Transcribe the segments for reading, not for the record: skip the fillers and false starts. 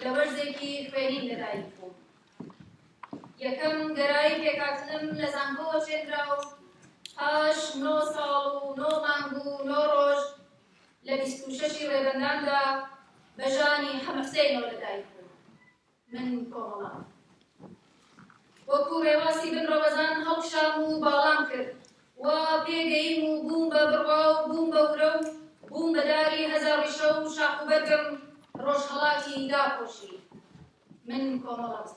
لە وەرزێکی خوێنین لەدایک بووم. یەکەم گەرایی پێکهاتنم لە زانکۆوە چێنرا و پاش 9 ساڵ و 9 مانگ و 9 ڕۆژ لە 26 ڕێبەنداندا بە ژانی حەمەحسێنەوە لەدایک بووم. من کۆمەڵام وەکو ڕێواسی بن ڕەوەزان هەڵشام و باڵام کرد وا پێگەیم و بووم بە بڕوا و بووم بە ورە و بووم بە داری هەزاری شەو و شاخ و بەرگم ڕۆژهەڵاتی داپۆشی. من کۆمەڵام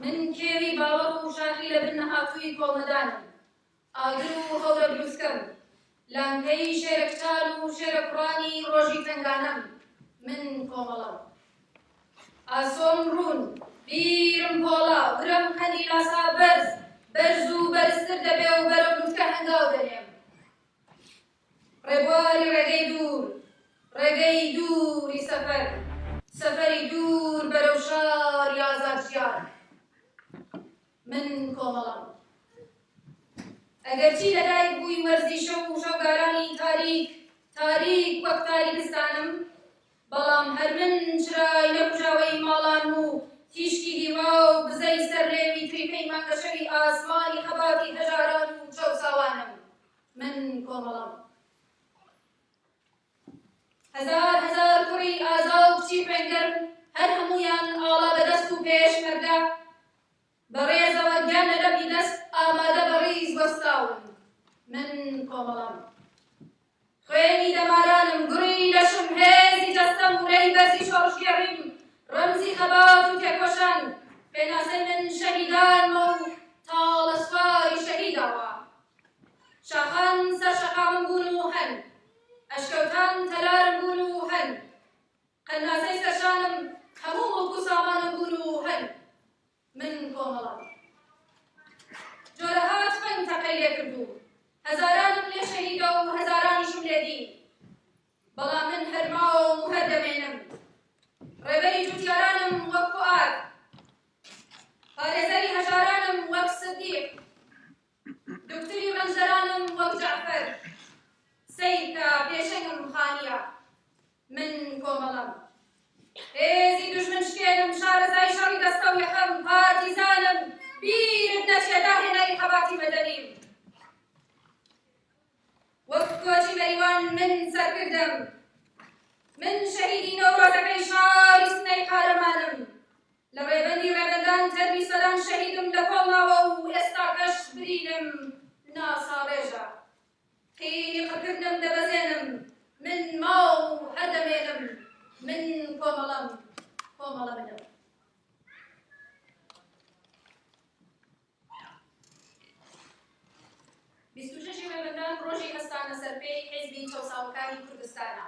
من کێوی باوەڕ و شاخی لە بن نەهاتووی کۆڵمەدانم، ئاگر و هەورە بروسکەم، لانکەی شێرە کچال و شێرە کوڕانی ڕۆژی تەنگانەم. من کۆمەڵام ئاسۆم ڕوون، بیرم پۆڵا، ورم قەندی لاسا بەرز، بەرز و بەرزتر دەبێ و بەرە بروسکە هەنگاو دەنێم. ڕێبواری ڕێگەی دوور، ڕێگەی دووری سەفەر، سەفەری دوور بەرەو شاری ئازادژیان. من کۆمەڵام ئەگەرچی لەدایک بووی وەرزی شەو و شەوگارانی تاریک تاریک وەک تاریکستانم، بەڵام هەر من چرای نەکوژاوەی ماڵان و تیشکی دیوا و گزەی سەرڕێوی تریپەی مانگەشەوی ئاسمانی خەباتی هەژاران و چەوساوانم. من کۆمەڵام هەزار کوڕی ئازا و کچی خوێنگەر هەر هەموویان ئاڵا بەدەست و پێشمەرگە بەڕێزەوە گیانە لەبی دەست ئامادە بە ڕیز وەستاون. من کۆمەڵام خوێنی دەمارانم، گوڕی لەشم، هێزی جەستەم و لەی بەرزی شۆڕژگێڕیم، ڕەمزی خەبات و تێکۆشان، پێناسەی من شەهیدانمە و تاڵە سواری شەهیداوە. شاخان سەر شەقامم بوون و هەن، ئەشکەوتان تەلارم بوون و هەن، قەناسەی سەرشانم هەموو مڵک و سامانم بوون و هەن. من کۆمەڵام جۆرەهات فەن تەقەی لێ کردو، هەزارانم لێ شەهیدە و هەزارانیشم لێ دین، بەڵام من هەر ماوەم و هەر دەمێنم. ڕێبەری جوتیارانم وەک فوئاد، پارێزەری هەژارانم وەک سدیق، دکتوری ڕەنجەرانم وەک جەعفەر، سەیرکە پێشەنگم خانیە. من کۆمەڵام هێزی دژمن شکێنم، شارەزای شەڕی دەستە و یەخەم، پارتیزانم، بیرت نەچێ داهێنەری خەباتی مەدەنیم. وەک کۆچی بەریوان من سەرکردم، من شەهیدی نەورۆزەکەی شاری سنەی قارەمانم، لە ڕێبەندی ڕێبەندان تەربی سەدان شەهیدم لە کۆڵناوە و ئێستاکەش برینم ناساڕێژە. قیلی قڕکردنم دەبەزێنم، من ماو هەر دەمێنم. من کۆمەڵام کۆمەڵە منم. 26 ڕێبەندان ڕۆژی هەستانە سەرپێی حیزبی چەوساوەکانی کوردستانە،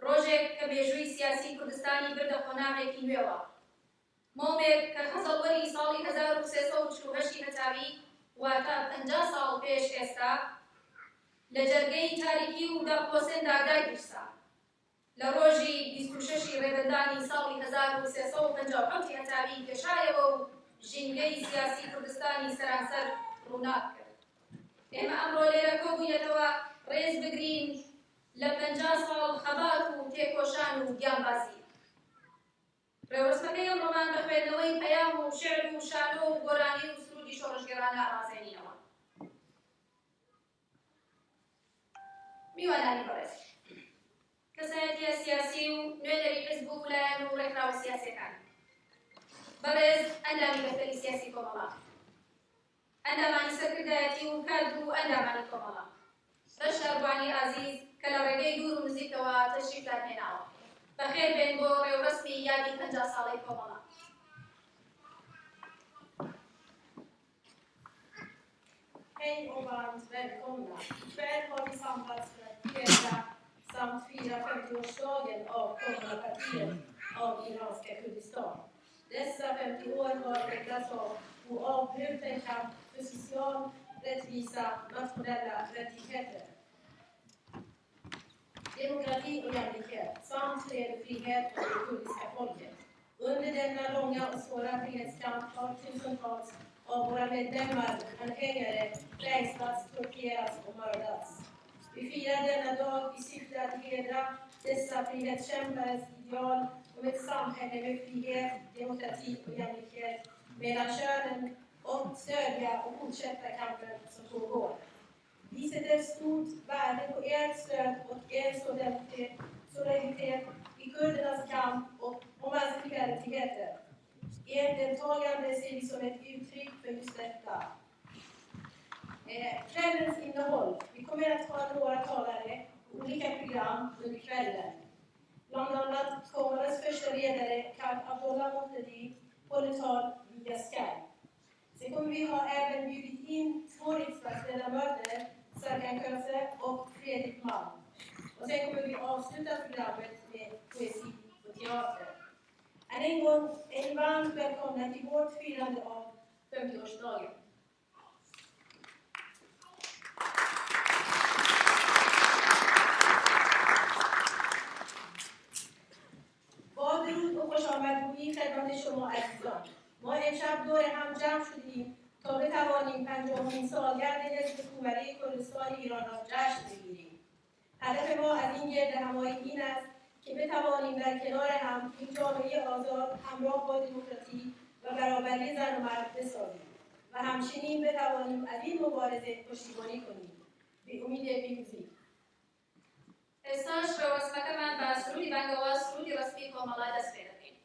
ڕۆژێک کە مێژووی سیاسی کوردستانی بردە قۆناغێکی نوێوە، مۆمێک کە خەزەڵوەری ساڵی 1348 هەتاوی واتە 50 ساڵ پێش ئێستا لە جەرگەی تاریکی و داپۆسێندا داگیرسا. لە ڕۆژی 26 ڕێبەندانی ساڵی 1357 هەتاوی گەشایەوە و ژینگەی سیاسی کوردستانی سەرانسەر ڕووناک کرد. ئێمە ئەمڕۆ لێرە کۆبووینەتەوە ڕێز بگرین لە 50 ساڵ خەبات و تێکۆشان و گیانبازی. ڕێوڕەسمەکەی ئەمڕۆمان بە خوێندنەوەی پەیام و شێعر و شانۆ و گۆرانی و سرودی شۆڕژگێڕانە ئاماژێنینەوە. میوانانی بەڕێز، کەسایەتیە سیاسی و نوێنەری حیزب و لایەن و ڕێکخراوە سیاسیەکان، بەڕێز ئەندامی دەفتەری سیاسی کۆمەڵە، ئەندامانی سەرکردایەتی و کارد و ئەندامانی کۆمەڵە، بەشداربوانی ئازیز کە لە ڕێگەی دوور و نزیکەوە تەشریفدان هێناوە، بەخێر بێن بۆ ڕێوڕەسمی یادی 50 ساڵەی کۆمەڵە. Hej och varmt välkomna. Ikväll har vi samlats för att hedra samt fira 50-årsdagen av Kommanpartiet av iranska Kurdistan. Dessa 50 år har präglats av oavbruten kamp för social rättvisa, nationella rättigheter, demokrati och jämlikhet samt fred och frihet för det kurdiska folket. Under denna långa och svåra frihetskamp har tusentals av våra medlemmar och anhängare fängslats, torterats och mördats. Vi firar denna dag i syfte att hedra dessa frihetskämpares ideal om ett samhälle med frihet, demokrati och jämlikhet mellan könen och stödja och fortsätta kampen som pågår. Vi sätter stort värde på ert stöd och er solidaritet i kurdernas kamp och mänskliga rättigheter. Ert deltagande ser vi som ett uttryck för just detta. Kvällens innehåll. Vi kommer att ha några talare och olika program under kvällen. Bland annat kommer första ledare Khaled Abdullah Mohtadi håller tal via Skype. Sen kommer vi ha även bjudit in 2 riksdagsledamöter, Serkan Köse och Fredrik Malm. Och sen kommer vi avsluta programmet med poesi och teater. Än en gång, en varmt välkomna till vårt firande av 50-årsdagen. با درود و خوش آمدگویی خدمت شما عزیزان. ما امشب دور هم جمع شدیم تا بتوانیم 50مین سالگرد حزب کومری کردستان ایران را جشن بگیریم. هدف ما از این گردهمایی این است که بتوانیم در کنار هم این جامعه آزاد همراه با دموکراسی و برابری زن و مرد بسازیم و همچنین بتوانیم از این مبارزه پشتیبانی کنیم. به امید پیروزی. ئێستاش ڕێوڕەسمەکەمان بە سروودی بانگەواز سروودی ڕەسمی کۆمەڵە دەست پێ دەکەین.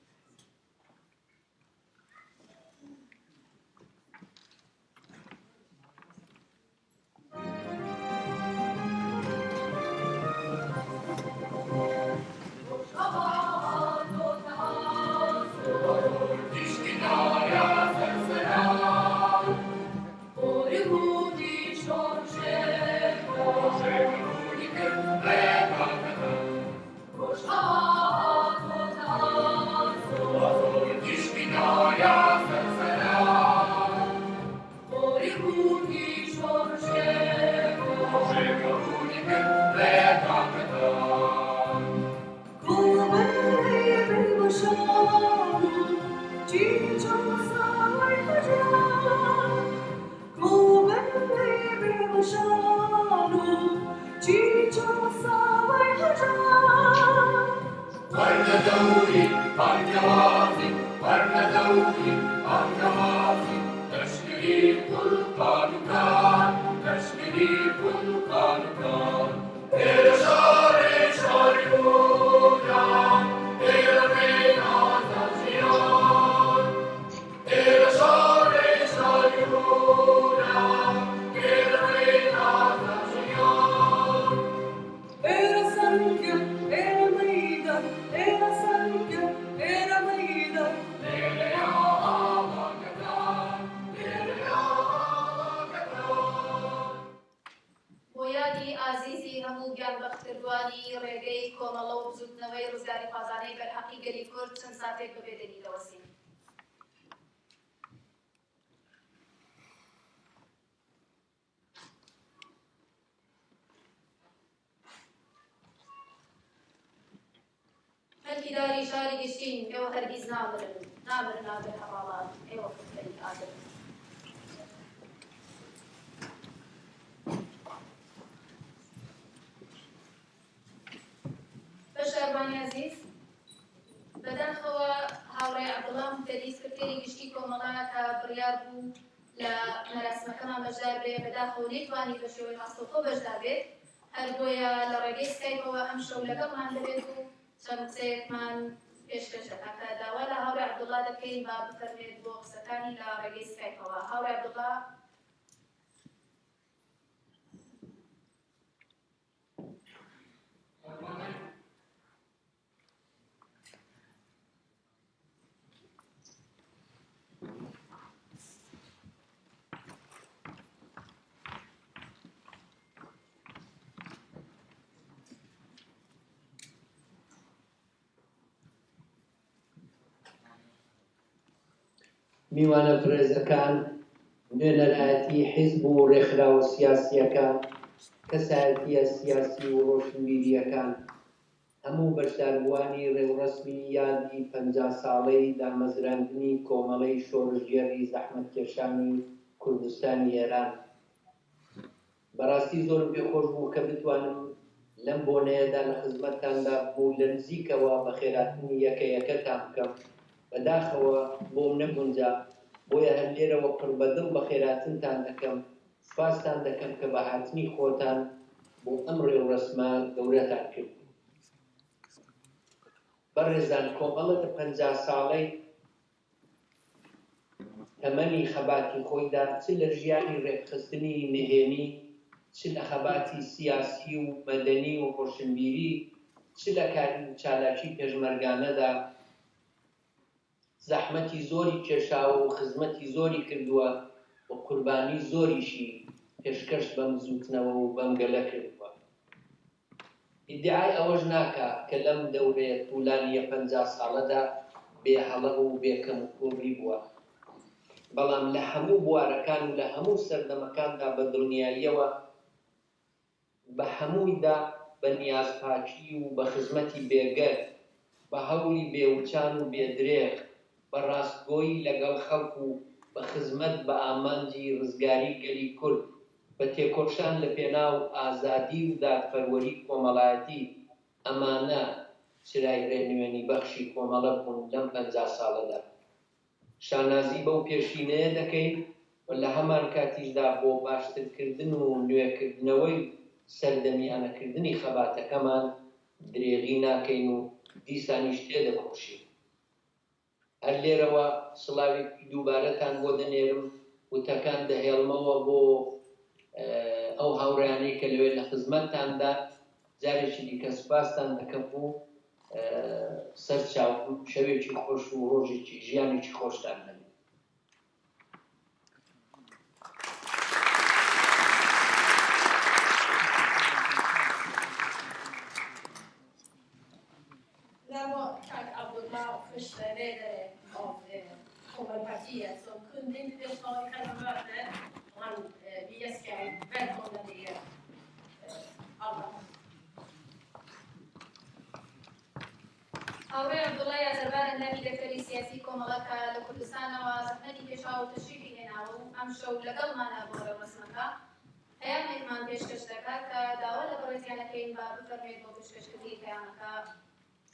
خەلکیداری شاری گشتین ئێوە هەرگیز نامرن نابێت هەواڵات ئێوە خودکەری ئادەم. بەشەروانی عەزیز، بەداخەوە هاوڕێ عەبدوڵڵا موحتەدی سکرتێری گشتی کۆمەڵە کە بڕیار بوو لە مەراسمەکەمان بەشدار بێ، بەداخەوە نەیتوانی بە شێوەی ڕاستەوخۆ بەشدار بێت، هەر بۆیە لە ڕێگەی سکایپەوە ئەم شەو لەگەڵمان دەبێت و چەند قسەیەکمان پێشکەش دەکات کە داوا لە هاوڕێ عەبدوڵڵا دەکەین با بفەرمێت بۆ قسەکانی لە ڕێگەی سکایپەوە. هاوڕێ عەبدوڵڵا. میوانە فرێزەکان نوێنەرایەتی حیزب و ڕێکخراوە سیاسیەکان، کەسایەتیە سیاسی و ڕۆشنبیریەکان، هەموو بەشداربووانی ڕێوڕەسمی یادی 50 ساڵەی دامەزراندنی کۆمەڵەی شۆڕژێڕی زەحمەتکێشانی کوردستانی ئێران. بەڕاستی زۆر پێخۆش بوو کە بتوانم لەم بۆنەیەدا لە خزمەتتاندا بوو لە نزیکەوە بە خێراتنی یەکەیەکەتان بکەم بەداخەوە بۆم نەگونجا بۆیە هەر لێرەوە پڕبەدڵ بە خێراتنتان دەکەم سپاستان دەکەم کە بە هاتنی خۆتان بۆ ئەم ڕێوڕەسمە گەورەتان کرد بەڕێزان کۆمەڵە لە 50 ساڵەی تەمەنی خەباتی خۆیدا چ لە ژیانی ڕێکخستنی نهێنی چ لە خەباتی سیاسی و مەدەنی و ڕۆشنبیری چ لە کاری چالاکی پێشمەرگانەدا زەحمەتی زۆری کێشاوە و خزمەتی زۆری کردووە و قوربانی زۆریشی پێشکەش بەم زووتنەوە و بەم گەلە کردووە ئیدعای ئەوەش ناکا کە لەم دەورەیە توولانی 50 ساڵەدا بێهەڵە و بێکەم و کوڕی بووە بەڵام لە هەموو بوارەکان و لە هەموو سەردەمەکاندا بە دڵنیاییەوە بە هەموویدا بە نیازپاکی و بە خزمەتی بێگەر بە هەوڵی بێوچان و بێدرێغ بە ڕاستگۆیی لەگەڵ خەڵک و بە خزمەت بە ئامانجی ڕزگاری گەلی کورد بە تێکۆشان لە پێناو ئازادی و دادپەروەری کۆمەڵایەتی ئەمانە چرای ڕێنوێنی بەخشی کۆمەڵە بوون لەم 50 ساڵەدا شانازی بەو پێشینەیە دەکەین و لە هەمان کاتیشدا بۆ باشترکردن و نوێکردنەوەی سەردەمیانەکردنی خەباتەکەمان درێغی ناکەین و دیسانیش تێدەکۆشین هەر لێرەوە سڵاوێکی دووبارەتان بۆ دەنێرم وتەکان دەهێڵمەوە بۆ ئەو هاوڕێیانەی کە لەوێ لە خزمەتتاندا جارێکی دیکە سوپاستان دەکەم و سەرچاو شەوێکی خۆش و ڕۆژێکی ژیانێکی خۆشتان هەبێت första ledare av Kommunalpartiet som kunde inte delta i själva mötet. Vi ska välkomna er alla. هاوڕێ عەبدوڵڵای ئازەربایجان نامی دەفتەری سیاسی کۆمەڵەکە لە کوردستانەوە زەحمەتی پێشاو و تەشریفی هێناوە و ئەم شەو لەگەڵمانە بۆ ڕێوڕەسمەکە پەیامێکمان پێشکەش دەکات کە داوا لە بەڕێزیانەکەین با بفەرمێت بۆ پێشکەشکردنی پەیامەکە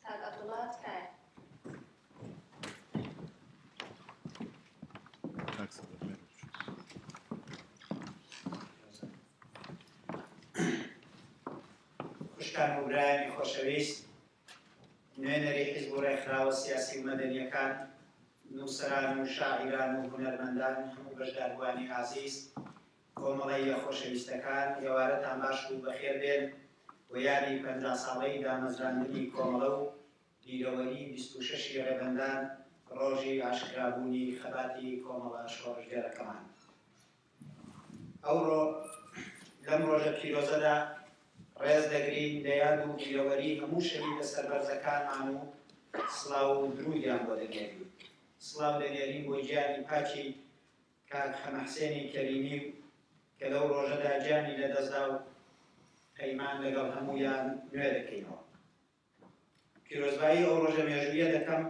کاک عەبدوڵڵا تکایە. خوشکان و برایانی خۆشەویست نوێنەری حیزب و ڕێکخراوە سیاسی و مەدەنیەکان نووسەران و شاعیران و هونەرمەندان هەموو بەشداربووانی عەزیز کۆمەڵەی خۆشەویستەکان ئێوارەتان باش و بەخێر بێن و یادی 50 ساڵەی دامەزراندنی کۆمەڵە و بیرەوەری 26 ڕێبەندان ڕۆژی ئاشکرابوونی خەباتی کۆمەڵە شۆڕژگەرەکەمان ئەوڕۆ لەم ڕۆژە پیرۆزەدا ڕێز دەگرین لە یاد و بیرەوەری هەموو شەهیدە سەربەرزەکانمان و سڵاو و درودیان بۆ دەنێرین سڵاو دەنێرین بۆ گیانی پاکی کاک حەمەحسێنی کەریمی کە لەو ڕۆژەدا گیانی لەدەستدا و پەیمان لەگەڵ هەموویان نوێ دەکەینەوە پیرۆزبایی ئەو ڕۆژە مێژوویە دەکەم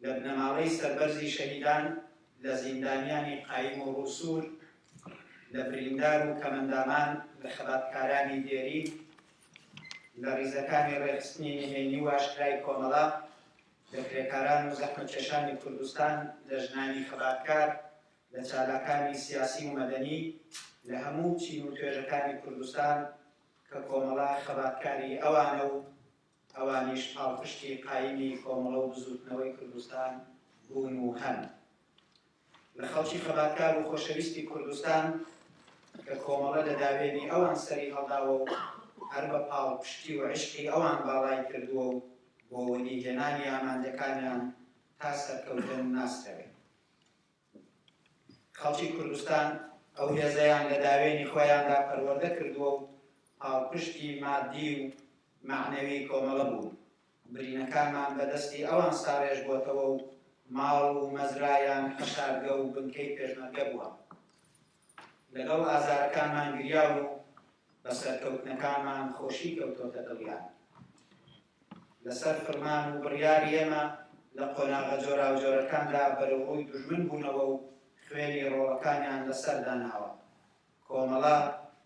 لە بنەماڵەی سەربەرزی شەهیدان لە زیندانیانی قایم و ڕووسور لە بریندار و کەمەندامان لە خەباتکارانی دێری لە ڕیزەکانی ڕێخستنی نهێنی و ئاشکرای کۆمەڵە لە کرێکاران و زەحمەتکێشانی کوردستان لە ژنانی خەباتکار لە چالاکانی سیاسی و مەدەنی لە هەموو چین و توێژەکانی کوردستان کە کۆمەڵە خەباتکاری ئەوانە و ئەوانیش پاڵپشتی قایمی کۆمەڵە و بزوتنەوەی کوردستان بوون و هەن لە خەڵکی خەباتکار و خۆشەویستی کوردستان کە کۆمەڵە لە داوێنی ئەوان سەری هەڵداوە و هەر بە پاڵپشتی و عشقی ئەوان باڵای کردووە و بۆ وەنیهێنانی ئامانجەکانیان تا سەرکەوتن ناستەوێت خەڵکی کوردستان ئەو هێزەیان لە داوێنی خۆیاندا پەروەردە کردووە و پاڵپشتی مادی و معنەوی کۆمەڵە بوون برینەکانمان بەدەستی ئەوان ساڕێژ بۆتەوە و ماڵ و مەزرایان حەشارگە و بنکەی پێشمەرگە بووە لەگەڵ ئازارەکانمان گریاون و بە سەرکەوتنەکانمان خۆشی کەوتۆتە دڵیان لەسەر فڕمان و بڕیاری ئێمە لە قۆناغە جۆراوجۆرەکاندا بەرەوڕووی دوژمن بوونەوە و خوێنی ڕۆڵەکانیان لەسەر داناوە کۆمەڵە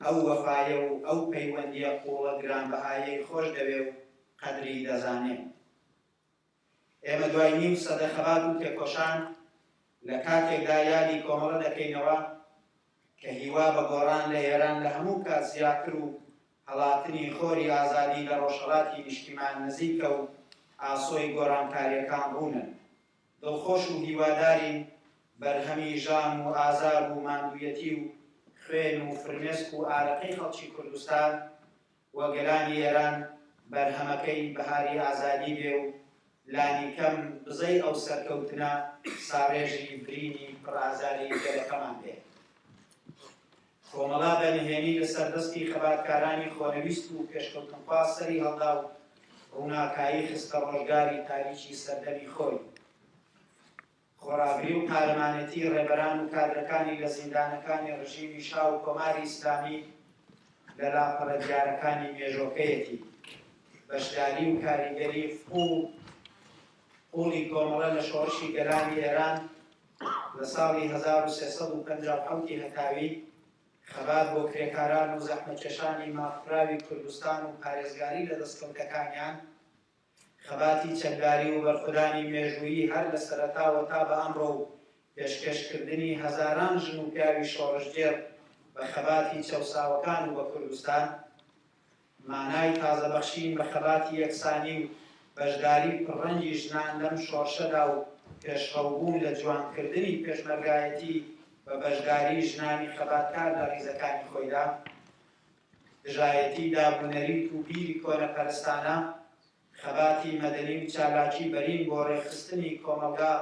ئەو وەفایە و ئەو پەیوەندیە قوڵە گرانبەهایەی خۆش دەوێ و قەدری دەزانێ. ئێمە دوای نیم سەدە خەبات و تێکۆشان لە کاتێکدا یادی کۆمەڵە دەکەینەوە کە هیوا بە گۆڕان لە ئێران لە هەموو کات زیاتر و هەڵاتنی خۆری ئازادی لە ڕۆژهەڵاتی نیشتیمان نزیکە و ئاسۆی گۆڕانکاریەکان ڕوونن. دڵخۆش و هیوادارین بەرهەمی ژان و ئازار و ماندوویەتی و خوێن و فرمێسک و ئارەقەی خەڵکی کوردستان و گەلانی ئێران بەرهەمەکەی بەهاری ئازادی بێ و لانی کەم بزەی ئەو سەرکەوتنە ساڕێژی برینی پڕئازاری گەلەکەمان بێ. کۆمەڵا بەنهێنی لە سەردەستی خەباتکارانی خۆنەویست و پێشکەوتنخواز سەری هەڵدا و ڕووناکایی خستە ڕۆژگاری تاریکی سەردەمی خۆی. خۆراگری و پارلمانەتی ڕێبەران و کادرەکانی لە زیندانەکانی ڕژیمی شا و کۆماری ئیسلامی لە لاپەڕە دیارەکانی مێژۆکەیەتی. بەشداری و کاریگەری قوڵی کۆمەڵە لە شۆڕشی گەلانی ئێران لە ساڵی 1357 هەتاوی خەبات بۆ کرێکاران و زەحمەتکێشانی مافراوی کوردستان و پارێزگاری لە دەستکەوتەکانیان، خەباتی چەکداری و بەرخودانی مێژوویی هەر لە سەرەتاوە تا بە ئەمڕۆ و پێشکەشکردنی هەزاران ژن و پیاوی شۆڕشگێر بە خەباتی چەوساوەکان و بە کوردستان، مانای تازەبەخشین بە خەباتی یەکسانی و بەشداری پڕەنگی ژنان لەم شۆڕشەدا و پێشڕەوبوون لە جوانکردنی پێشمەرگایەتی بە بەشداری ژنانی خەباتکار لە ڕیزەکانی خۆیدا، دژایەتی دابوونەریت و بیری کۆنەپەرستانە، خەباتی مەدەنی و چالاکی بەرین بۆ ڕێخستنی کۆمەلگا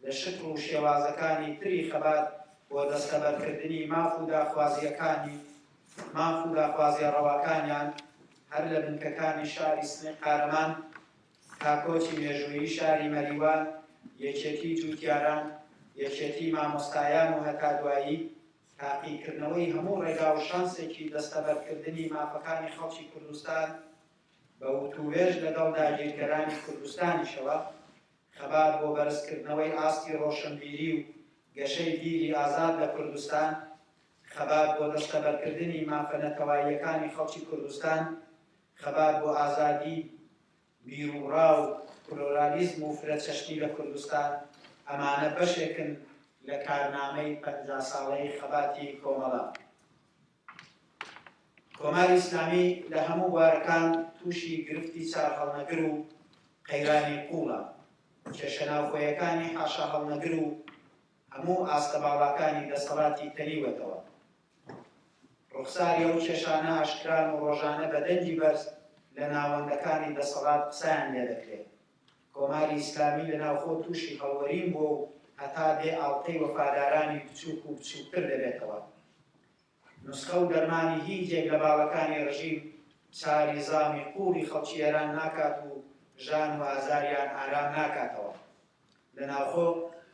لە شکل و شێوازەکانی تری خەبات بۆ دەستەبەرکردنی ماف و داخوازیە ڕەواکانیان هەر لە بنکەکانی شاری سنەی قارەمان، کاکۆچی مێژوویی شاری مەریوان، یەکێتی جووتیاران، یەکێتی مامۆستایان و هەتا دوایی تاقیکردنەوەی هەموو ڕێگا و شانسێکی دەستەبەرکردنی مافەکانی خەڵکی کوردستان بە وتووێژ لەگەڵ داگیرکەرانی کوردستانیشەوە، خەبات بۆ بەرزکردنەوەی ئاستی ڕۆشنبیری و گەشەی بیری ئازاد لە کوردستان، خەبات بۆ دەستەبەرکردنی مافەنەتەواییەکانی خەڵکی کوردستان، خەبات بۆ ئازادی بیرروڕا و پلۆرالیزم و فرەچەشتی لە کوردستان، ئەمانە بەشێکن لە کارنامەی 50 ساڵەی خەباتی کۆمەڵە. کۆماری ئیسلامی لە هەموو بوارەکان تووشی گرفتی چار هەڵنەگر و قەیرانی قوڵە، کێشە ناوخۆیەکانی حاشا هەڵنەگر و هەموو ئاستەباڵاکانی دەسەڵاتی تەنیوەتەوە. ڕوخساری ئەو کێشانە ئاشکران و ڕۆژانە بە دەنگی بەرز لە ناوەندەکانی دەسەڵات قسەیان لێ دەکرێت. کۆماری ئیسلامی لە ناوخۆ تووشی هەڵوەرین بۆ و هەتا بێ ئاڵتەی وەفادارانی بچووک و بچووکتر دەبێتەوە. نوسخە و دەرمانی هیچێک لە باڵەکانی ڕژیم چاری زامی قوڵی خەڵکی ئێران ناکات و ژان و ئازاریان ئارام ناکاتەوە. لە ناوخۆ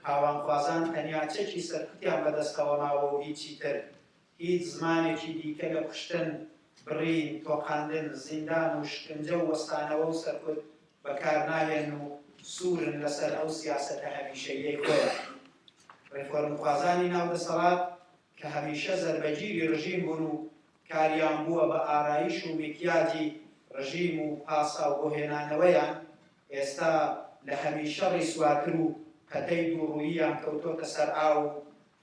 هاوانخوازان تەنیا چەکی سەرکوتیان بەدەستەوە ماوە و هیچی تر، هیچ زمانێکی دیکە لە کوشتن، بڕین، تۆقاندن، زیندان و شکنجە و وەستانەوە و سەرکوت بەکار ناهێن و سوورن لەسەر ئەو سیاسەتە هەمیشەییەی خۆیان. ڕێفۆرمخوازانی ناودەسەڵات کە هەمیشە زەربەگیری ڕژیم بوون و کاریان بووە بە ئارایش و میکیاجی ڕژیم و پاسا و بۆهێنانەوەیان، ئێستا لە هەمیشە ڕیسواتر و پەتەی دووڕووییان کەوتۆتە سەر ئاو و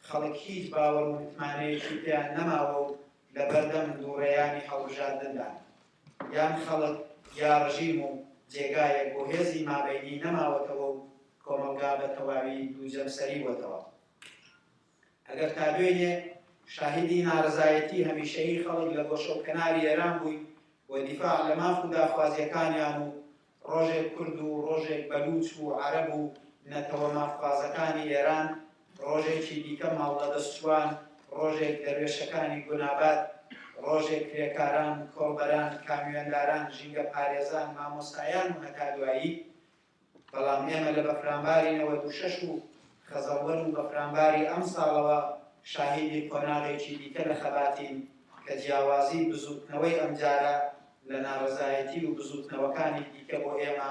خەڵک هیچ باوەڕ و متمانەیەکی پێیان نەماوە و لە بەردەم دووڕێیانی هەڵبژاردندا، یان خەڵک یا ڕژیم و جێگایەک بۆ هێزی مابەینی نەماوەتەوە و کۆمەلگا بە تەواوی دووجەمسەریوەتەوە. ئەگەر تا دوێنێ شاهدی ناڕزایەتی هەمیشەیی خەڵک لە گۆشەوکەناری ئێران بووی بۆ دیفاع لە ماف و داخوازیەکانیان و ڕۆژێک کورد و ڕۆژێک بەلوچ و عەرەب و نەتەوە مافخوازەکانی ئێران، ڕۆژێکی دیکە ماڵەدەستچوان، ڕۆژێک دەروێشەکانی گونابات، ڕۆژێک کرێکاران، کۆڵبەران، کامیێنداران، ژینگە پارێزان، مامۆستایان و هەتا دوایی. بەڵام ئێمە لە بەفرامباری 96 و خەزەڵوەر و بەفرامباری ئەم ساڵەوە شاهیدی کۆناغێکی دیکە لە خەباتین کە جیاوازی بزوتنەوەی ئەمجارە لە ناڕزایەتی و بزوتنەوەکانی دیکە بۆ ئێمە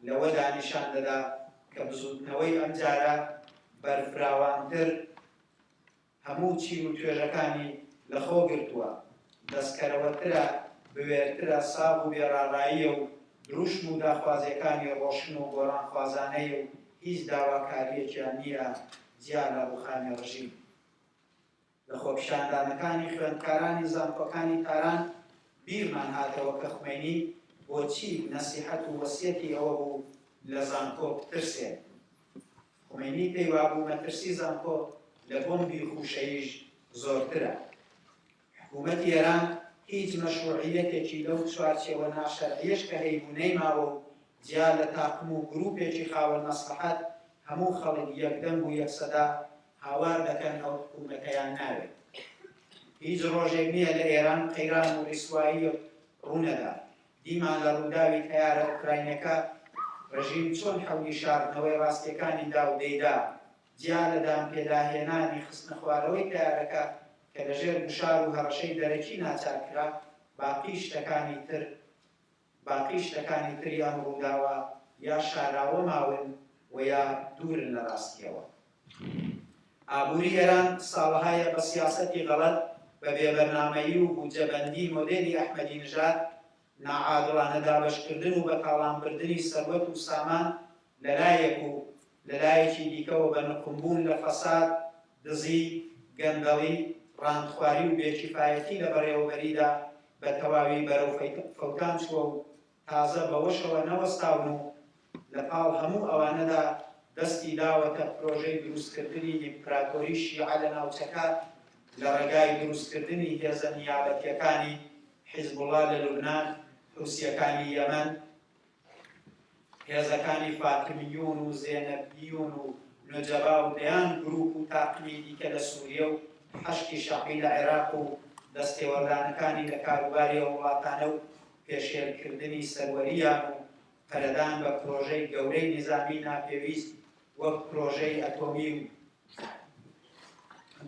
لەوەدا نیشان دەدا کە بزوتنەوەی ئەمجارە بەرفراوانتر هەموو چیر و توێژەکانی لەخۆ گرتووە. دەستکەرەوەترە بوێرترە ساغ و بێڕاڕاییە و دروشم و داخوازیەکانی ڕۆشن و گۆڕانخوازانەیە و هیچ داواکاریەکیان نییە جیا لە ڕوخانی ڕژیم. لە خۆپیشاندانەکانی خوێندکارانی زانکۆکانی تاران بیرمان هاتەوە کە خومینی بۆچی نەسیحەت و وەسیەتی ئەوە بوو لە زانکۆ بترسێت. خومینی پێی وابوو مەترسی زانکۆ لە بۆمبی خوشەییش زۆرترە. حکوومەتی ئێران هیچ مەشروعیەتێکی لەو چوارچێوە ناشەرعیەش کە هەیبوو نەیماوە و جیا لە تاقم و گروپێکی خاوەن مەسلحەت هەموو خەڵک یەکدەنگ و یەکسەدا هاوار دەکەن ئەو حکوومەتەیان ناوێت. هیچ ڕۆژێک نییە لە ئێران قەیران و ڕیسوایی ڕوونەدا. دیمان لە ڕووداوی تەیارە ئوکراینەکە ڕژیم چۆن حەولی شاردنەوەی ڕاستیەکانی دا و دەیدا جیا لە دامپێداهێنانی خستنە خوارەوەی تەیارەکە کە لەژێر گوشار و هەڕەشەی دەرەکی ناچارکرا باقی شتەکانی تری ئەم ڕووداوە یا شاراوە ماون و یا دوورن لە ڕاستیەوە. ئابووری ئێران ساڵەهایە بە سیاسەتی غەڵەت بە بێبەرنامەیی و بوجەبەندی مۆدێلی ئەحمەدی نژاد ناعادڵانە دابەشکردن و بە تاڵانبردنی سەروەت و سامان لەلایەک و لەلایەکی دیکەوە بە نقمبوون لە فەساد، دزی، گەندەڵی، ڕاندخواری و بێکیفایەتی لە بەڕێوەبەریدا بە تەواوی بەرەو فەوتان چووە و تازە بەوەشەوە نەوەستاون و لە پاڵ هەموو ئەوانەدا دەستی داوەتە پرۆژەی دروستکردنی ئیمپراتۆری شیعە لە ناوچەکە لە ڕێگای دروستکردنی هێزە نیابەتیەکانی حیزبوڵڵا لە لوبنان، حوسیەکانی یەمەن، هێزەکانی فاتمیون و زێنەبیون و نۆجەبا و دەیان گروپ و تاقمی دیکە لە سووریە و حەشکی شەعبی لە عێراق و دەستێوەردانەکانی لە کاروباری وڵاتانە و پێشێلکردنی سەروەریان و پەرەدان بە پرۆژەی گەورەی نیزامی ناپێویست وەک پرۆژەی ئەتۆمی و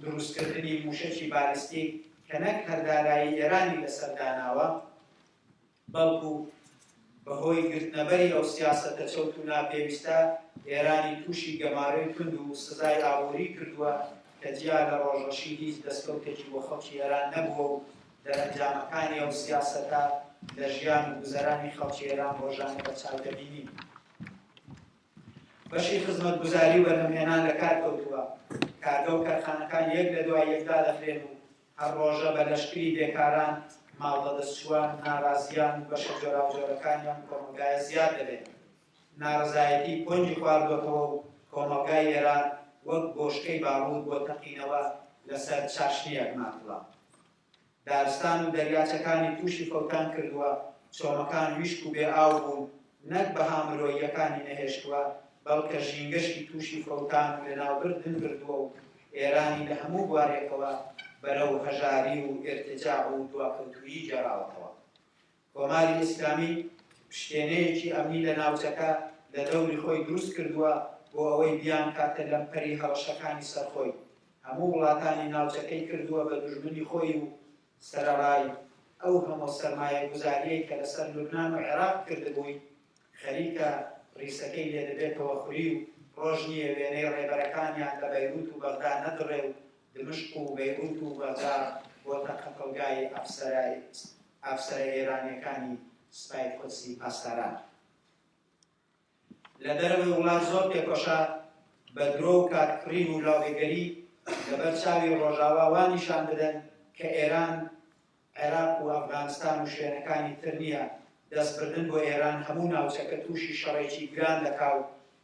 دروستکردنی موشەکی بالیستیک کە نەک هەردارایی ئێرانی لەسەرداناوە بەڵکو بەهۆی گرتنەبەری ئەو سیاسەتە چەوت و ناپێویستە ئێرانی تووشی گەمارەی تند و سزای ئابووری کردووە کە جیا لە ڕۆژەشی هیچ دەستکەوتێکی بۆ خەڵکی ئێران نەبووە و دەرەنجامەکانی ئەو سیاسەتە لە ژیان و گوزەرانی خەڵکی ئێران ڕۆژانە بەچاو دەبینین. بەشی خزمەتگوزاری و بەرهەمهێنان لە کار کەوتووە. کارگە و کارخانەکان یەک لە دوای یەکدا دەخرێن و هەر ڕۆژە بە لەشکری بێکاران، ماڵدەدەستچوان، ناڕازیان و بەشە جۆراوجۆرەکانیان کۆمەلگایە زیاد دەبێت. ناڕزایەتی پۆنجی خواردوەتەوە و کۆمەلگای ئێران وەک گۆشکەی باڕوود بۆ تەقینەوە لەسەر چاشنیەک ماتووە. دارستان و دەریاچەکانی تووشی فەوتان کردووە، چۆمەکان ویشک و بێ ئاو بوون، نەک بەها مرۆییەکانی نەهێشتووە بەڵکە ژینگەشتی تووشی فەوتان لەناوبردن کردووە و ئێرانی لە هەموو بوارێکەوە بەرەو هەژاری و ئێرتجاع و دواکەوتویی گەڕاوەتەوە. کۆماری ئیسلامی پشتێنەیەکی ئەمنی لە ناوچەکە لە دەوری خۆی دروست کردووە بۆ ئەوەی بیان کاتە لەمپەری هەڵەشەکانی سەرخۆی. هەموو وڵاتانی ناوچەکەی کردووە بە دوژمنی خۆی و سەرەڕای ئەو هەموو سەرمایە گوزاریەی کە لەسەر لوبنان و عێراق کردبووی خەریکە ڕیسەکەی لێ دەبێتەوە خوری و ڕۆژ نییە وێنەی ڕێبەرەکانیان لە بەیروت و بەغدا نەدڕێ و دمشق و بەیروت و بەغدا بۆتە قەتڵگای ئافسەرە ئێرانیەکانی سوپای قودسی پاسداران. لە دەرەوەی وڵات زۆر پێکۆشە بە درۆ و کاتکڕین و لاوێگەری لەبەر چاوی ڕۆژاوا وانیشان بدەن کە ئێران، عێراق و ئەفغانستان و شوێنەکانی تر نییە. دەستبردن بۆ ئێران هەموو ناوچەکە تووشی شەڕێکی گران دەکاو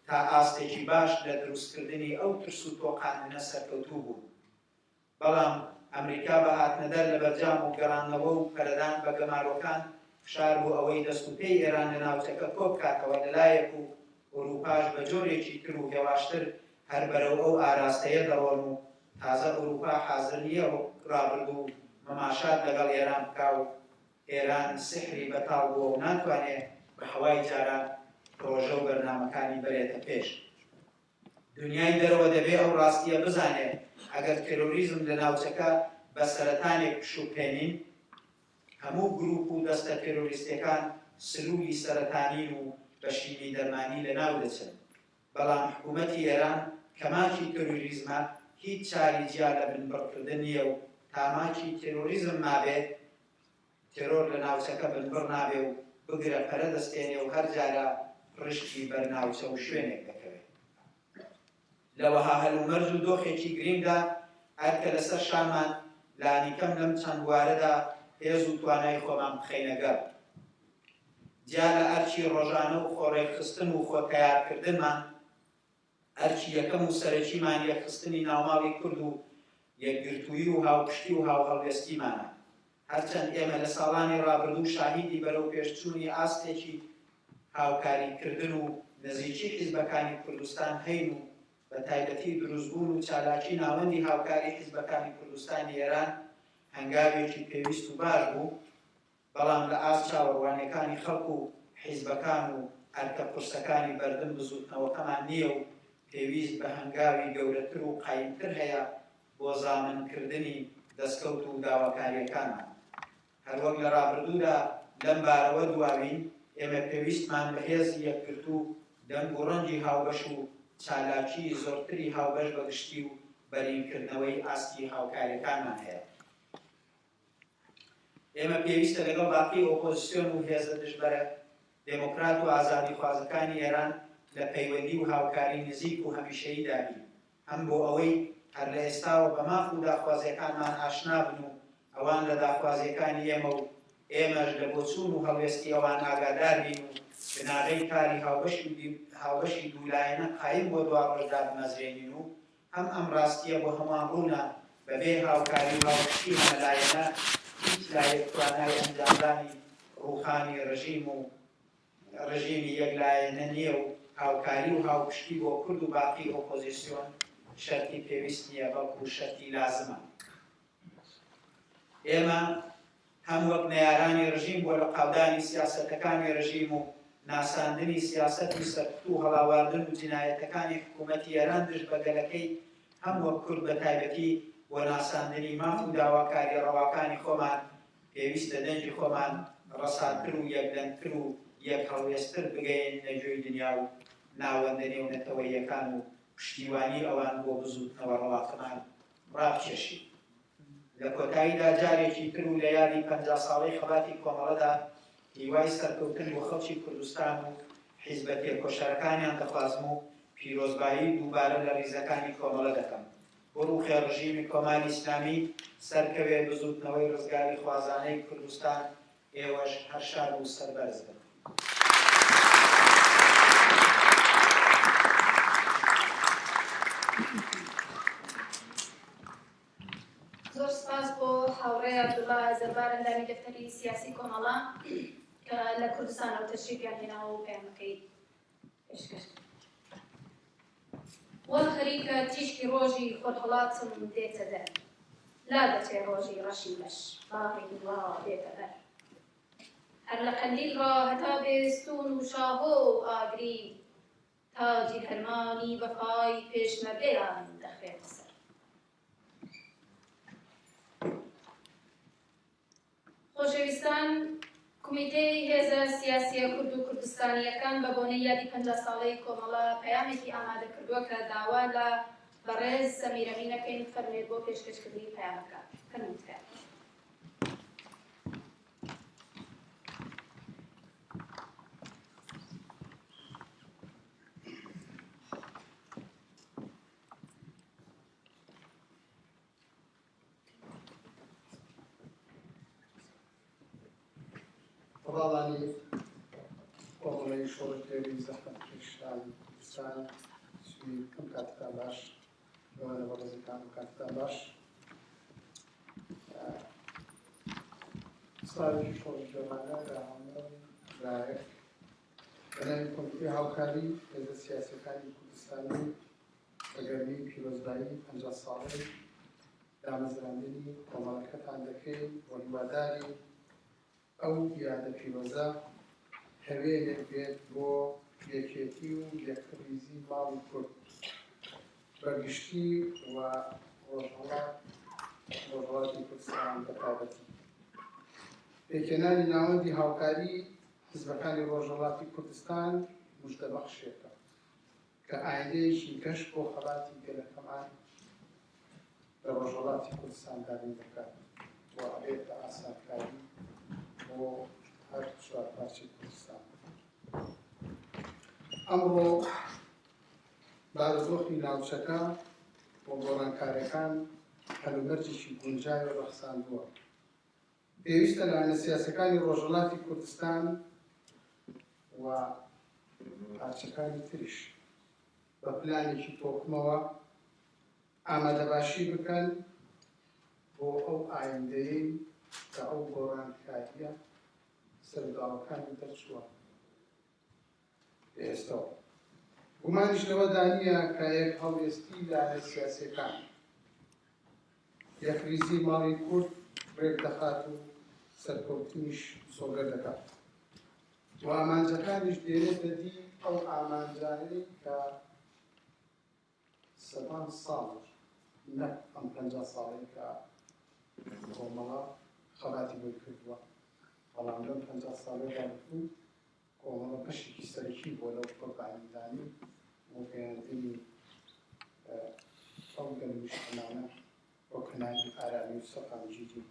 تا ئاستێکی باش لە دروستکردنی ئەو ترس و تۆقانە سەرکەوتوو بوو. بەڵام ئەمریکا بە هاتنەدەر لە بەرجام و گەڕانەوە و پەرەدان بە گەمارۆکان فشار بوو ئەوەی دەستوپێی ئێران لە ناوچەکە کۆ بکاتەوە لەلایەک و ئەوروپاش بە جۆرێکی تر و هێواشتر هەر بەرەو ئەو ئاراستەیە دەڕۆن و تازە ئەوروپا حازر نییە و ڕابرد و مەماشات لەگەڵ ئێران بکا و ئێران سحری بەتاڵ بووە و ناتوانێت بە هەوای جاران پرۆژە و بەرنامەکانی بەرێتە پێش. دنیای دەرەوە دەبێت ئەو ڕاستیە بزانێت ئەگەر تێرۆریزم لە ناوچەکە بە سەرەتانێک پشوپێنین، هەموو گروپ و دەستە تێرۆریستەکان سلووی سەرەتانین و بەشینی دەرمانی لەناو دەچن. بەڵام حکوومەتی ئێران کەماکی تێرۆریزمە هیچ چاری جیا لە بنبڕکردن نییە و تاماکی تێرۆریزم مابێت تێرۆر لە ناوچەکە بنبڕ نابێ و بگرە پەرە دەستێنێ و هەر جارە ڕشتی بەرناوچە و شوێنێک دەکەوێت. لەوەها هەلومەرج و دۆخێکی گرینگدا هەرکە لەسەر شامان لانیکەم لەم چەند وارەدا هێز و توانای خۆمان بخەینەگەڵ. جا لە ئەرچی ڕۆژانە و خۆڕێکخستن و خۆتیارکردنمان ئەرچی یەکەم و سەرەکیمان یەکخستنی ناوماڵی کورد و یەکگرتووی و هاوپشتی و هاوهەڵوێستیمانە. هەرچەند ئێمە لە ساڵانی ڕابردوو شاهیدی بەرەو پێشچوونی ئاستێکی هاوکاریکردن و نزیکی حیزبەکانی کوردستان هەین و بە تایبەتی دروستبوون و چالاکی ناوەندی هاوکاری حیزبەکانی کوردستانی ئێران هەنگاوێکی پێویست و باش بوو، بەڵام لە ئاست چاوەڕوانیەکانی خەڵک و حیزبەکان و ئەرکە قورسەکانی بەردەم بزوتنەوەکەمان نییە و پێویست بە هەنگاوی گەورەتر و قایمتر هەیە بۆ زامنکردنی دەستکەوت و داواکاریەکانمان. هەروەک لە ڕابردوودا لەم بارەوە دواوین ئێمە پێویستمان بە هێزی یەکگرت و دەنگ و ڕەنجی هاوبەش و چالاکی زۆرتری هاوبەش بەگشتی و بەرینکردنەوەی ئاستی هاوکاریەکانمان هەیە. ئێمە پێویستە لەگەڵ باقی ئۆپۆزیسیۆن و هێزە دژبەرە دموکرات و ئازادیخوازەکانی ئێران لە پەیوەندی و هاوکاری نزیک و هەمیشەییدا بین، هەم بۆ ئەوەی هەر لە ئێستاوە بە ماف و داخوازیەکانمان ئاشنا بن و ئەوان لە داخوازیەکانی ئێمە و ئێمەش لە بۆچوون و هەڵوێستی ئەوان ئاگادار بین و بناغەی کاری هاوبەشی دوولایەنە قایم بۆ دوا ڕۆژدا بمەزرێنین و هەم ئەم ڕاستیە بۆ هەمان ڕوونە بەبێ هاوکاری و هاوبەشی هەمەلایەنە هیچ لایەک توانای ئەنجامدانی ڕووخانی ڕژیمی یەکلایەنە نییە و هاوکاری و هاوپشتی بۆ کورد و باقی ئۆپۆزیسیۆن شەرتی پێویست نییە بەڵکو شەرتی لازمە. ئێمە هەم وەک نەیارانی ڕژیم بۆ لە قاودانی سیاسەتەکانی ڕژیم و ناساندنی سیاسەتی سەرکوت و هەڵاواردن و جینایەتەکانی حکوومەتی ئێران دژ بەگەلەکەی هەم وەک کورد بە تایبەتی بۆ ناساندنی ماف و داواکاری ڕەواکانی خۆمان پێویستە دەنجی خۆمان ڕەساتر و یەکدەنگتر و یەک هەڵوێستر بگەین نەجۆی دنیا و ناوەندە نێونەتەوەییەکان و پشتیوانی ئەوان بۆ بزوتنەوە ڕەواکەمان ڕابکێشین. لە کۆتاییدا جارێکی تر و لە یادی 50 ساڵەی خەڵاتی کۆمەڵەدا هیوای سەرکەوتن بۆ خەڵکی کوردستان و حیزبە تێکۆشەرەکانیان دەخوازم و پیرۆزبایی دووبارە لە ڕیزەکانی کۆمەڵە دەکەم. بۆ ڕووخێ ڕژیمی کۆماری ئیسلامی سەرکەوێ بزوتنەوەی ڕزگاری خوازانەی کوردستان، ئێوەش هەر شاد و سەربەرز بن. زۆر سپاس بۆ هاوڕێ عەبدوڵڵا زەربارەندانی دەفتەری سیاسی کۆمەڵە کە لە کوردستانەوە تەشریفیان هێناوە و پەیامەکەی پێشکەش کرد. وەک خەریکە تیشکی ڕۆژی خۆرهەڵاتم دێتە دەر، لا دەچێ ڕۆژی ڕەشی بەش باڕی وا دێتە دەر. هەر لە قەندیلڕا هەتا بێستون و شاهۆ و ئاگری، تاجی هەرمانی بەفای پێشمەرگەیان دەخرێتە سەر. خۆشەویستان، کۆمیتەی هێزە سیاسیە کورد و کوردستانیەکان بە بۆنەی یادی 50 ساڵەی کۆمەڵە پەیامێکی ئامادە کردووە کە داوا لە بەڕێز سەمیرەمینەکەین فەرمێت بۆ پێشکەشکردنی پەیامەکە. فەرموویت. ڕاڵانی کۆمەڵەی شۆڕەتێری زەحمەتکێشانی کوردستان، کەم کاتتان باش، لەوانە بەڕێزەکان و کاتتان باش. سڵاوێکی خۆش جێمانە لە هەموو لایەک بەناوی کۆمیتەی هاوکاری هێزە سیاسیەکانی کوردستانی بە گەرمی پیرۆزبایی 50 ساڵەی دامەزراندنی کۆمەڵەکەتان دەکەین بۆ هیواداری ئەو یادە پیرۆزە هەوێنێک بێت بۆ یەکێتی و یەکریزی ماڵی کورد بەگشتی و ڕۆژهەڵاتی کوردستان بەتابەتی. پێکهێنانی ناوەندی هاوکاری حیزبەکانی ڕۆژهەڵاتی کوردستان موژدەبەخشێتە کە ئایندەیەکی گەشت بۆ خەڵاتی گەلەکەمان لە ڕۆژهەڵاتی کوردستان دابین دەکات بۆ ئەبێتە ئاسانکاری بۆ هەر چوار پارچەی کوردستان. ئەمڕۆ بارودۆخی ناوچەکە بۆ گۆڕانکاریەکان هەلومەرجێکی گونجاوی ڕەخساندووە. پێویستە لایەنە سیاسەکانی ڕۆژهەڵاتی کوردستان و پارچەکانی تریش بە پلانێکی تۆکمەوە ئامادەباشی بکەن بۆ ئەو ئایندەیەی کە ئەو گۆڕانکاریە سەرگاڵەکانی دەرچووە ئێستاەوە. گومانیش لەوەدا نییە کە یەک هەڵوێستی لایەنە سیاسیەکان یەکریزی ماڵی کورد ڕێک دەخات و سەرکەوتنیش سۆگەر دەکات. و ئامانجەکانیش دێنێتە دی ئەو ئامانجانەی کە سەدان ساڵ نەک ئەم 50 ساڵی کە کۆمەڵە خەباتی بۆی کردووە، بەڵام لەم 50 ساڵەیەدا بوو کۆمەڵە پەشێکی سەرەکی بۆ لەو قوربانیدانی بۆ پێیاندنی ئەو گەلمیشتمانە بۆ کناری ئارامی و سەقامگیری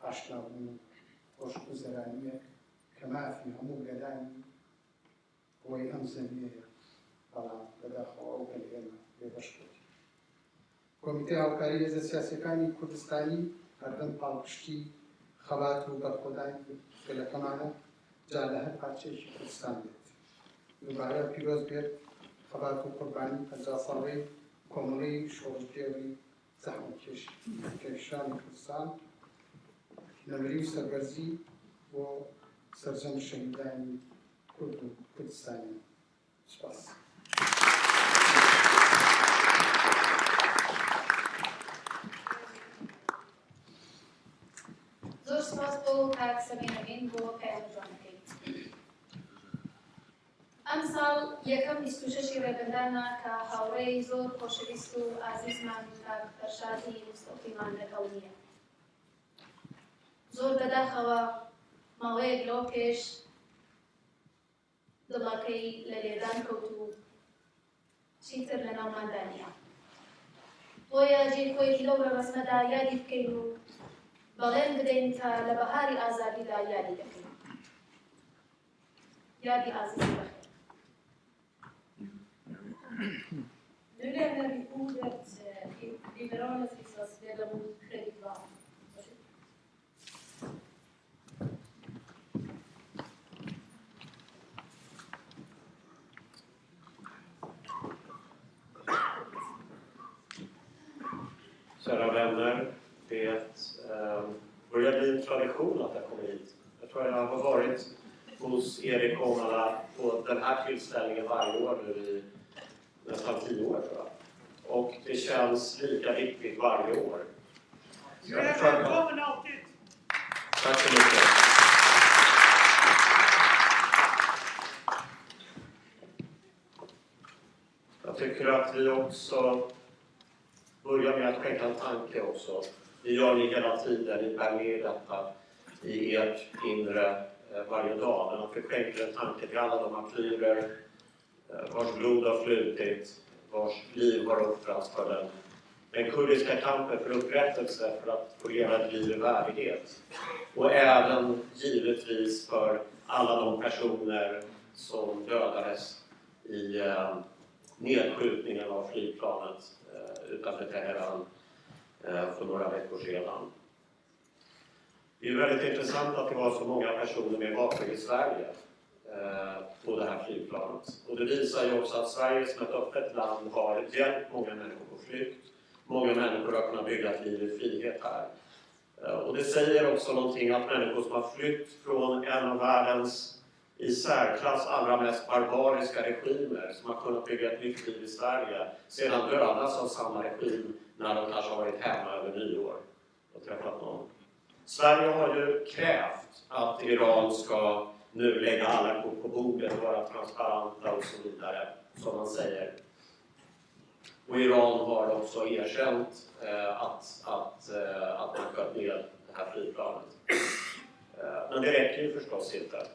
ئاشنابوون و خۆشگوزەرانیەک کە مافی هەموو گەلانی بۆی ئەم زەویەیە، بەڵام بەداخەوە ئەو گەل ئێمە بێبەش بووی. کۆمیتەی هاوکاری هێزە سیاسیەکانی کوردستانی هەردەم پاڵپشتی خەبات و بەرخۆدانی گەلەکەمانە جا لە هەر پارچەیەکی کوردستان بێت. دووبارە پیرۆز بێت خەبات و قوربانی 50 ساڵەی کۆمەڵەی شۆڕژگێڕی زەحمەتکێشانی کوردستان، نەوەری و سەربەرزی بۆ سەرجەم شەهیدانی کورد و کوردستانی. سپاس. زۆر سپاس بۆ کاک سەمێنەگەین بۆ پەیام جوانەکەی. ئەم ساڵ یەکەم 26 ڕێبەندانە کە هاوڕێی زۆر خۆشەویست و ئازیزمان کاک فەرشادی مستەفیمان لەگەڵ نییە. زۆر بەداخەوە ماوەیەک لەوە پێش دڵەکەی لە لێدان کەوت و چیتر لە ناوماندا نییە. بۆیە جێکۆیەکی لەو ڕێوەسمەدا یادی بکەین و بەڵێن بدەین کە لە بەهاری ئازادیدا یادی دەکەین. یادی ئازیزی بەخێر. Nu lämnar vi ordet till Liberalernas riksdagsledamot Fredrik Wall. Kära vänner, det börjar bli en tradition att jag kommer hit. Jag tror jag har varit hos Erik Omala på den här tillställningen varje år nu i nästan 10 år tror jag. Och det känns lika viktigt varje år. Du är välkommen alltid! Tack så mycket. Jag tycker att vi också börjar med att skänka en tanke också. Det gör ni hela tiden, ni bär med detta i ert inre varje dag. När man skänker en tanke till alla de martyrer vars blod har flutit, vars liv har offrats för den kurdiska kampen för upprättelse, för att få leva ett liv i värdighet. Och även givetvis för alla de personer som dödades i nedskjutningen av flygplanet utanför Teheran för några veckor sedan. Det är väldigt intressant att det var så många personer med vapen i Sverige på det här flygplanet. Och det visar ju också att Sverige som ett öppet land har hjälpt många människor på flykt. Många människor har kunnat bygga ett liv i frihet här. Och det säger också någonting att människor som har flytt från en av världens i särklass allra mest barbariska regimer som har kunnat bygga ett nytt liv i Sverige sedan dödas av samma regim när de kanske har varit hemma över nyår och träffat någon. Sverige har ju krävt att Iran ska nu lägga alla kort på bordet och vara transparenta och så vidare, som man säger. Och Iran har också erkänt att man sköt ner det här flygplanet. Men det räcker ju förstås inte.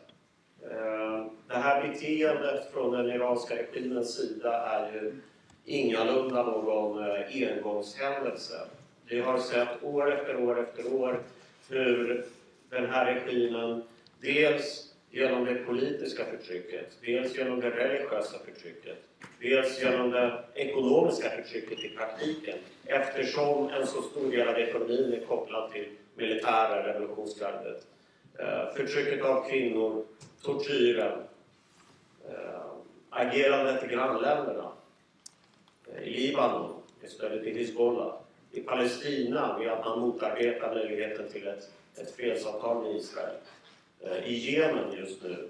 Det här beteendet från den iranska regimens sida är ju ingalunda någon engångshändelse. Vi har sett år efter år efter år hur den här regimen dels genom det politiska förtrycket, dels genom det religiösa förtrycket, dels genom det ekonomiska förtrycket i praktiken, eftersom en så stor del av ekonomin är kopplad till militära revolutionsgardet. Förtrycket av kvinnor, tortyren, agerandet i grannländerna, i Libanon, i stödet i Hizbollah, i Palestina med att man motarbetar möjligheten till ett fredsavtal med Israel, i Jemen just nu,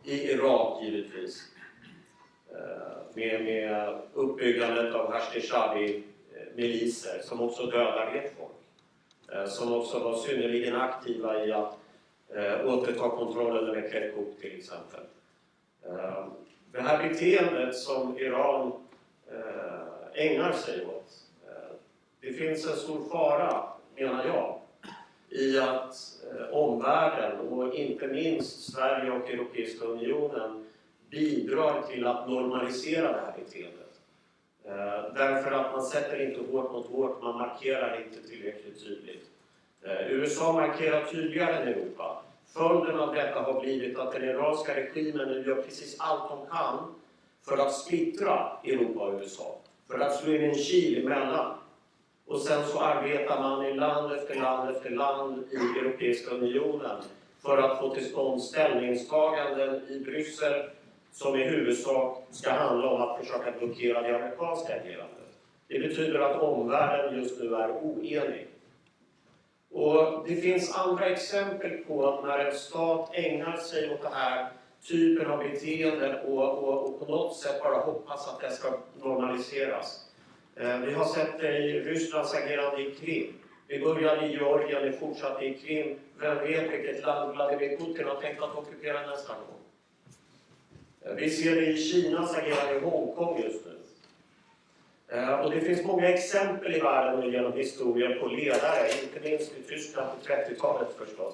i Irak givetvis, med uppbyggandet av Hashti-Shabi-miliser som också dödar ett folk, som också var synnerligen aktiva i att återta kontrollen över Kirkuk till exempel. Det här beteendet som Iran ägnar sig åt, det finns en stor fara, menar jag, i att omvärlden och inte minst Sverige och Europeiska unionen bidrar till att normalisera det här beteendet. Därför att man sätter inte hårt mot hårt, man markerar inte tillräckligt tydligt. USA markerar tydligare än Europa. Följden av detta har blivit att den iranska regimen nu gör precis allt de kan för att splittra Europa och USA. För att slå in en kil emellan. Och sen så arbetar man i land efter land efter land i Europeiska unionen för att få till stånd ställningstaganden i Bryssel som i huvudsak ska handla om att försöka blockera det amerikanska agerandet. Det betyder att omvärlden just nu är oenig. Och det finns andra exempel på att när en stat ägnar sig åt den här typen av beteenden och på något sätt bara hoppas att det ska normaliseras. Vi har sett det i Rysslands agerande i Krim. Vi började i Georgien, vi fortsatte i Krim. Vem vet vilket land Vladimir Putin har tänkt att ockupera nästa gång? Vi ser det i Kinas agerande i Hongkong just nu. Och det finns många exempel i världen och genom historien på ledare, inte minst i Tyskland på 30-talet förstås.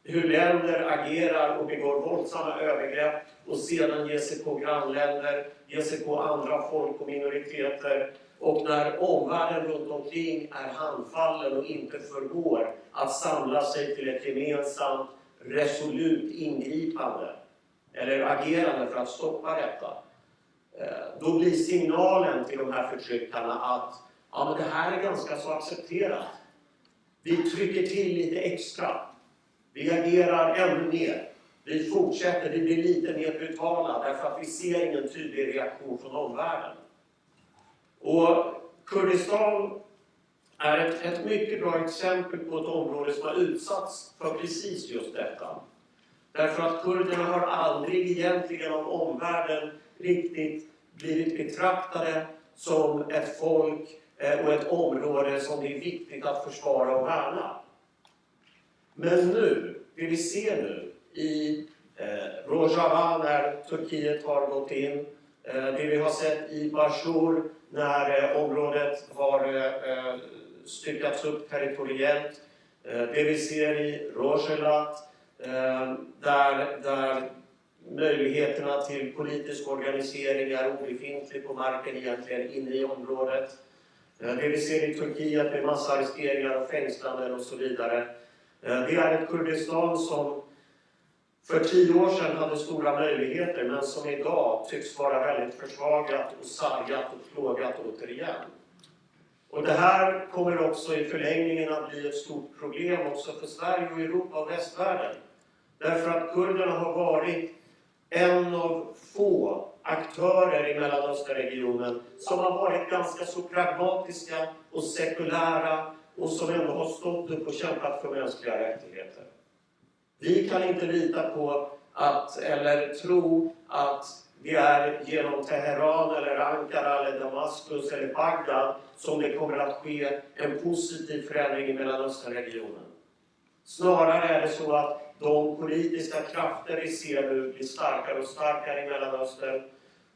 Hur länder agerar och begår våldsamma övergrepp och sedan ger sig på grannländer, ger sig på andra folk och minoriteter. Och när omvärlden runt omkring är handfallen och inte förmår att samla sig till ett gemensamt resolut ingripande eller agerande för att stoppa detta, då blir signalen till de här förtryckarna att men det här är ganska så accepterat. Vi trycker till lite extra. Vi agerar ännu mer. Vi fortsätter, vi blir lite mer brutala därför att vi ser ingen tydlig reaktion från omvärlden. Och Kurdistan är ett mycket bra exempel på ett område som har utsatts för precis just detta. Därför att kurderna har aldrig egentligen av omvärlden riktigt blivit betraktade som ett folk och ett område som det är viktigt att försvara och värna. Men nu, det vi ser nu i Rojava när Turkiet har gått in, det vi har sett i Bashur när området har styckats upp territoriellt, det vi ser i Rojelat där möjligheterna till politisk organisering är obefintlig på marken egentligen inne i området. Det vi ser i Turkiet med massarresteringar och fängslanden och så vidare. Det är ett Kurdistan som för 10 år sedan hade stora möjligheter men som idag tycks vara väldigt försvagat och sargat och plågat återigen. Och det här kommer också i förlängningen att bli ett stort problem också för Sverige och Europa och västvärlden. Därför att kurderna har varit en av få aktörer i Mellanösternregionen som har varit ganska så pragmatiska och sekulära och som ändå har stått upp och kämpat för mänskliga rättigheter. Vi kan inte lita på att, eller tro att det är genom Teheran eller Ankara eller Damaskus eller Bagdad som det kommer att ske en positiv förändring i Mellanösternregionen. Snarare är det så att de politiska krafter vi ser nu blir starkare och starkare i Mellanöstern.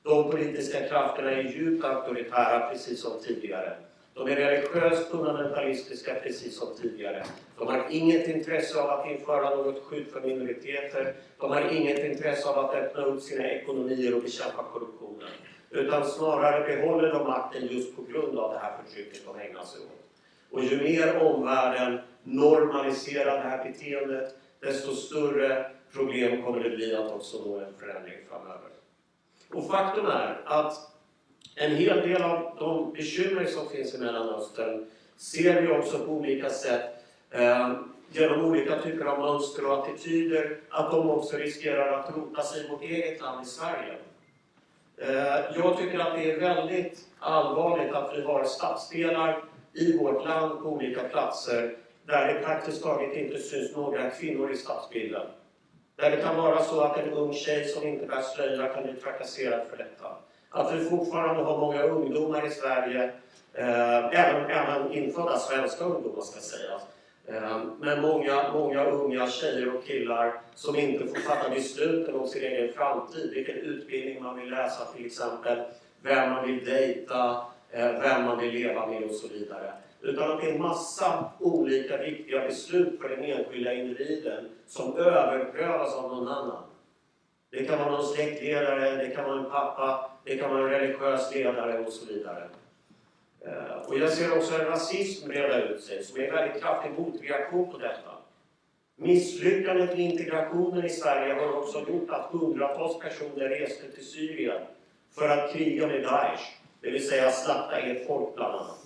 De politiska krafterna är djupt auktoritära precis som tidigare. De är religiöst fundamentalistiska precis som tidigare. De har inget intresse av att införa något skydd för minoriteter. De har inget intresse av att öppna upp sina ekonomier och bekämpa korruptionen. Utan snarare behåller de makten just på grund av det här förtrycket de ägnar sig åt. Och ju mer omvärlden normaliserar det här beteendet, desto större problem kommer det bli att också nå en förändring framöver. Och faktum är att en hel del av de bekymmer som finns i Mellanöstern ser vi också på olika sätt genom olika typer av mönster och attityder, att de också riskerar att rota sig i vårt eget land i Sverige. Jag tycker att det är väldigt allvarligt att vi har stadsdelar i vårt land på olika platser där det praktiskt taget inte syns några kvinnor i stadsbilden. Där det kan vara så att en ung tjej som inte bär slöja kan bli trakasserad för detta. Att vi fortfarande har många ungdomar i Sverige, även infödda svenska ungdomar ska sägas, men många unga tjejer och killar som inte får fatta besluten om sin egen framtid, vilken utbildning man vill läsa till exempel, vem man vill dejta, vem man vill leva med och så vidare. Utan att det är en massa olika viktiga beslut för den enskilda individen som överprövas av någon annan. Det kan vara någon släktledare, det kan vara en pappa, det kan vara en religiös ledare och så vidare. Och jag ser också en rasism breda ut sig som är en väldigt kraftig motreaktion på detta. Misslyckandet med integrationen i Sverige har också gjort att hundratals personer reste till Syrien för att kriga med Daesh, det vill säga slakta ett folk bland annat.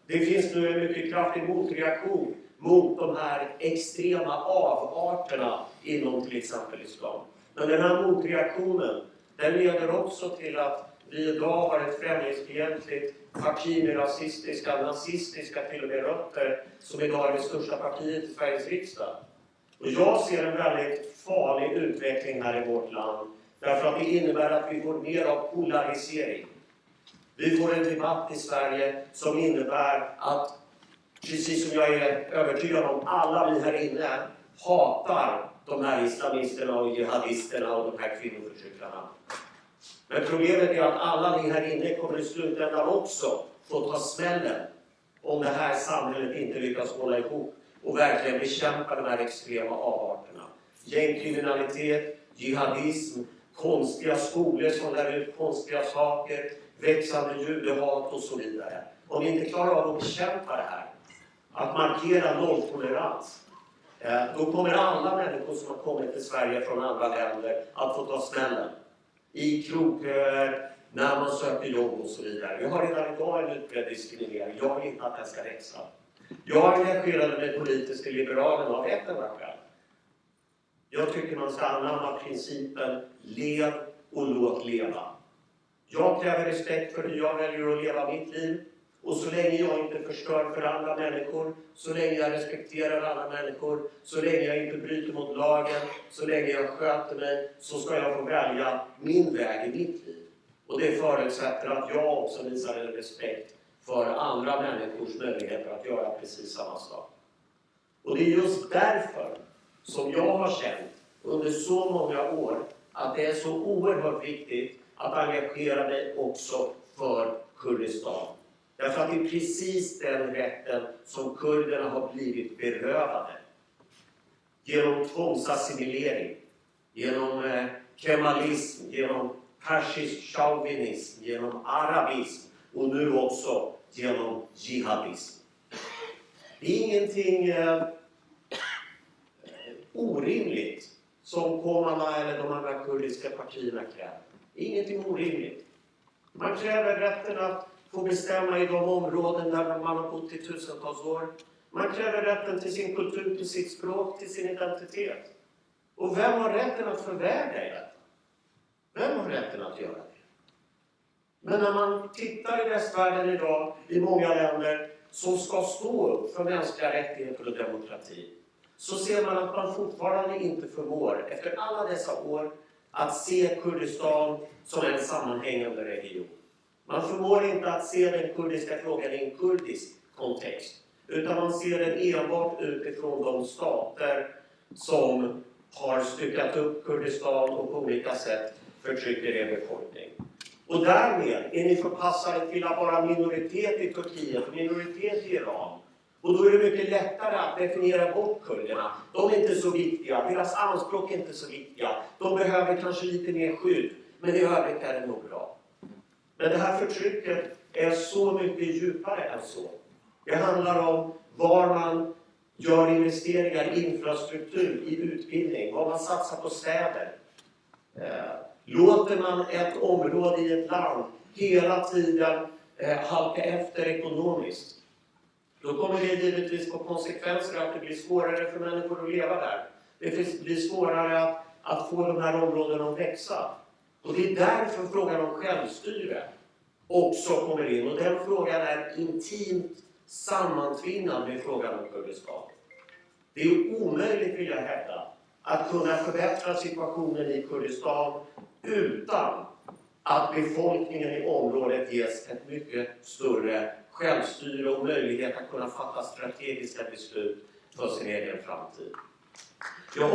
Det finns nu en mycket kraftig motreaktion mot de här extrema avarterna inom till exempel islam. Men den här motreaktionen, den leder också till att vi idag har ett främlingsfientligt parti med rasistiska, nazistiska till och med rötter som idag är det största partiet i Sveriges riksdag. Och jag ser en väldigt farlig utveckling här i vårt land därför att det innebär att vi får mer av polarisering. Vi får en debatt i Sverige som innebär att, precis som jag är övertygad om, alla vi här inne hatar de här islamisterna och jihadisterna och de här kvinnoförtryckarna. Men problemet är att alla ni här inne kommer i slutändan också få ta smällen om det här samhället inte lyckas hålla ihop och verkligen bekämpa de här extrema avarterna. Gängkriminalitet, jihadism, konstiga skolor som lär ut konstiga saker, växande judehat och så vidare. Om vi inte klarar av att bekämpa det här, att markera nolltolerans, då kommer alla människor som har kommit till Sverige från andra länder att få ta smällen. I krogköer, när man söker jobb och så vidare. Vi har redan idag en utbredd diskriminering. Jag vill inte att den ska växa. Jag engagerade mig politiskt i Liberalerna av ett enda skäl. Jag tycker man ska anamma principen lev och låt leva. Jag kräver respekt för hur jag väljer att leva mitt liv. Och så länge jag inte förstör för andra människor, så länge jag respekterar andra människor, så länge jag inte bryter mot lagen, så länge jag sköter mig, så ska jag få välja min väg i mitt liv. Och det förutsätter att jag också visar en respekt för andra människors möjligheter att göra precis samma sak. Och det är just därför som jag har känt under så många år att det är så oerhört viktigt att engagera mig också för Kurdistan. Därför att det är precis den rätten som kurderna har blivit berövade. Genom tvångsassimilering, genom kemalism, genom persisk chauvinism, genom arabism och nu också genom jihadism. Det är ingenting orimligt som Komala eller de andra kurdiska partierna kräver. Ingenting orimligt. Man kräver rätten att få bestämma i de områden där man har bott i tusentals år. Man kräver rätten till sin kultur, till sitt språk, till sin identitet. Och vem har rätten att förvägra i detta? Vem har rätten att göra det? Men när man tittar i västvärlden idag, i många länder som ska stå upp för mänskliga rättigheter och demokrati, så ser man att man fortfarande inte förmår, efter alla dessa år, att se Kurdistan som en sammanhängande region. Man förmår inte att se den kurdiska frågan i en kurdisk kontext, utan man ser den enbart utifrån de stater som har styckat upp Kurdistan och på olika sätt förtrycker er befolkning. Och därmed är ni förpassade till att vara minoritet i Turkiet och minoritet i Iran. Och då är det mycket lättare att definiera bort kurderna. De är inte så viktiga, deras anspråk är inte så viktiga. De behöver kanske lite mer skydd, men i övrigt är det nog bra. Men det här förtrycket är så mycket djupare än så. Det handlar om var man gör investeringar i infrastruktur, i utbildning, vad man satsar på städer. Låter man ett område i ett land hela tiden halka efter ekonomiskt, då kommer det givetvis få konsekvenser att det blir svårare för människor att leva där. Det blir svårare att få de här områdena att växa. Och det är därför frågan om självstyre också kommer in. Och den frågan är intimt sammantvinnad med frågan om Kurdistan. Det är omöjligt, vill jag hävda, att kunna förbättra situationen i Kurdistan utan att befolkningen i området ges ett mycket större självstyre och möjlighet att kunna fatta strategiska beslut för sin egen framtid. Jag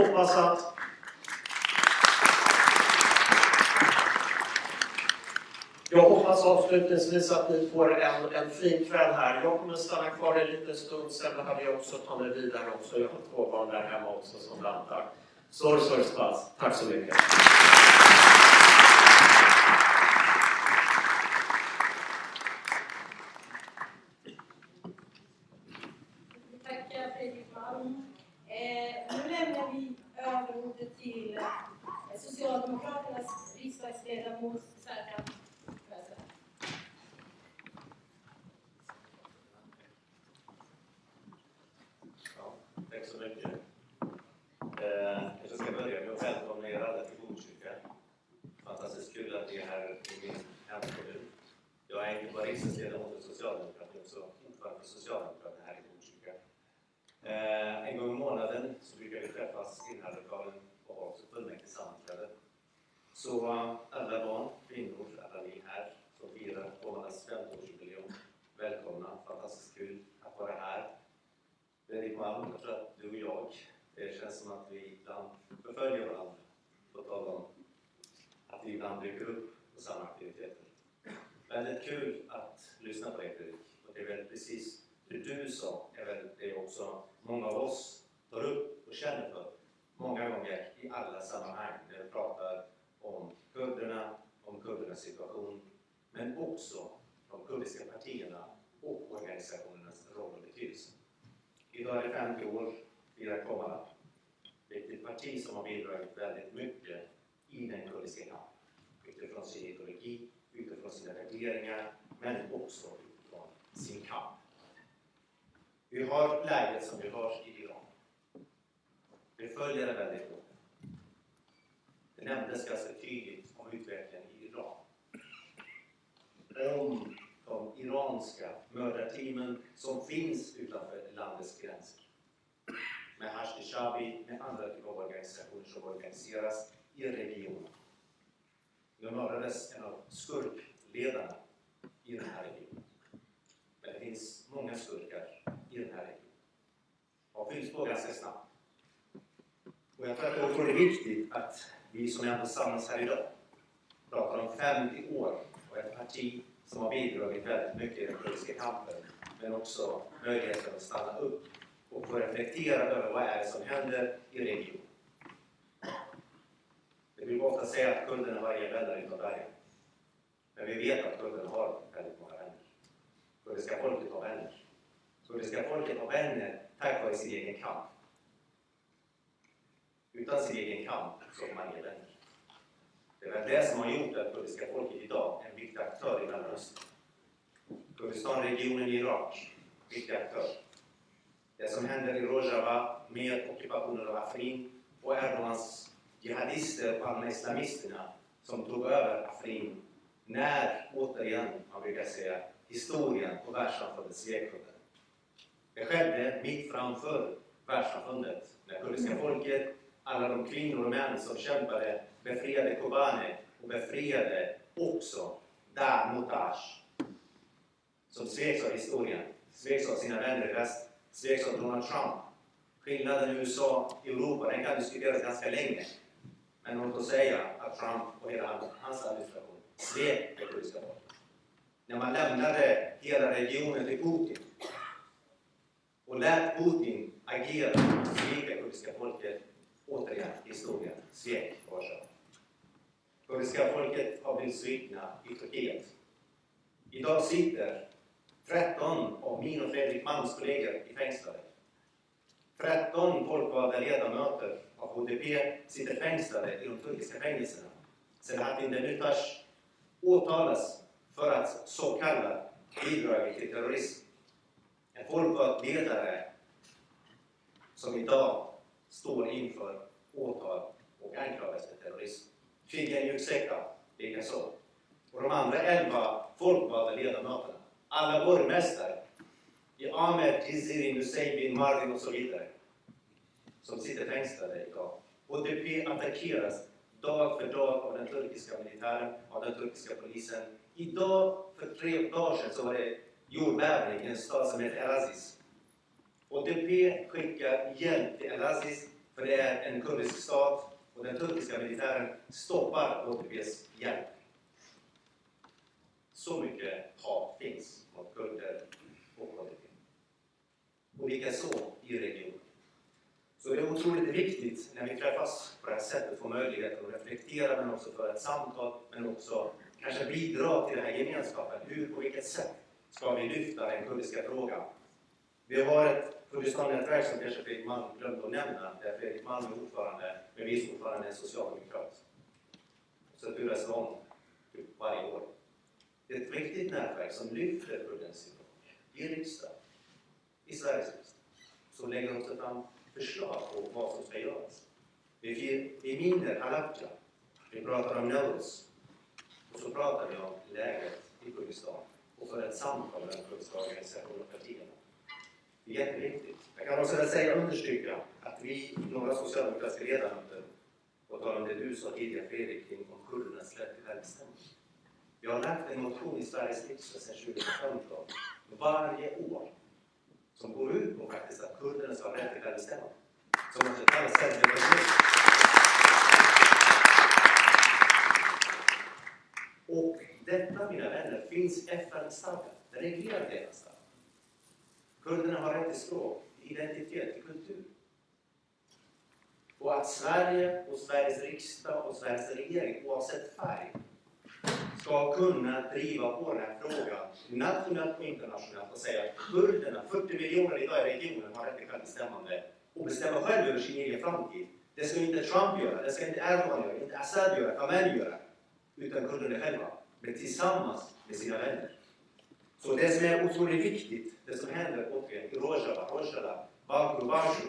hoppas avslutningsvis att ni får en fin kväll här. Jag kommer stanna kvar en liten stund, sen behöver jag också ta mig vidare också. Jag har 2 barn där hemma också som väntar. Sorry, spass. Tack så mycket. Tackar Fredrik Malm. Nu lämnar vi över ordet till Socialdemokraternas riksdagsledamot Serkan. Tack så mycket. Jag ska börja med att välkomna er alla till Botkyrka. Fantastiskt kul att ni är här i min hemkommun. Jag är inte bara riksdagsledamot för Socialdemokraterna, också ordförande för Socialdemokraterna här i Botkyrka. En gång i månaden så brukar vi träffas i den här lokalen och ha också fullmäktigesammanträde. Så alla barn, kvinnor, alla ni här som firar Ålands 50-årsjubileum, välkomna. Fantastiskt kul att vara här. Fredrik Malm, jag tror att du och jag, det känns som att vi ibland förföljer varandra. På tal om att vi ibland dyker upp på samma aktiviteter. Väldigt kul att lyssna på dig, Fredrik. Och det är väl precis det du sa, är väl det också många av oss tar upp och känner för. Många gånger i alla sammanhang när vi pratar om kurderna, om kurdernas situation, men också de kurdiska partierna och organisationernas roll och betydelse. Idag är det 50 år, firar Komala. Det är ett parti som har bidragit väldigt mycket i den kurdiska kampen. Utifrån sin ideologi, utifrån sina värderingar, men också utifrån sin kamp. Vi har läget som vi har i Iran. Vi följer det väldigt noga. Det nämndes ganska tydligt om utvecklingen i Iran. Om de iranska mördarteamen som finns utanför landets gränser. Med Hashti-Shabi, med andra typer av organisationer som organiseras i regionen. Nu mördades en av skurkledarna i den här regionen. Men det finns många skurkar i den här regionen. Och fylls på ganska snabbt. Och jag tror det är viktigt att vi som är tillsammans här idag pratar om 50 år och ett parti som har bidragit väldigt mycket i den kurdiska kampen, men också möjligheten att stanna upp och få reflektera över vad är det som händer i regionen. Det vill ofta säga att kurderna var en vänner utan bergen. Men vi vet att kurderna har väldigt många vänner. Kurdiska folket har vänner. Kurdiska folket har vänner tack vare sin egen kamp. Utan sin egen kamp så har man inga vänner. Det är det som har gjort att kurdiska folket idag är en viktig aktör i Mellanöstern. Kurdistanregionen i Irak, viktig aktör. Det som händer i Rojava med ockupationen av Afrin och Erdogans jihadister och alla islamisterna som tog över Afrin när, återigen, man brukar säga, historien på världssamfundet svek under. Det skedde mitt framför världssamfundet när kurdiska folket, alla de kvinnor och män som kämpade, befriade Kobane och befriade också Motash, som sveks av historien, sveks av sina vänner i väst, sveks av Donald Trump. Skillnaden i USA och Europa, den kan diskuteras ganska länge. Men låt oss säga att Trump och hela hans administration svek det kurdiska folket. När man lämnade hela regionen till Putin och lät Putin agera, svek det kurdiska folket återigen historien, svek Warschau. Kurdiska folket har blivit svikna i Turkiet. Idag sitter 13 av min och Fredrik Malms kollegor i fängslade. 13 folkvalda ledamöter av HDP sitter fängslade i de turkiska fängelserna. Selahattin Demirtas åtalas för att så kallad bidrag till terrorism. En folkvald ledare som idag står inför åtal och anklagas för terrorism. Figen Yükseka, likaså. Och de andra 11 folkvalda ledamöterna, alla borgmästare i Ahmed, Tizir, Nusaybin, Mardin och så vidare, som sitter fängslade idag. HDP attackeras dag för dag av den turkiska militären, av den turkiska polisen. Idag, för 3 dagar sedan, så var det jordbävning i en stad som heter El-Aziz. HDP skickar hjälp till El-Aziz, för det är en kurdisk stat, och den turkiska militären stoppar HDPs hjälp. Så mycket hat finns mot kurder och HDP. Och likaså i regionen. Så det är otroligt viktigt när vi träffas på det här sättet, få möjlighet att reflektera, men också föra ett samtal, men också kanske bidra till den här gemenskapen. På vilket sätt ska vi lyfta den kurdiska frågan? Vi har ett Kurdistan-nätverk som kanske Fredrik Malm glömde att nämna, där Fredrik Malm är ordförande, men vice ordförande är socialdemokrat. Så turas om varje år. Det är ett viktigt nätverk som lyfter kurdens situation i riksdagen, i Sveriges riksdag. Så lägger också fram förslag på vad som ska göras. Vi minner Halabja, vi pratar om Nöros, och så pratar vi om läget i Kurdistan och för ett samtal med den kurdiska organisationen och partierna. Det är jätteviktigt. Jag kan också understryka att vi, några socialdemokratiska ledamöter, och tala om det du sa tidigare, Fredrik, kring om kurdernas rätt till självbestämmande. Vi har lagt en motion i Sveriges riksdag sedan 2015 varje år som går ut på faktiskt att kurderna ska ha rätt till självbestämmande. Som man så kallar självbestämmande. Och detta, mina vänner, finns i FN-stadgan. Det reglerar deras stadga. Kurderna har rätt till språk, till identitet, till kultur. Och att Sverige och Sveriges riksdag och Sveriges regering, oavsett färg, ska kunna driva på den här frågan nationellt och internationellt och säga att kurderna, 40 miljoner idag i regionen, har rätt till självbestämmande och bestämma själv över sin egen framtid. Det ska inte Trump göra, det ska inte Erdogan göra, inte Assad göra, Khamenei göra, utan kurderna själva, men tillsammans med sina vänner. Så det som är otroligt viktigt, det som händer i Rojava, Baku,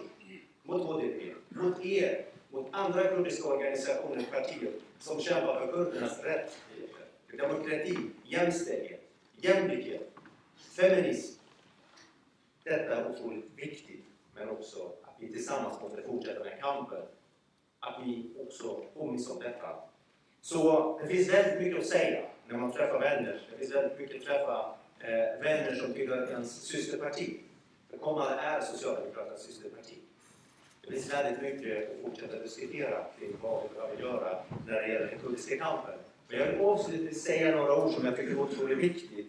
mot HDP, mot er, mot andra kurdiska organisationer och partier som kämpar för kurdernas rättigheter, för demokrati, jämställdhet, jämlikhet, feminism. Detta är otroligt viktigt, men också att vi tillsammans måste fortsätta den kampen. Att vi också påminns om detta. Så det finns väldigt mycket att säga när man träffar vänner. Det finns väldigt mycket att träffa vänner som tillhör ens systerparti. För Kommal är Socialdemokraternas systerparti. Det finns väldigt mycket att fortsätta diskutera kring vad vi behöver göra när det gäller den kurdiska kampen. Men jag vill avslutningsvis säga några ord som jag tycker är otroligt viktigt.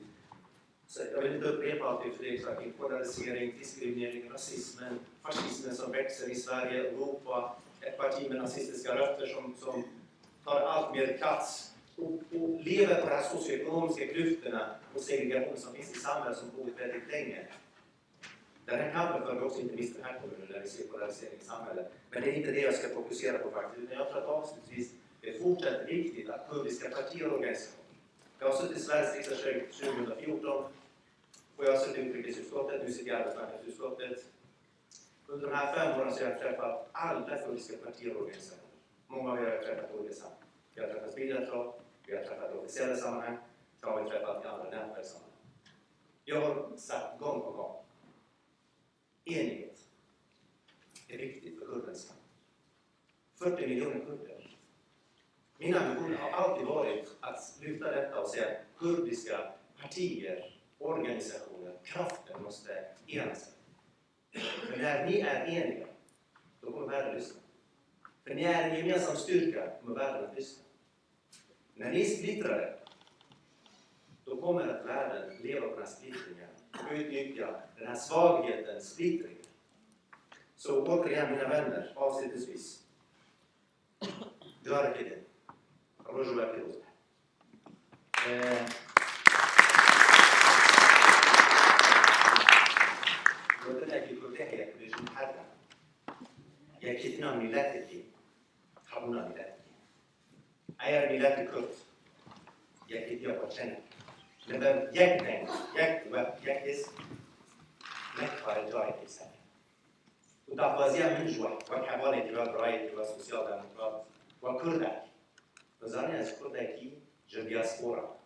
Så jag vill inte upprepa allt det Fredrik sa kring polarisering, diskriminering, rasismen, fascismen som växer i Sverige, Europa. Ett parti med nazistiska rötter som tar allt mer plats och lever på de här socioekonomiska klyftorna och segregationen som finns i samhället som pågår väldigt länge. Den här kampen för vi också inte minst den här kommunen där vi ser polarisering i samhället. Men det är inte det jag ska fokusera på faktiskt. Utan jag tror att avslutningsvis det är fortsatt viktigt att kurdiska partier och organisationer. Jag har suttit i Sveriges riksdag 2014 och jag har suttit i utrikesutskottet, nu sitter jag i arbetsmarknadsutskottet. Under de här 5 åren så har jag träffat alla kurdiska partier och organisationer. Många av er har jag träffat på olika sammanhang. Vi har träffat bilateralt, vi har träffat i officiella sammanhang, så har vi träffat i andra nätverkssammanhang. Jag har sagt gång på gång. Enighet är viktigt för kurdernas kamp. 40 miljoner kurder. Min ambition har alltid varit att lyfta detta och säga att kurdiska partier, organisationer, krafter måste enas. För när ni är eniga, då kommer världen att lyssna. För ni är en gemensam styrka, kommer världen att lyssna. När ni är splittrade, då kommer att världen leva på den här splittringen och utnyttja den här svagheten, splittringen. Så återigen mina vänner, avslutningsvis. Gör det. یکیتینا ملتی قبولا ملتی اگر ملت کرد یکیتی آپارچنه لبر یک دنگ یک اسم نکاره جای کسانی و دفازی هم من جوه و کبال اعتبار برای اعتبار سوسیال دموکرات و کردک بزنی از کردکی جدیاسپورا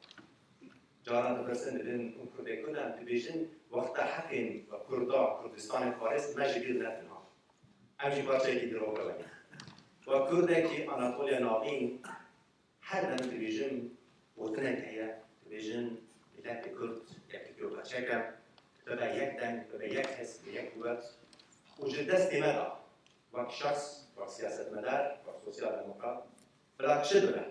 جانا دبرسن بدن اون کرده کردن تبیشن وقت حقین و کردستان فارس مجبیر نتنها همچین پارچه که درو ببینی و کردکی آناتولیا ناقین هر دم تبیشن وطنه که تبیشن ملت کرد یکی که بچکم تبا یک دنگ تبا یک حس یک قوت وجود دست مدار وقت شخص وقت سیاست مدار وقت سوسیال دموکرات بلا چه دونه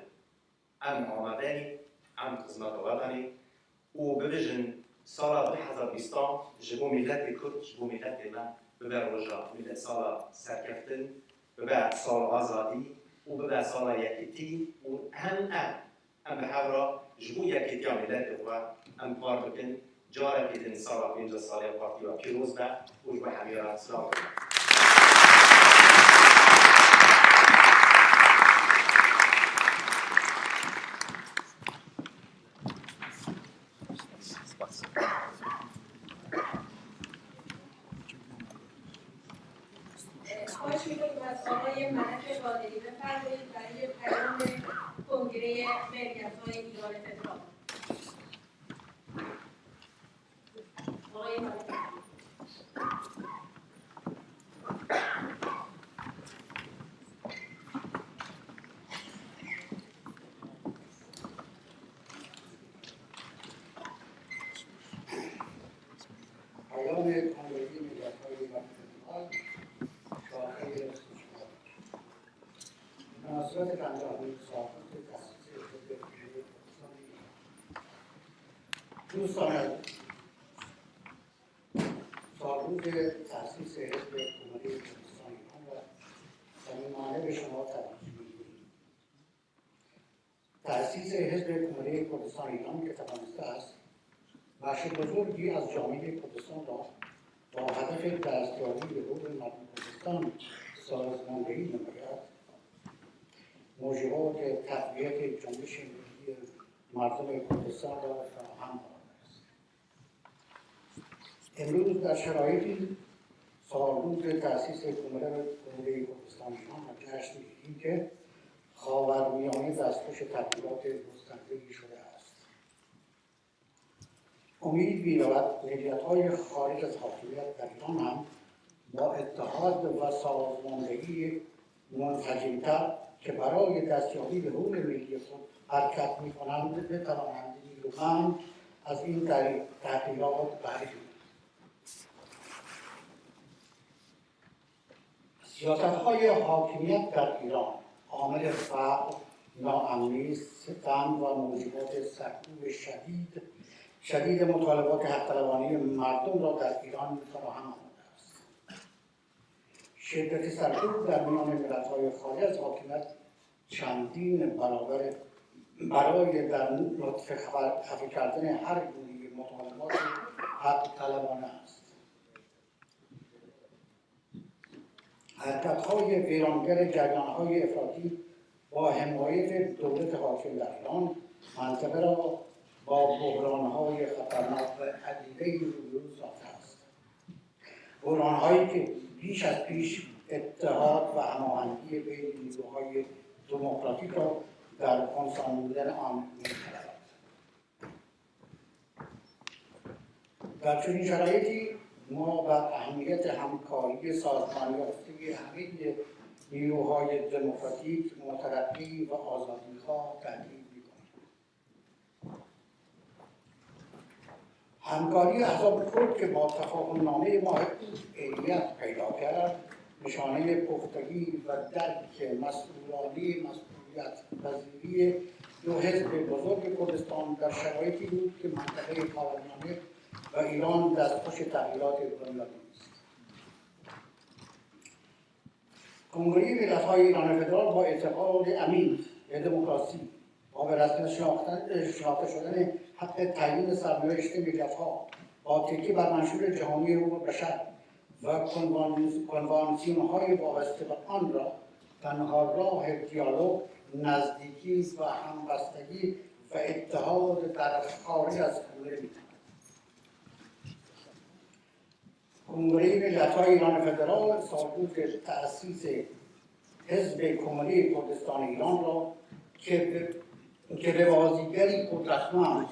ام آمدنی ام خدمت وطنی و ببیجن سال 2020 جبو ملت کرد جبو ملت من ببر رجا ملت سال سرکفتن ببر سال آزادی و ببر سال یکیتی و هم به هورا جبو یکیتی ملت و ام کار بکن جاره که دن سال 50 سال پارتی و پیروز به و جبو همیارات سلام خواهش می‌کنیم از آقای ملک قادری بفرمایید برای پیام کنگره ملیت‌های ایران فدرال. آقای ملک پیام کنگره ملیت‌های ایران فدرال شاخه سوشال مناسبت 50مین سالگرد تأسیس حزب جمهوری کردستان ایران. دوستان سالروز تأسیس حزب جمهوری کردستان ایران را صمیمانه به شما تبریک می‌گوییم. تأسیس حزب جمهوری کردستان ایران که توانسته است بخش بزرگی از جامعه کردستان را با هدف دستیابی به حقوق مردم کردستان سازماندهی نماید، موجبات تقویت جنبش ملی مردم کردستان را فراهم آورده است. امروز در شرایطی سالروز تأسیس جمهوری کردستان ایران را جشن می‌گیریم که خاورمیانه دستخوش تغییرات گسترده‌ای شده است. امید می‌رود ملیت‌های خارج از حاکمیت در ایران هم با اتحاد و سازماندهی منسجم‌تر که برای دستیابی به حقوق ملی خود حرکت می‌کنند بتوانند نیرومند از این تغییرات بهره گیرند. سیاست‌های حاکمیت در ایران عامل فقر، ناامنی، ستم و موجبات سرکوب شدید مطالبات حق‌طلبانه مردم را در ایران فراهم آورده است. شدت سرکوب در میان ملت‌های خارج از حاکمیت چندین برابر برای در نطفه خفه کردن هر گونه مطالبات حق‌طلبانه است. حرکت‌های ویرانگر جریان‌های افراطی با حمایت دولت حاکم در ایران منطقه را با بحران‌های خطرناک و عدیده‌ای روبرو ساخته است. بحران‌هایی که بیش از پیش اتحاد و هماهنگی بین نیروهای دموکراتیک را در کنسانیدن آن می‌طلبد. در چنین شرایطی ما بر اهمیت همکاری سازمان یافته همه نیروهای دموکراتیک، مترقی و آزادی‌خواه تاکید می‌کنیم. همکاری احزاب کرد که با تفاهم‌نامه معاهده عینیت پیدا کرد، نشانه پختگی و درک مسئولیت پذیری دو حزب بزرگ کردستان در شرایطی بود که منطقه خاورمیانه و ایران دستخوش تغییرات بنیادی است. کنگره ملت‌های ایران فدرال با اعتقاد عمیق به دموکراسی و به رسمیت شناخته شدن حق تعیین سرنوشت ملت‌ها با تکیه بر منشور جهانی حقوق بشر و کنوانسیون‌های وابسته به آن را تنها راه دیالوگ، نزدیکی و همبستگی و اتحاد در خارج از کنگره می‌تواند. کنگره ملت‌های ایران فدرال سالگرد تأسیس حزب کمونی کردستان ایران را که به بازیگری قدرتمند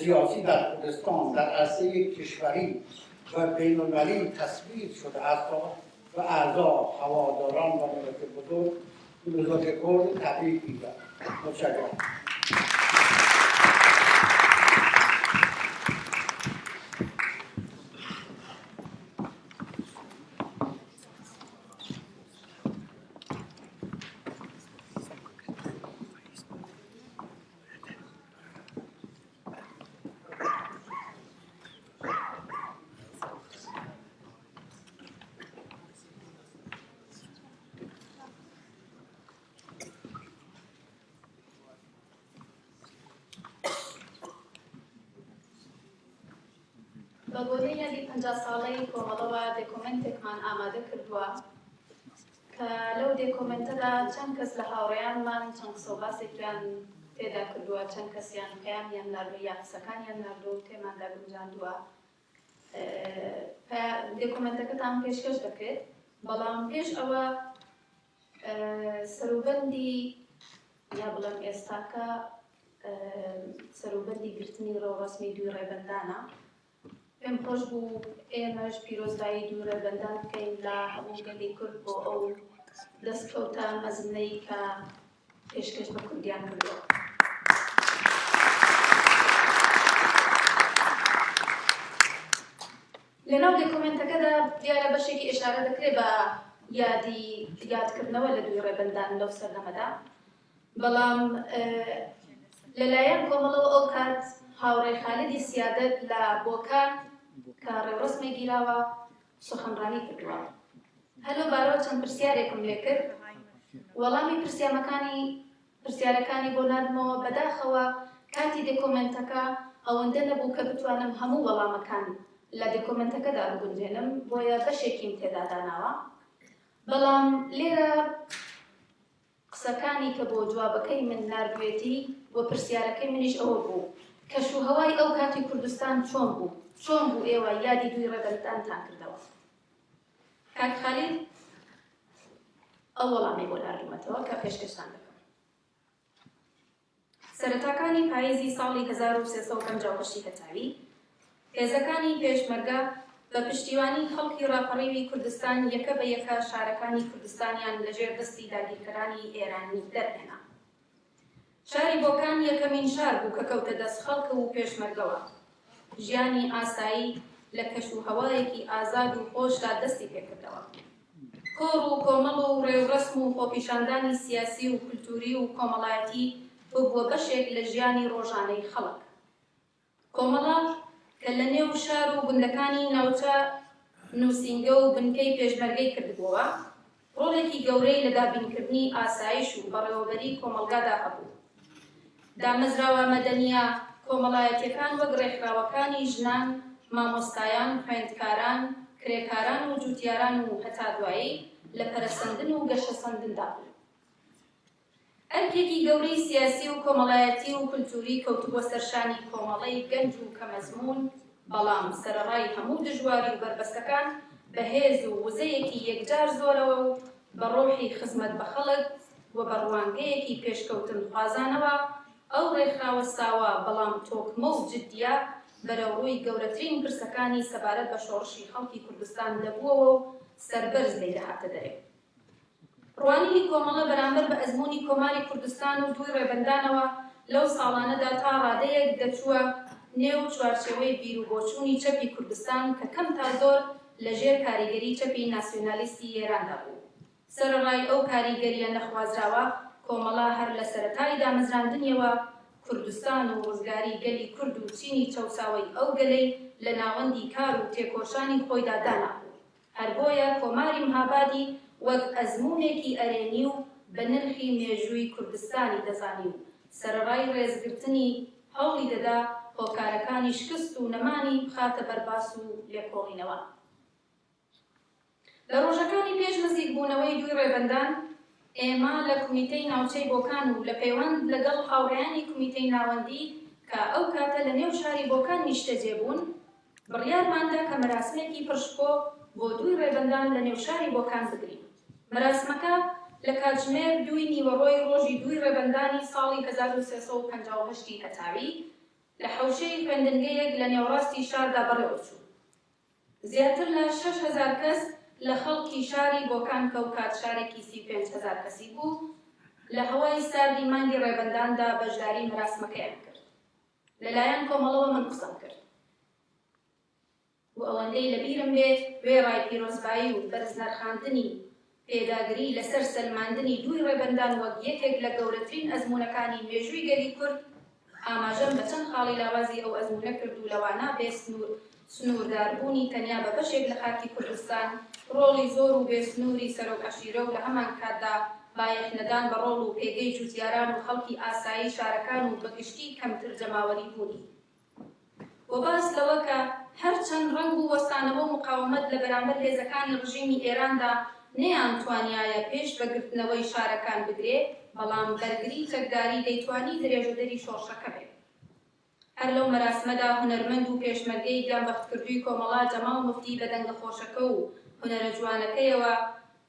سیاسی در کردستان در عرصه کشوری و بین‌المللی تصویب شده است و اعضا، هواداران و ملت کرد تبریک می‌گویم. متشکرم. بە بۆنەی یادی 50 ساڵەی کۆمەڵەوە دێکۆمنتێکمان ئامادە کردووە کە لەو دێکۆمنتەدا چەند کەس لە هاوڕێیانمان چەند سەوباسێکیان تێدا کردووە، چەند کەسیان پەیامیان ناردووە یا قسەکانیان ناردووە و تێماندا گونجاندووە. دێکۆمنتەکەتان پێشکەش دەکرێت، بەڵام پێش ئەوە سەروبەندی یا بڵێم ئێستاکە سەروبەندی گرتنی ڕێوڕەسمی دوی ڕێبەندانە. پێم خۆش بوو ئێمەش پیرۆزبایی دوو ڕێبەندان بکەین لە هەموو گەلی کورد بۆ ئەو دەستکەوتە مەزنەی کە پێشکەش بە کوردیان کردووە. لەناو دێکۆمنتەکەدا دیارە بەشێکی ئێشارە دەکرێت بە یادکردنەوە لە دوی ڕێبەندان لەو سەردەمەدا، بەڵام لەلایەن کۆمەڵەوە ئەو کات هاوڕێی خالدی سیادەت لە بۆکان کە ڕێوڕەسمی گیراوە سخنڕانی کردووە. هەلو بارەوە چەند پرسیارێکم لێ کرد، وەڵامی پرسیارەکانی بۆ نادمەوە، بەداخەوە کاتی دێکۆمنتەکە ئەوەندە نەبوو کە بتوانم هەموو وەڵامەکان لە دێکۆمنتەکەدا بگونجێنم، بۆیە بەشێکیم تێدا داناوە. بەڵام لێرە قسەکانی کە بۆ جوابەکەی من ناردوێتی و پرسیارەکەی منیش ئەوە بوو کەشوهەوای ئەو کاتی کوردستان چۆن بوو ئێوە یادی دوی ڕێبەندانتان کردەوە. کاک خالید ئەو وەڵامی بۆ ناردوومەتەوە کە پێشکەشتان دەکەم. سەرەتاکانی پاییزی ساڵی 1358 هەتاوی هێزەکانی پێشمەرگە بە پشتیوانی خەڵکی ڕاپەڕێوی کوردستان یەکە بە یەکە شارەکانی کوردستانیان لەژێر دەستی داگیرکەرانی ئێرانی دەرهێنا. شاری بۆکان یەکەمین شار بوو کە کەوتە دەست خەڵکە و پێشمەرگەوە. ژیانی ئاسایی لە کەشوهەوایەکی ئازاد و خۆشدا دەستی پێکردەوە. کۆڕ و کۆمەڵ و ڕێوڕەسم و خۆپیشاندانی سیاسی و کولتوری و کۆمەڵایەتی ببووە بەشێک لە ژیانی ڕۆژانەی خەڵک. کۆمەڵە کە لە نێو شار و گوندەکانی ناوچە نووسینگە و بنکەی پێشمەرگەی کردبووە، ڕۆڵێکی گەورەی لە دابینکردنی ئاسایش و بەڕێوەبەری کۆمەلگادا هەبوو. دامەزراوە مەدەنیە کۆمەڵایەتیەکان وەک ڕێکخراوەکانی ژنان، مامۆستایان، خوێندکاران، کرێکاران و جوتیاران و هەتا دوایی لە پەرەسەندن و گەشەسەندندا بوو. ئەرکێکی گەورەی سیاسی و کۆمەڵایەتی و کولتوری کەوتبووە سەرشانی کۆمەڵەی گەنج و کەمەزمون، بەڵام سەرەڕای هەموو دژواری و بربەستەکان بەهێز و وزەیەکی یەکجار زۆرەوە و بە ڕۆحی خزمەت بە خەڵک و بە ڕوانگەیەکی پێشکەوتن خوازانەوە ئەو ڕێکخراوە ساوە بەڵام تۆکمە و جددیە بەرەوڕووی گەورەترین پرسەکانی سەبارەت بە شۆڕشی خەڵکی کوردستان دەبووەوە و سەربەرز لێی دەهاتە دەرێ. ڕوانینی کۆمەڵە بەرامبەر بە ئەزموونی کۆماری کوردستان و دوی ڕێبەندانەوە لەو ساڵانەدا تا ڕادەیەک دەچووە نێو چوارچێوەی بیرروبۆچوونی چەپی کوردستان کە کەم تا زۆر لەژێر کاریگەری چەپی ناسیۆنالیستی ئێراندا بوو. سەرەڕای ئەو کاریگەریە نەخوازراوە کۆمەڵە هەر لە سەرەتای دامەزراندنیەوە کوردستان و ڕزگاری گەلی کورد و چینی چەوساوی ئەو گەلەی لە ناوەندی کار و تێکۆشانی خۆیدا دانابوو. هەر بۆیە کۆماری مهابادی وەک ئەزموونێکی ئەرێنی و بە نرخی مێژووی کوردستانی دەزانی و سەرەڕای ڕێزگرتنی هەوڵی دەدا هۆکارەکانی شکست و نەمانی بخاتە بەرباس و لێکۆڵینەوە. لە ڕۆژەکانی پێش نزیک بوونەوەی دوی ڕێبەندان ئێمە لە کومیتەی ناوچەی بۆکان و لە پەیوەند لەگەڵ هاوڕێیانی کومیتەی ناوەندی کە ئەو کاتە لە نێو شاری بۆکان نیشتەجێ بوون بڕیارماندا کە مەراسمێکی پرشکۆ بۆ دوی ڕێبەندان لە نێو شاری بۆکان بگرین. مەراسمەکە لە کاتژمێر 2 نیوەڕۆی ڕۆژی دوی ڕێبەندانی ساڵی 1358 هەتاوی لە حەوشەی خوێندنگەیەک لە نێوڕاستی شاردا بەڕێوەچوو. زیاتر لە 6,000 کەس لە خەڵکی شاری بۆکان کە و کات شارێکی 35,000 کەسی بوو لە هەوای ساردی مانگی ڕێبەنداندا بەشداری مەراسمەکەیان کرد. لەلایەن کۆمەڵەوە من قسەم کرد و ئەوەندەی لەبیرم بێ وێڕای پیرۆزبایی و بەرزنەرخاندنی پێداگری لەسەر سەلماندنی دوی ڕێبەندان وەک یەکێک لە گەورەترین ئەزمونەکانی مێژووی گەلی کورد ئاماژەم بە چەند خاڵی لاوازی ئەو ئەزمونە کرد و لەوانە بێ سنوورداربوونی تەنیا بە بەشێک لە خاکی کوردستان ڕۆڵی زۆر و بێسنووری سەرۆک عەشیرە و لە هەمان کاتدا بایەخنەدان بە ڕۆڵ و پێگەی جوتیاران و خەڵکی ئاسایی شارەکان و بەگشتی کەمتر جەماوەری بوونی. و باس لەوە کە هەرچەند ڕەنگ و وەستانەوە و مقاومەت لە بەرامبەر هێزەکانی ڕژیمی ئێراندا نەیانتوانیایە پێش بەگرتنەوەی شارەکان بگرێ، بەڵام بەرگری تەکداری دەیتوانی درێژەدەری شۆڕشەکە بێت. هەر لەو مەراسمەدا هونەرمەند و پێشمەرگەی گیانبەختکردووی کۆمەڵا جەمال موفتی بە دەنگە خۆشەکە و هونەرە جوانەکەیەوە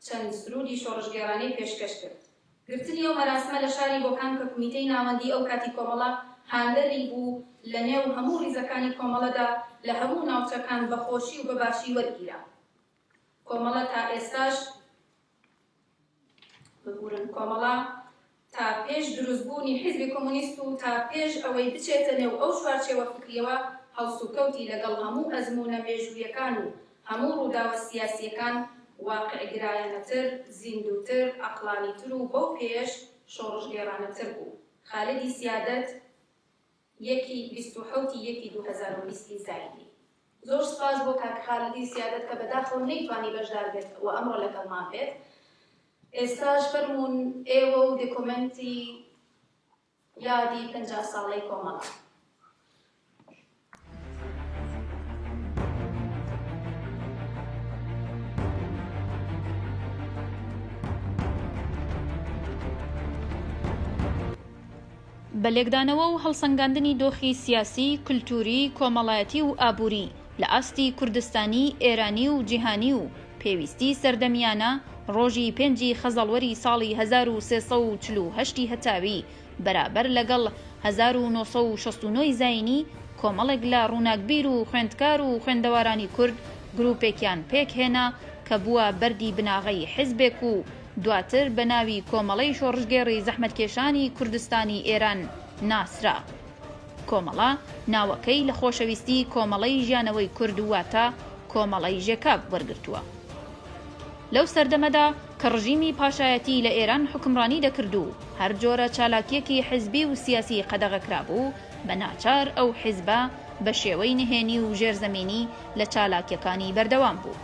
چەند سرودی شۆڕشگێڕانەی پێشکەش کرد. گرتنی ئەو مەراسمە لە شاری بۆکان کە کومیتەی ناوەندی ئەو کاتی کۆمەڵا هاندەری بوو لە نێو هەموو ڕیزەکانی کۆمەڵەدا لە هەموو ناوچەکان بەخۆشی و بەباشی وەرگیرا. کۆمەڵە تا ئێستاش کۆمەڵا تا پێش دروستبوونی حیزبی کۆمونیست و تا پێش ئەوەی بچێتە نێو ئەو چوارچێوە فکریەوە هەڵسوکەوتی لەگەڵ هەموو ئەزمونە مێژوویەکان و هەموو ڕووداوە سیاسیەکان واقعگرایەنەتر، زیندووتر، عەقڵانیتر و بەو پێش شۆڕشگێڕانەتر بوو. خالدی سیادەت 1/27/2020 زایدی. زۆر سپاس بۆ کاک خالدی سیادەت کە بەداخەوە نەیتوانی بەشدار بێت و ئەمڕۆ لەگەڵمان بێت. ئێستاش فەرموون ئێوە و دۆکومنتی یادی 50 ساڵەی کۆمەڵە. بە لێکدانەوە و هەڵسەنگاندنی دۆخی سیاسی، کولتوری، کۆمەڵایەتی و ئابووری لە ئاستی کوردستانی، ئێرانی و جیهانی و پێویستی سەردەمیانە ڕۆژی 5 خەزەڵوەری ساڵی 1348 هەتاوی بەرابەر لەگەڵ 1969 زاینی کۆمەڵێک لە ڕووناکبیر و خوێندکار و خوێندەوارانی کورد گروپێکیان پێکهێنا کە بووە بەردی بناغەی حیزبێک و دواتر بە ناوی کۆمەڵەی شۆڕژگێڕی زەحمەتکێشانی کوردستانی ئێران ناسرا. کۆمەڵە ناوەکەی لە خۆشەویستی کۆمەڵەی ژیانەوەی کورد واتە کۆمەڵەی ژێکاب وەرگرتووە. لەو سەردەمەدا کە ڕژیمی پاشایەتی لە ئێران حکمڕانی دەکرد و هەر جۆرە چالاکیەکی حیزبی و سیاسی قەدەغەکرابوو، بە ناچار ئەو حیزبە بە شێوەی نهێنی و ژێرزەمینی لە چالاکیەکانی بەردەوام بوو.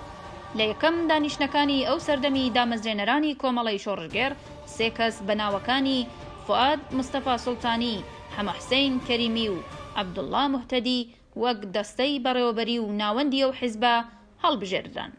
لە یەکەم دانیشتەکانی ئەو سەردەمی دامەزرێنەرانی کۆمەڵەی شۆڕژگێڕ 3 کەس بە ناوەکانی فواد مستەفا سوڵتانی، حەمەحسەین کەریمی و عەبدوڵڵا موحتەدی وەک دەستەی بەڕێوەبەری و ناوەندی ئەو حیزبە هەڵبژێردران.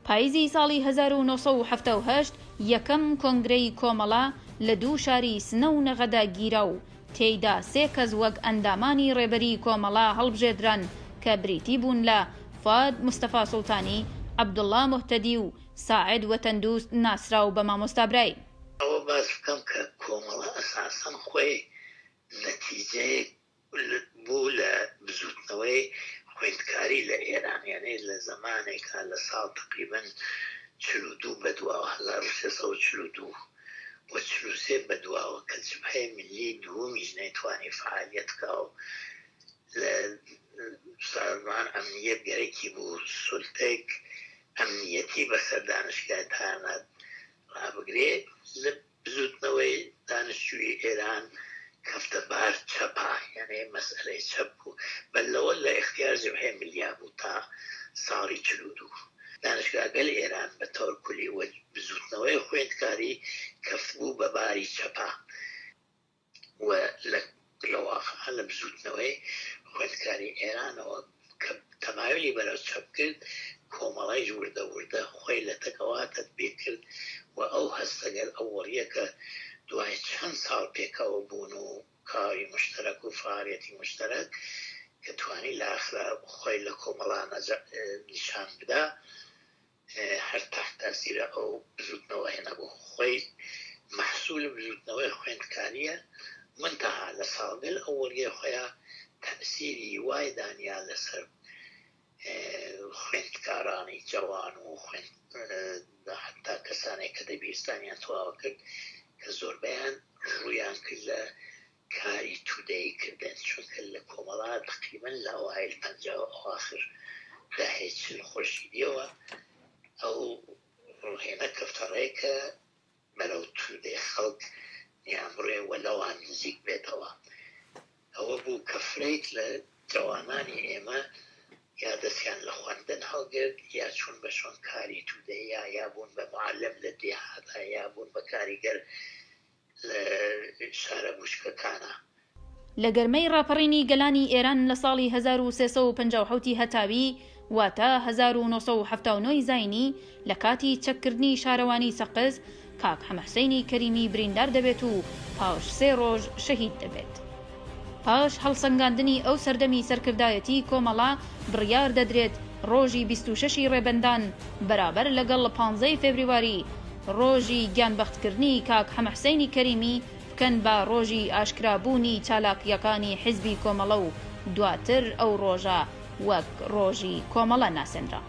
پاییزی ساڵی 1970 یەکەم کۆنگرەی کۆمەڵە لە 2 شاری سنە و نەغەدا گیرا و تێیدا 3 کەس وەک ئەندامانی ڕێبەری کۆمەڵە هەڵبژێردران کە بریتی بوون لە فواد مستەفا سوڵتانی، عەبدوڵڵا موحتەدی و ساعید وەتەندوست ناسرا و بە مامۆستابرای. ئەوە باس بکەم کە کۆمەڵە ئەساسەن خۆی نەتیجەیەک بوو لە بزوتنەوەی خوێندکاری لە ئێران، یانەی لە زەمانێکە لە ساڵ تقریبەن 42 بەدواوە 1342 و 43 بەدواوە کە جبهەی ملی دووەمیش نەیتوانی فعالیت بکا و لە سازمان ئەمنیەت گەرەکی بوو سولتەیەک ئەمنیەتی بەسەر دانشگاهات ڕابگرێ لە بزوتنەوەی دانیشتووی ئێران کەفتە بار چەپا، یعنی مەسئلەی چەپ بوو بەلەوە لە اختیار جبهەی ملیا بوو تا ساڵی 42. دانشگاگەل ئێران بە تۆر کولی و بزوتنەوەی خوێندکاری کەفت بوو بە باری چەپا و لەواقع لە بزوتنەوەی خوێندکاری ئێرانەوە کە تەمایلی بەرەو چەپ کرد کۆمەڵ کۆمەڵایش وردە وردە خۆی لە تەکەواتت بێکرد و ئەو هەستەگەر ئەو وەریەکە دوای چەند ساڵ پێکەوە بوون و کاری مشتەرەک و فعالیەتی مشتەرەک کە توانی لە ئاخرا خۆی لە کۆمەڵا نیشان بدا هەر تحت تاثیرە ئەو بزوتنەوە هێنەبوو خۆی محصول بزوتنەوەی خوێندکاریە منتەها لە ساڵگەل ئەو وەریە خۆیان تەسیری وای دانیا لەسەر خوێندکارانی جوان و حتا کەسانێک کە دەبیستانیان تەواوە کرد کە زۆربەیان ڕوویان کرد لە کاری تودەی کردن چونکە لە کۆمەڵا تقریبەن لە ئەوایل 50 ئەواخر داهێچن خۆشی دیەوە ئەو ڕوهێنە کەفتەڕێکە بەرەو تودەی خەڵک یان بڕێ وەلەوان نزیک بێتەوە ئەوە بوو کە فرەیت لە جوانانی ئێمە یا دەستیان لە خوێندن هەڵگرت یا چوون بە شۆنکاری تودەیە یا بوون بە معلم لە دێهاتا یا بوون بە کاریگەر لە شارە بوشکەکانە. لە گەرمەی ڕاپەڕینی گەلانی ئێران لە ساڵی 1357 هەتاوی واتە 1979 زاینی لە کاتی چەککردنی شارەوانی سەقز کاک حەمەحسەینی کەریمی بریندار دەبێت و پاش 3 ڕۆژ شەهید دەبێت. پاش هەڵسەنگاندنی ئەو سەردەمی سەرکردایەتی کۆمەڵا بڕیار دەدرێت ڕۆژی 26 ڕێبەندان بەرابەر لەگەڵ 15 فێبریواری ڕۆژی گیانبەختکردنی کاک حەمەحسەینی کەریمی بکەن بە ڕۆژی ئاشکرابوونی چالاکیەکانی حیزبی کۆمەڵە و دواتر ئەو ڕۆژە وەک ڕۆژی کۆمەڵە ناسێنرا.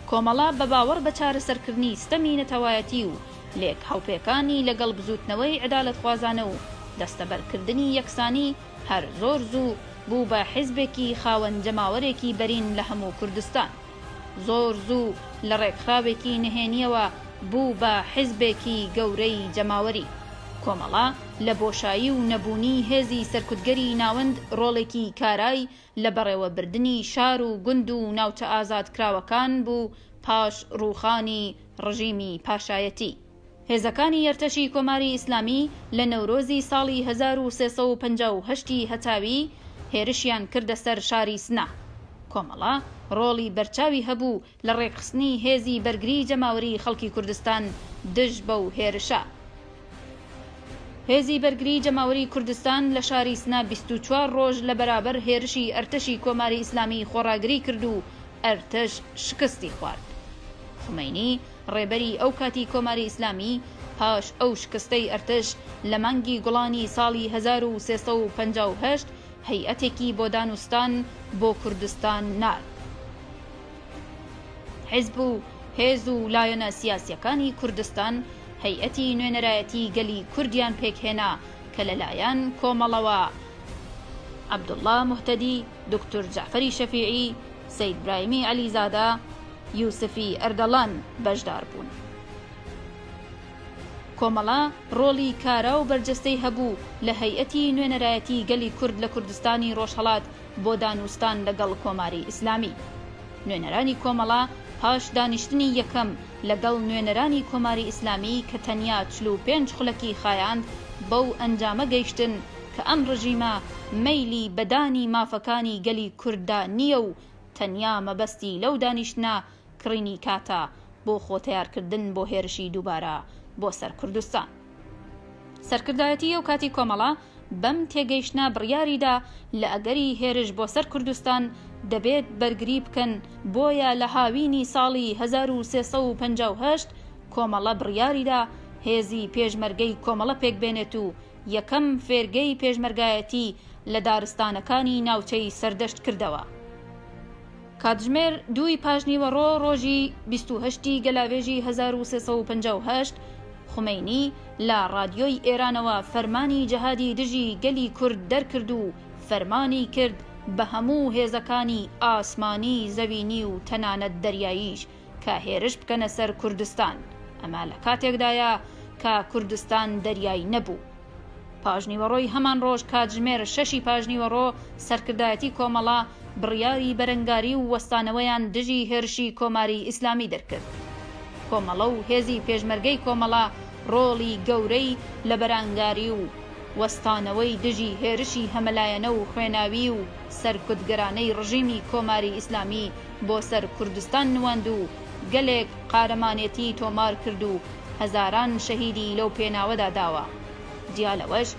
کۆمەڵا بە باوەڕ بە چارەسەرکردنی ستەمی نەتەوایەتی و لێک هەڵپێکانی لەگەڵ بزوتنەوەی عەدالەتخوازانە و دەستەبەرکردنی یەکسانی هەر زۆر زوو بوو بە حیزبێکی خاوەن جەماوەرێکی بەرین لە هەموو کوردستان. زۆر زوو لە ڕێکخراوێکی نهێنیەوە بوو بە حیزبێکی گەورەی جەماوەری. کۆمەڵا لە بۆشایی و نەبوونی هێزی سەرکوتگەری ناوەند ڕۆڵێکی کارای لە بەڕێوەبردنی شار و گوند و ناوچە ئازادکراوەکان بوو پاش ڕووخانی ڕژیمی پاشایەتی. هێزەکانی ئەرتەشی کۆماری ئیسلامی لە نەورۆزی ساڵی 1358 هەتاوی هێرشیان کردە سەر شاری سنا. کۆمەڵا ڕۆڵی بەرچاوی هەبوو لە ڕێکخستنی هێزی بەرگری جەماوەری خەڵکی کوردستان دژ بەو هێرشە. هێزی بەرگری جەماوەری کوردستان لە شاری سنا 24 ڕۆژ لە بەرابەر هێرشی ئەرتەشی کۆماری ئیسلامی خۆڕاگری کرد و ئەرتەش شکستی خوارد. خومەینی ڕێبەری ئەو کاتی کۆماری ئیسلامی پاش ئەو شکستەی ئەرتەش لە مانگی گوڵانی ساڵی 1358 هەیئەتێکی بۆ دانوستان بۆ کوردستان نارد. حیزب و هێز و لایەنە سیاسیەکانی کوردستان هەیئەتی نوێنەرایەتی گەلی کوردیان پێکهێنا کە لەلایەن کۆمەڵەوە عەبدوڵڵا موحتەدی، دکتۆر جەعفەری شەفیعی، سەید برایمی عەلیزادە، یوسفی ئەردەڵان بەشدار بوون. کۆمەڵا ڕۆڵی کارا و بەرجەستەی هەبوو لە هەیئەتی نوێنەرایەتی گەلی کورد لە کوردستانی ڕۆژهەڵات بۆ دانوستان لەگەڵ کۆماری ئیسلامی. نوێنەرانی کۆمەڵا پاش دانیشتنی یەکەم لەگەڵ نوێنەرانی کۆماری ئیسلامی کە تەنیا 45 خولەکی خایاند بەو ئەنجامە گەیشتن کە ئەم ڕژیمە مەیلی بەدانی مافەکانی گەلی کورددا نییە و تەنیا مەبەستی لەو دانیشتنە کڕینی کاتە بۆ خۆتیارکردن بۆ هێرشی دووبارە بۆ سەر کوردستان. سەرکردایەتی ئەو کاتی کۆمەڵا بەم تێگەیشتە بڕیاریدا لە ئەگەری هێرش بۆ سەر کوردستان دەبێت بەرگری بکەن بۆیە لە هاوینی ساڵی 1358 کۆمەڵە بڕیاریدا هێزی پێشمەرگەی کۆمەڵە پێک بێنێت و یەکەم فێرگەی پێشمەرگایەتی لە دارستانەکانی ناوچەی سەردەشت کردەوە. کاتژمێر 2 پاژنیوەڕۆ ڕۆژی 28 گەلاوێژی 1358 خومەینی لە ڕادیۆی ئێرانەوە فەرمانی جەهادی دژی گەلی کورد دەرکرد و فەرمانی کرد بە هەموو هێزەکانی ئاسمانی، زەوینی و تەنانەت دەریاییش کە هێرش بکەنە سەر کوردستان. ئەمە لە کاتێکدایە کە کوردستان دەریایی نەبوو. پاژنیوەڕۆی هەمان ڕۆژ کاتژمێر 6 پاژنیوەڕۆ سەرکردایەتی کۆمەڵا بڕیاری بەرەنگاری و وەستانەوەیان دژی هێرشی کۆماری ئیسلامی دەرکرد. کۆمەڵە و هێزی پێشمەرگەی کۆمەڵا ڕۆڵی گەورەی لە بەرانگاری و وەستانەوەی دژی هێرشی هەمەلایەنە و خوێناوی و سەرکوتگەرانەی ڕژیمی کۆماری ئیسلامی بۆ سەر کوردستان نواند و گەلێک قارەمانێتی تۆمار کرد و هەزاران شەهیدی لەو پێناوەدا داوە. جیا لەوەش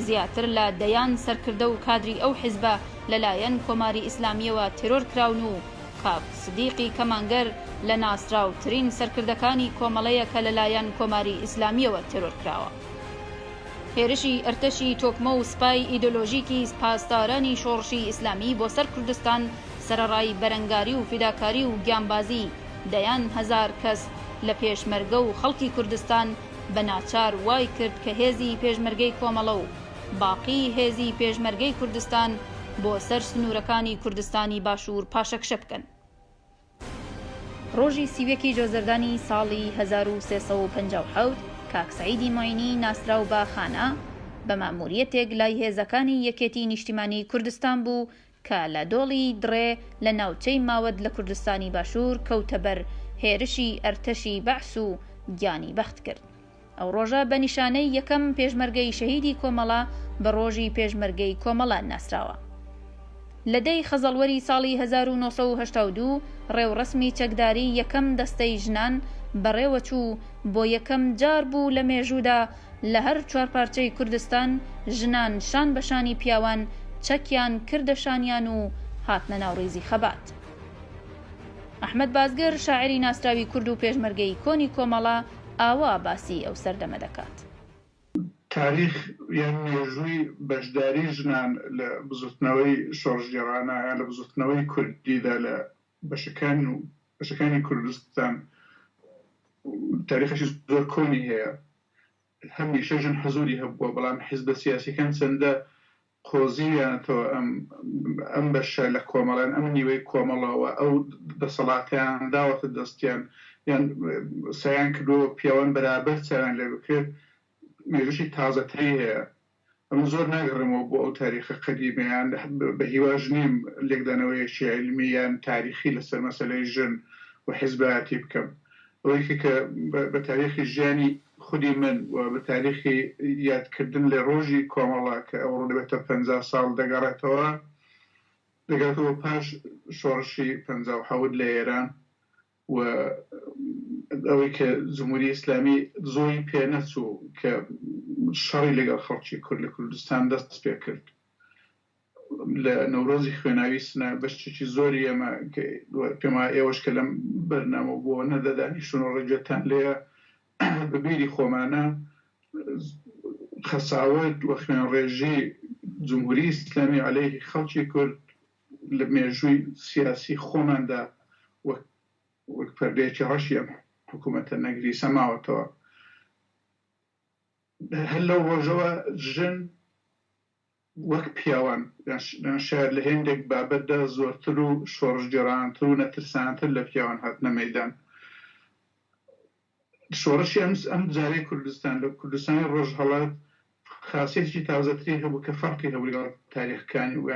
زیاتر لە دەیان سەرکردە و کادری ئەو حیزبە لەلایەن کۆماری ئیسلامیەوە تێرۆر کراون و کاک سدیقی کەمانگەر لە ناسراوترین سەرکردەکانی کۆمەڵەیە کە لەلایەن کۆماری ئیسلامیەوە تێرۆر کراوە. هێرشی ئەرتەشی تۆکمە و سپای ئیدۆلۆژیکی پاسدارانی شۆڕشی ئیسلامی بۆ سەر کوردستان سەرەڕای بەرەنگاری و فیداکاری و گیانبازی دەیان هەزار کەس لە پێشمەرگە و خەڵکی کوردستان بە ناچار وای کرد کە هێزی پێشمەرگەی کۆمەڵە و باقی هێزی پێشمەرگەی کوردستان بۆ سەر سنوورەکانی کوردستانی باشوور پاشەکشە بکەن. ڕۆژی سیوێکی جۆزەردانی ساڵی 1357 کاک سەعیدی مۆینی ناسراو بە خانە بە ماموریەتێک لای هێزەکانی یەکێتی نیشتیمانی کوردستان بوو کە لە دۆڵی درێ لە ناوچەی ماوەد لە کوردستانی باشوور کەوتە بەر هێرشی ئەرتەشی بەعس و گیانی بەخت کرد. ئەو ڕۆژە بە نیشانەی یەکەم پێشمەرگەی شەهیدی کۆمەڵە بە ڕۆژی پێشمەرگەی کۆمەڵە ناسراوە. لە دەی خەزەڵوەری ساڵی 1982 ڕێوڕەسمی چەکداری یەکەم دەستەی ژنان بەڕێوەچوو بۆ یەکەم جار بوو لە مێژوودا لە هەر چوارپارچەی کوردستان ژنان شان بەشانی پیاوان چەکیان کردەشانیان و هاتنە ناوڕێزی خەبات. ئەحمەد بازگەر شاعری ناسراوی کورد و پێشمەرگەی کۆنی کۆمەڵە ئاوا باسی ئەو سەردەمە دەکات. تاریخ یان مێژووی بەشداری ژنان لە بزوتنەوەی شۆڕژگەڕانە یان لە بزوتنەوەی کوردیدا لە بەشەکانی کوردستان تاریخەشی زۆر کۆنی هەیە. هەمیشە ژن حەزوری هەبووە، بەڵام حیزبە سیاسیەکان چەندە قۆزییانەتەوە ئەم بەشە لە کۆمەڵیان ئەم نیوەی کۆمەڵەوە ئەو دەسەڵاتیان داوەتە دەستیان یان سەیان کردووە پیاوان بەرابەر چاویان لێ بکرد. مێژوشی تازەتەی هەیە. ئەم زۆر ناگەڕێمەوە بۆ ئەو تاریخە قەدیمیان بە هیواژ نیم لێکدانەوەیەکی علمی یان تاریخی لەسەر مەسەلەی ژن و حیزبەتی بکەم. ئەوەی کە بە تاریخی ژیانی خودی من و بە تاریخی یادکردن لە ڕۆژی کۆمەڵە کە ئەو ڕۆدەبێتە 50 ساڵ دەگەڕێتەوە پاش شۆڕشی 57 لە ئێران و ئەوەی کە جمهوری ئیسلامی زۆری پێ نەچوو کە شەڕی لەگەڵ خەڵکی کورد لە کوردستان دەست پێ کرد. لە نەورۆزی خوێناویستە بەشێکی زۆری ئێمە پێما ئێوەش کە لەم بەرنامە بۆ نەدەدانیشتون و ڕێگەتان لێە بەبیری خۆمانە خەساوت و خوێنڕێژی جمهوری ئیسلامی عەلەیهی خەڵکی کورد لە مێژووی سیاسی خۆماندا وەک پەردەیەکی ڕەشی ئەم حکوومەتە نەگریسە ماوەتەوە. هەر لەو ڕۆژەوە ژن وەک پیاوان شاید لە هێندێک بابەتدا زۆرتر و شۆڕژگەڕانتر و نەترسانتر لە پیاوان هاتنە مەیدان. شۆڕشی ئەم جارەی کوردستان لە کوردستانی ڕۆژهەڵات خاصیەتی تازەتری هەبوو کە فەرقی هەبوو لەگەڵ تاریخەکانی و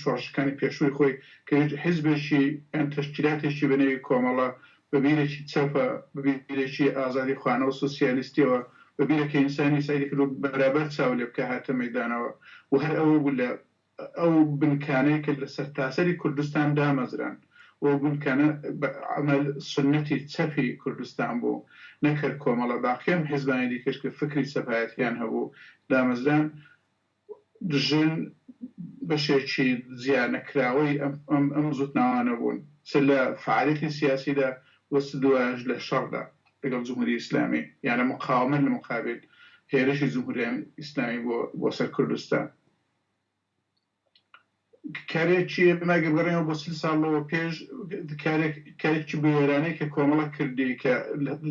شۆڕشەکانی پێشووی خۆی کە حیزبێکی یان تەشکیلاتێکی بەنێوی کۆمەڵە بەبیرێکی چەپە بەبیرێکی ئازادی خوانە و سۆسیالیستیەوە بەبیرێکی ئینسانی سایدی کرد و بەرابەر چاو لێ بکە هاتە مەیدانەوە و هەر ئەوە بوو لە ئەو بنکانەی کە لە سەرتاسەری کوردستان دامەزران و بنکانە عەمەل سنەتی چەپی کوردستان بوو نەکرد کۆمەڵە باقیەم حیزبانی دیکەش کە فکری سەپایەتیان هەبوو دامەزران ژن بەشێکی زیانەکراوەی ئەم زوتناوانە بوون چ لە فعالیەتی سیاسیدا وەست دوایش لە شەڕدا لەگەڵ جمهوری ئیسلامی یانە مقاومەت لە مقابل هێرشی جمهوری ئیسلامی بۆ سەر کوردستان. کارێکی بماگە بگەڕێنەوە بۆ 30 ساڵەوە پێش کارێکی بوێرانەی کە کۆمەڵە کردی کە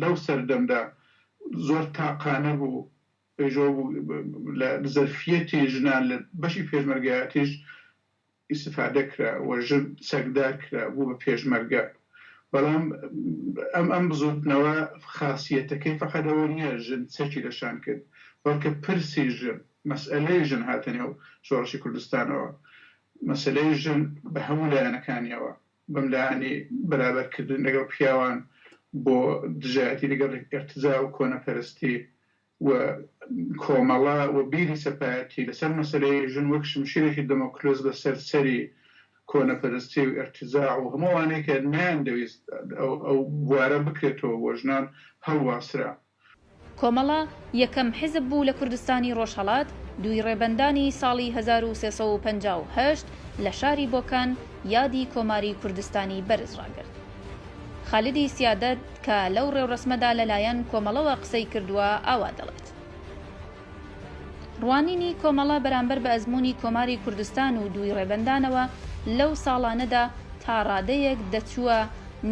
لەو سەردەمدا زۆر تاقانە بوو پێشەوە بوو لە زەرفیەتی ژنان لە بەشی پێشمەرگایەتیش ئیستیفادە کرا و ژن چەکدار کرا بوو بە پێشمەرگە. بەڵام ئەم بزوتنەوە خاصیەتەکەی فەقەت ئەوە نییە ژن چەکی لەشان کرد بەڵکە پرسی ژن مەسئلەی ژن هاتە نێو شۆڕشی کوردستانەوە. مەسەلەی ژن بە هەموو لایەنەکانیەوە بەم لایەنی بەرابەرکردن لەگەڵ پیاوان بۆ دژایەتی لەگەڵ ئێرتجا و کۆنەپەرستی و کۆمەڵە و بیری سەپایەتی لەسەر مەسەلەی ژن وەک شمشیرێکی دەمۆکرۆس بە سەرسەری کۆنەپەرستی و ئەرتیزاع و هەمووانەیە کە نایاندەویست ئەو بوارە بکرێتەوە بۆ ژنان هەڵواسرا. کۆمەڵە یەکەم حیزب بوو لە کوردستانی ڕۆژهەڵات دوی ڕێبەندانی ساڵی 1358 لە شاری بۆکان یادی کۆماری کوردستانی بەرزڕاگرت. خالدی سیادەت کە لەو ڕێوڕەسمەدا لەلایەن کۆمەڵەوە قسەی کردووە ئاوا دەڵێت. ڕوانینی کۆمەڵە بەرامبەر بە ئەزمموی کۆماری کوردستان و دوی ڕێبەندانەوە لەو ساڵانەدا تا ڕادەیەک دەچووە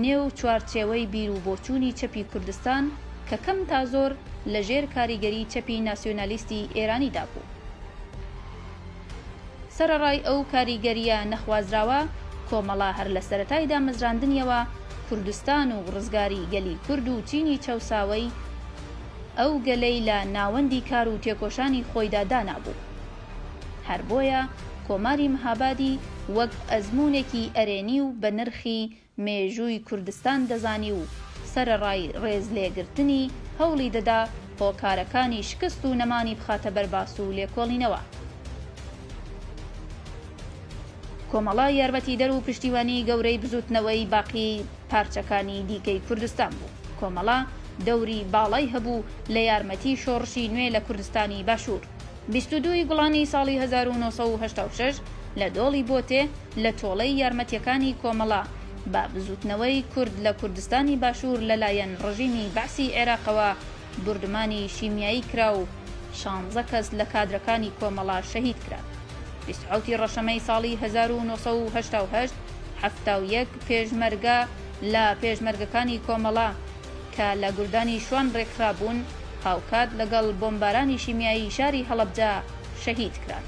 نێو چوارچێوەی بیر و بۆچوونی چەپی کوردستان کە کەم تا زۆر لە ژێر کاریگەری چەپی ناسیۆنالیستی ئێرانیدا بوو. سەرەڕای ئەو کاریگەریە نەخوازراوە کۆمەڵە هەر لە سەرەتایدا مەزراندنیەوە کوردستان و ڕزگاری گەلی کورد و چینی چەوساوەی ئەو گەلەی لە ناوەندی کار و تێکۆشانی خۆیدا دانابوو. هەر بۆیە کۆماری مەهابادی وەک ئەزمموونێکی ئەرێنی و بە نرخی مێژووی کوردستان دەزانی و سەرەڕای ڕێز لێگرتنی هەوڵی دەدا هۆکارەکانی شکست و نەمانی بخاتە بەرباس و لێکۆڵینەوە. کۆمەڵە یارمەتی دەر و پشتیوانی گەورەی بزوتنەوەی باقی پارچەکانی دیکەی کوردستان بوو. کۆمەڵە دەوری باڵای هەبوو لە یارمەتی شۆڕشی نوێ لە کوردستانی باشوور. 22 گوڵانی ساڵی 1986 لە دۆڵی بۆتێ لە تۆڵەی یارمەتیەکانی کۆمەڵە با بزوتنەوەی کورد لە کوردستانی باشوور لەلایەن ڕژیمی بەعسی عێراقەوە بردمانی شیمیایی کرا و 16 کەس لە کادرەکانی کۆمەڵە شەهید کرا. 27 ڕەشەمەی ساڵی 1970 71 پێشمەرگە لە پێشمەرگەکانی کۆمەڵە کە لە گوردانی شوان ڕێکخرابوون هاوکات لەگەڵ بۆمبارانی شیمیایی شاری هەڵەبجا شەهید کران.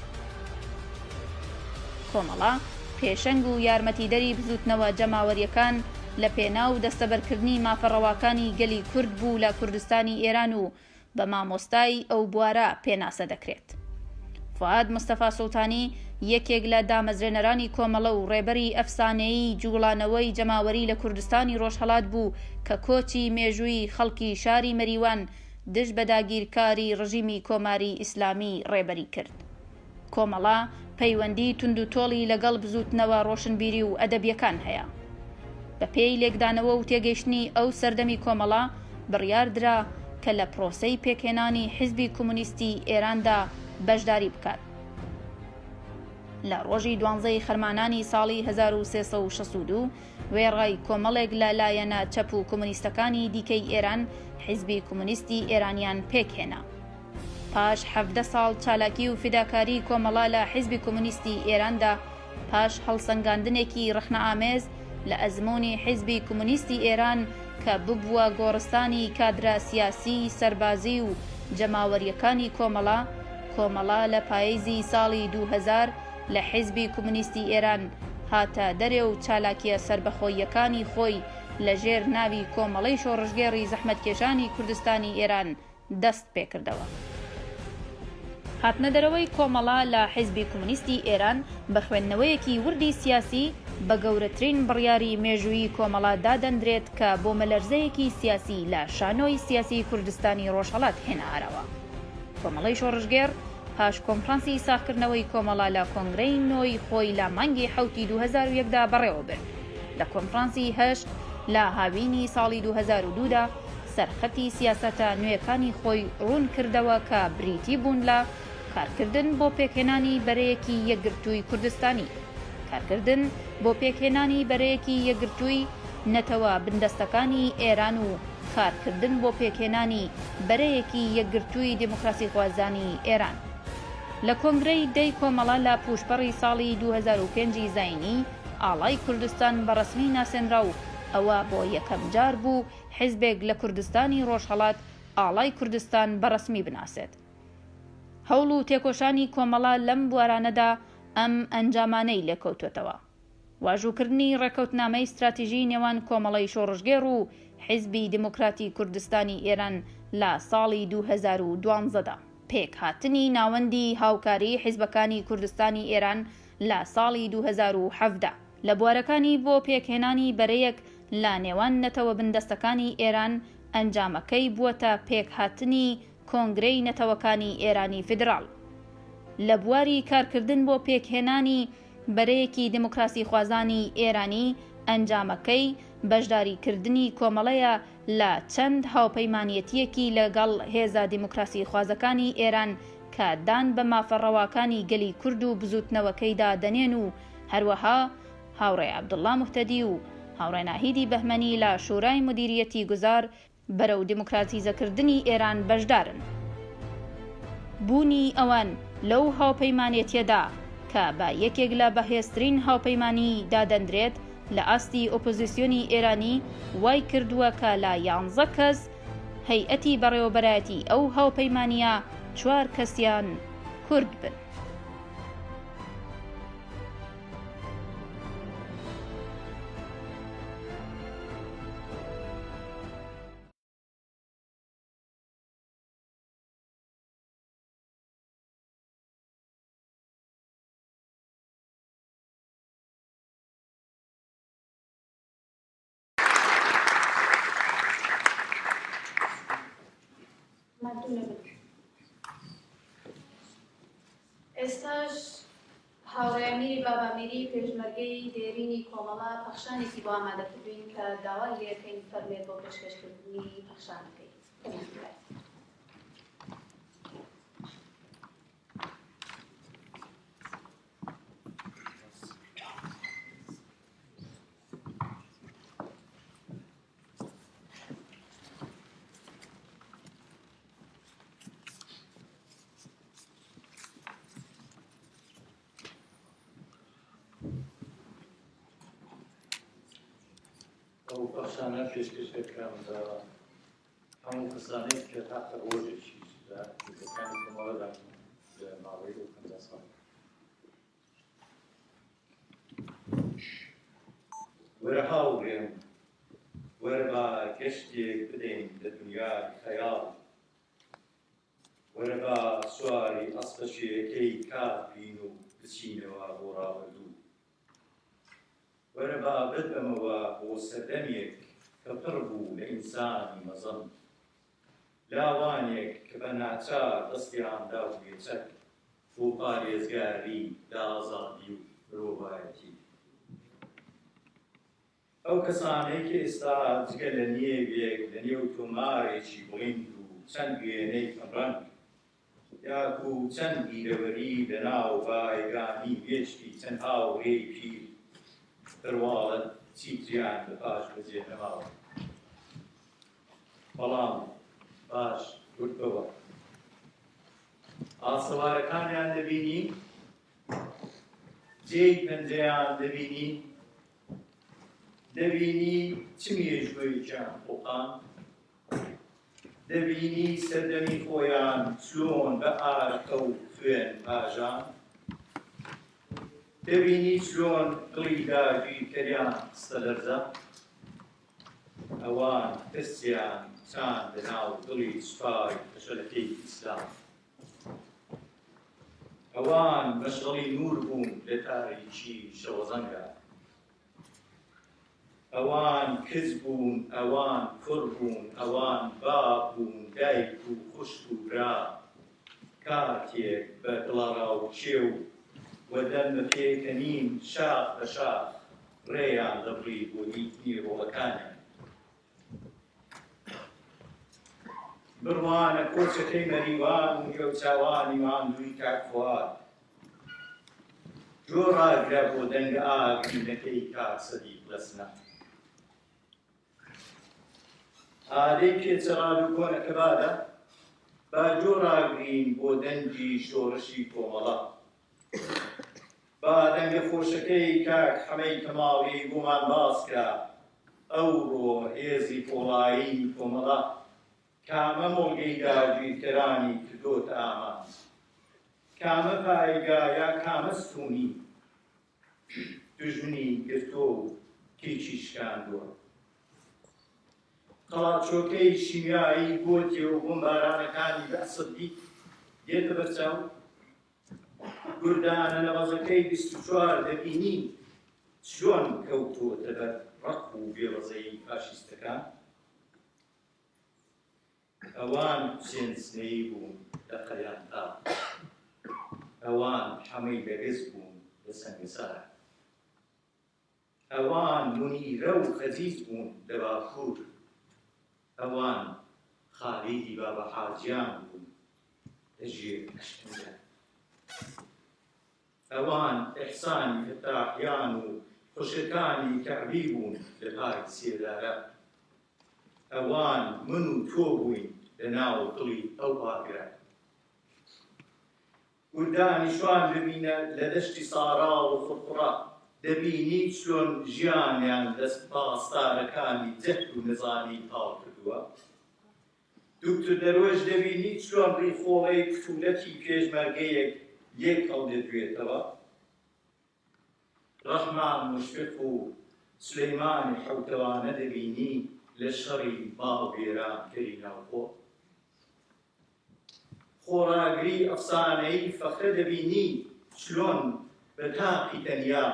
کۆمەڵە پێشەنگ و یارمەتیدەری بزوتنەوە جەماوەریەکان لە پێناو دەستەبەرکردنی مافەڕەواکانی گەلی کورد بوو لە کوردستانی ئێران و بە مامۆستای ئەو بوارە پێناسە دەکرێت. فواد مستەفا سوڵتانی یەکێک لە دامەزرێنەرانی کۆمەڵە و ڕێبەری ئەفسانەیی جوڵانەوەی جەماوەری لە کوردستانی ڕۆژهەڵات بوو کە کۆچی مێژووی خەڵکی شاری مەریوان دژ بە داگیرکاری ڕژیمی کۆماری ئیسلامی ڕێبەری کرد. کۆمەڵە پەیوەندی تونند و تۆڵی لەگەڵ بزوتنەوە ڕۆشنبیری و ئەدەبیەکان هەیە. بە پێی لێکدانەوە و تێگەیشتنی ئەو سەردەمی کۆمەڵە بڕیاردرا کە لە پرۆسەی پێکهێنانی حیزبی کۆمونیستی ئێراندا بەشداری بکات. لە ڕۆژی 12 خەرمانانی ساڵی 1362 وێڕای کۆمەڵێک لە لایەنە چەپ و کۆمونیستەکانی دیکەی ئێران حیزبی کۆمونیستی ئێرانیان پێکهێنا. پاش 17 ساڵ چالاکی و فیداکاری کۆمەڵە لە حیزبی کۆمونیستی ئێراندا پاش هەڵسەنگاندنێکی ڕخنەئامێز لە ئەزمموی حیزبی کۆمونیستی ئێران کە ببووە گۆڕستانی کادرە سیاسی سەربازی و جەماوەریەکانی کۆمەڵە لە پاییزی ساڵی 2000 لە حیزبی کۆمونیستی ئێران هاتە دەرێ و چالاکیە سربەخۆیەکانی خۆی لە ژێر ناوی کۆمەڵەی شۆڕژگێڕی زەحمەتکێشانی کوردستانی ئێران دەست پێکردەوە. هاتنەدەرەوەی کۆمەڵە لە حیزبی کۆمونیستی ئێران بە خوێندنەوەیەکی وردی سیاسی بە گەورەترین بڕیاری مێژووی کۆمەڵە دادەندرێت کە بۆ مەلەرزەیەکی سیاسی لە شانۆی سیاسی کوردستانی ڕۆژهەڵات هێناهارەوە. کۆمەڵەی شۆڕژگێڕ پاش کۆنفرانسی ساختکردنەوەی کۆمەڵە لە کۆنگرەی نۆی خۆی لە مانگی حوتی 2001دا بەڕێوە برد. لە کۆنفرانسی هەشت لە هاوینی ساڵی 2002دا سەرخەتی سیاسەتە نوێەکانی خۆی ڕوون کردەوە کە بریتی بوون لە کارکردن بۆ پێکهێنانی بەرەیەکی یەکگرتووی کوردستانی، کارکردن بۆ پێکهێنانی بەرەیەکی یەکگرتووی نەتەوە بندەستەکانی ئێران و کارکردن بۆ پێکهێنانی بەرەیەکی یەکگرتووی دیموکراسی خوازانی ئێران. لە کۆنگرەی دەی کۆمەڵە لە پوشپەڕی ساڵی 2005 زاینی ئاڵای کوردستان بەڕەسمی ناسێنرا و ئەوە بۆ یەکەم جار بوو حیزبێک لە کوردستانی ڕۆژهەڵات ئاڵای کوردستان بەڕەسمی بناسێت. هەوڵ و تێکۆشانی کۆمەڵە لەم بوارانەدا ئەم ئەنجامانەی لێکەوتوێتەوە. واژووکردنی ڕێکەوتنامەی استراتیژی نێوان کۆمەڵەی شۆڕژگێڕ و حیزبی دیموکراتی کوردستانی ئێران لە ساڵی 2012دا، پێکهاتنی ناوەندی هاوکاری حیزبەکانی کوردستانی ئێران لە ساڵی 2017دا، لە بوارەکانی بۆ پێکهێنانی بەرەیەک لە نێوان نەتەوە بندەستەکانی ئێران ئەنجامەکەی بووەتە پێکهاتنی کۆنگرەی نەتەوەکانی ئێرانی فیدراڵ. لە بواری کارکردن بۆ پێکهێنانی بەرەیەکی دموکراسی خوازانی ئێرانی ئەنجامەکەی بەشداریکردنی کۆمەڵەیە لە چەند هاوپەیمانیەتیەکی لەگەڵ هێزە دیموکراسی خوازەکانی ئێران کە دان بە مافەڕەواکانی گەلی کورد و بزوتنەوەکەیدا دەنێن و هەروەها هاوڕێ عەبدوڵڵا موحتەدی و هاوڕێ ناهیدی بەهمەنی لە شورای مدیریەتی گوزار بەرەو دیموکراتیزەکردنی ئێران بەشدارن. بوونی ئەوان لەو هاوپەیمانیەتیەدا کە بە یەکێک لە بەهێزترین هاوپەیمانی دادەندرێت لە ئاستی ئۆپۆزیسیۆنی ئێرانی وای کردووە کە لە 11 کەس هەیئەتی بەڕێوەبەرایەتی ئەو هاوپەیمانیە 4 کەسیان کورد بن. ئێستاش هاوڕێمیری بابامیری پێشمەرگەی دێرینی کۆمەڵە پەخشانێکی بۆ ئامادەکردوین کە داوای لێەکەین فەرمێت بۆ پێشکەشکردنی پەخشانەکەی. ئەو پەخشانە پێشکەشەکەکەمدا هەموو کەسانێک کە تاقە ڕۆژێکی لە کردەکانی کۆمەڵەدا لە ماوەی ئەو 50 ساڵ وەرە هاوڕێم وەرە بە گەشتێک بدەین لە دنیای خەیاڵ وەرە بە سواری ئەسپەشیەکەی کار بین و بچینەوە بۆ ڕاوەردوو وەرە بە بدەمەوە بۆ سەردەمێک کە پڕ بوو لە ئینسانی مەزن لاوانێک کە بە ناچار دەستیاندا و بێچەک بۆ پارێزگاری لە ئازادی و مرۆڤایەتی ئەو کەسانەی کە ئێستا جگە لە نێوێک لە نێو تۆمارێکی بڵیند و چەند وێنەی کەمڕەنگ یاک و چەند بیرەوەری لە ناو بایگانی وێشتی چەند هاوڕێی پیر دەرواڵەت چیتریان لە پاش بەجێ نەماوە بەڵام باش گوتبەوە ئاسەوارەکانیان دەبینی جێی پەنجەیان دەبینی دەبینی چ مێژوەیەکیان قوقان دەبینی سەردەمی خۆیان چۆن بە ئارکە و خوێن ئاژان دەبینی چۆن دڵی داگیرکەریان ستە لەرزە ئەوان دەستیان چاند لەناو دڵی سوپای بەشەلەکەی ئیسلام ئەوان مەشغەڵی نور بوون لە تاریکی شەوەزەنگە ئەوان کز بوون ئەوان کوڕ بوون ئەوان باب بوون دایک و خوشک و برا کاتێک بە دڵەڕا و کێو وەدەمە پێکەنین شاخ بە شاخ ڕێیان دەبڕی بۆ نیتنی ڕۆڵەکانیان بڕوانە کۆچەکەی مەریوان و گەوچاوانی ماندووی کاکفوات جۆڕاگرە بۆ دەنگە ئاگرینەکەی کاکسەدی لەسنە ئادەی پێچەڕاد و کۆنەکە بادە با جۆڕاگرین بۆ دەنگی شۆڕشی کۆمەڵە با دەنگە خۆشەکەی کاک حەمەی کەماڵی بۆمان باسکرا ئەوڕۆ هێزی کۆڵایی کۆمەڵە کامە مۆڵگەی داگیرکەرانی کردۆتە ئامان کامە پایگایە کامە ستوونی دوژمنی گرتۆ و کێکی شکاندووە قەڵاچۆکەی شیمیایی گۆتێ و بۆمبارانەکانی بەسەدی دێتە بەرچاو گوردانە لە بەزەکەی 24 دەبینی چۆن کەوتۆتە بەر ڕق و بێوەزەی فاشیستەکان ئەوان سێنسنەی بوون لە قەیانتا ئەوان حەمەی بەگەز بوون لە سەنگسار ئەوان منیرە و خەزیز بوون لە باکوور ئەوان خالیدی بابە حاجیان بوون لە ژێر ئەشتەنگە ئەوان ئیحسانی فتاحیان و خوشکانی کەعبی بوون لە پای سێدارە ئەوان من و تۆ بووین لە ناو دڵی ئەو ئاگرە کوردانیشوان ببینە لە دەشتی سارا و خوڕقوڕە دەبینی چۆن ژیانیان لە باستارەکانی جەهل و نەزانی پاڵ کردووە دوکتور دەرۆژ دەبینی چۆن ڕیخۆڵەی کتولەتی پێشمەرگەیەک یەک هەڵدەدوێتەوە ڕەحمان مشفق و سلەیمانی حەوتەوانە دەبینی لە شەڕی باڵبێران کەری ناوخۆ خۆراگری ئەفسانەی فەخرە دەبینی چلۆن بە تاقی تەنیا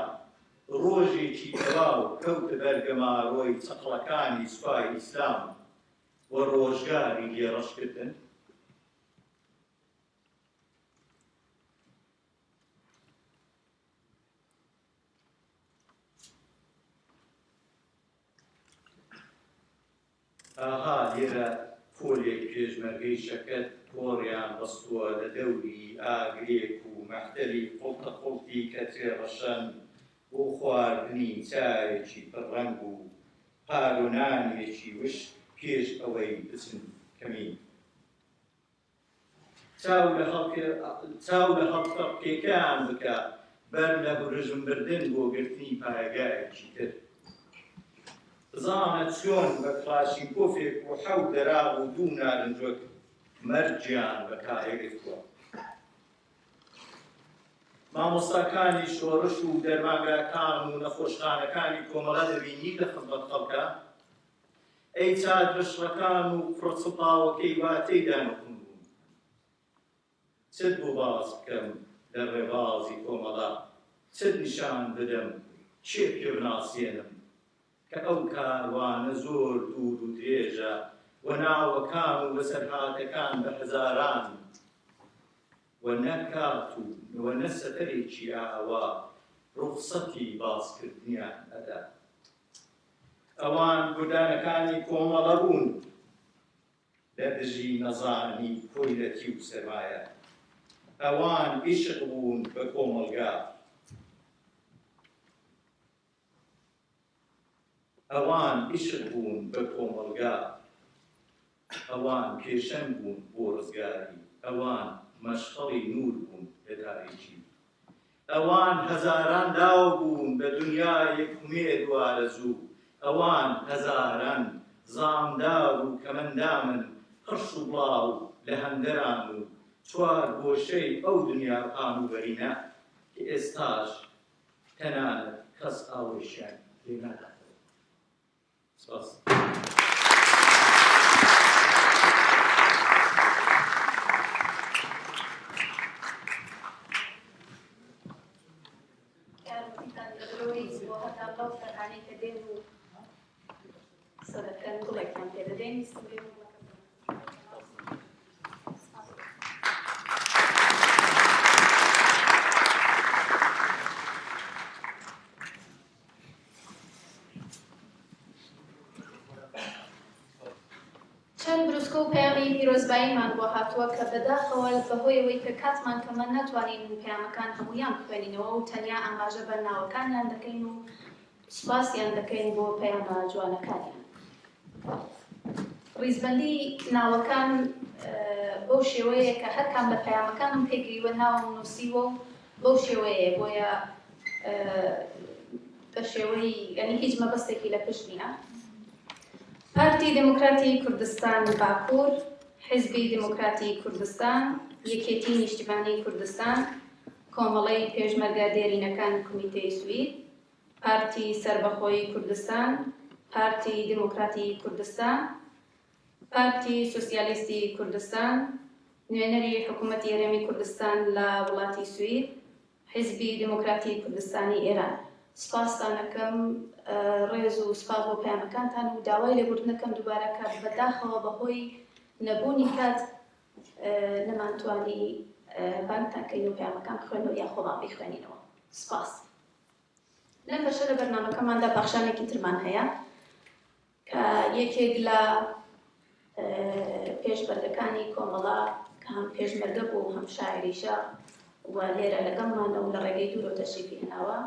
ڕۆژێکی تەواو کەوتە بەرگەماڕۆی چەقڵەکانی سوپای ئیسلام و ڕۆژگاری لێڕەشکردن ئاها لێرە پۆلێک پێشمەرگەی شەکەت تۆڕیان بەستووە لە دەوری ئاگرێک و مەحتەلی قوڵتە قوڵتی کە تێڕەشەن بۆ خواردنی چایەکی پڕەنگ و پارۆنانێکی وش پێش ئەوەی بچن کەمین چاو لە هەڵفەقێکیان بکە بەر لە ڕژمبردن بۆ گرتنی پایگایەکی تر بزانە چۆن بە کلاشینکۆفێک و حەوت دەراغ و دوو نارنجۆک مەرجیان بەکارێگرتووە مامۆستاکانی شۆڕش و دەرمانگاکان و نەخۆشخانەکانی کۆمەڵە دەبینی لە خزمەت خەڵکە ئەی چادرشڕەکان و فڕۆچڵپاوەکەی واتەیدا نەخون بوون چت بۆ باز بکەم لە ڕێبازی کۆمەڵە چت نیشان بدەم چێ پێ بناسیێنم کە ئەو کاروانە زۆر دوور و درێژە و ناوەکان و بەسەرهاتەکان بە هەزاران و نەکات و نەسەتەرێکی ئاوا ڕوخسەتی بازکردنیان ئەدا ئەوان گودانەکانی کۆمەڵە بوون لە دژی نەزانی کۆیلەتی و سەرمایە ئەوان عیشق بوون بە کۆمەڵگا ئەوان عیشق بوون بە کۆمەڵگا ئەوان پێشەنگ بوون بۆ ڕزگاری ئەوان مەشخەڵی نور بوون لە تاریکی ئەوان هەزاران داو بوون بە دنیایەک هومێد و ئارەزوو ئەوان هەزاران زامدار و کەمەندامن قڕش و بڵاو لە هەندەران و چوار گۆشەی ئەو دنیا ئاموبەرینە کە ئێستاش تەنانەت کەس ئاوەشیان لێ نادات سپاس چەند بروسکە و پەیامی پیرۆزباییمان بۆ هاتووە کە بەداخەوە بەهۆی ئەوەی کە کاتمان کەمە ناتوانین پەیامەکان هەموویان بخوێنینەوە و تەنیا ئاماژە بەرناوەکانیان دەکەین و سوپاسیان دەکەین بۆ پەیامە جوانەکانیان. ڕیزبەندی ناوەکان بەو شێوەیە کە هەرکان بە پەیامەکانم پێگریوە ناوم نووسیوە و بەو شێوەیە بۆیە بە شێوەی یعنی هیچ مەبەستێکی لە پشت نییە. پارتی دموکراتی کوردستان باکوور، حزبی دموکراتی کوردستان، یەکێتی نیشتیمانی کوردستان، کۆمەڵەی پێشمەرگە دێرینەکان کۆمیتەی سوید، پارتی سەربەخۆیی کوردستان، پارتی دموکراتی کوردستان، پارتی سۆسیالیستی کوردستان، نوێنەری حکوومەتی هەرێمی کوردستان لە وڵاتی سوید، حزبی دموکراتی کوردستانی ئێران. سپاسان دەکەم ڕێز و سپاس بۆ پەیامەکانتان و داوای لێبوردنەکەم دووبارە کە بەداخەوە بەهۆی نەبوونی کات نەمانتوانی بانگتان کەین و پەیامەکان بخوێنەوە یا خۆمان بخوێنینەوە. سپاس. لەم بەشە لە بەرنامەکەماندا بەخشانێکی ترمان هەیە کە یەکێک لە پێشبەردەکانی کۆمەڵە کە هەم پێشمەرگە بوو هەم شاعریشە و لێرە لەگەڵمانە و لە ڕێگەی دوورۆ تەشریفی هێناوە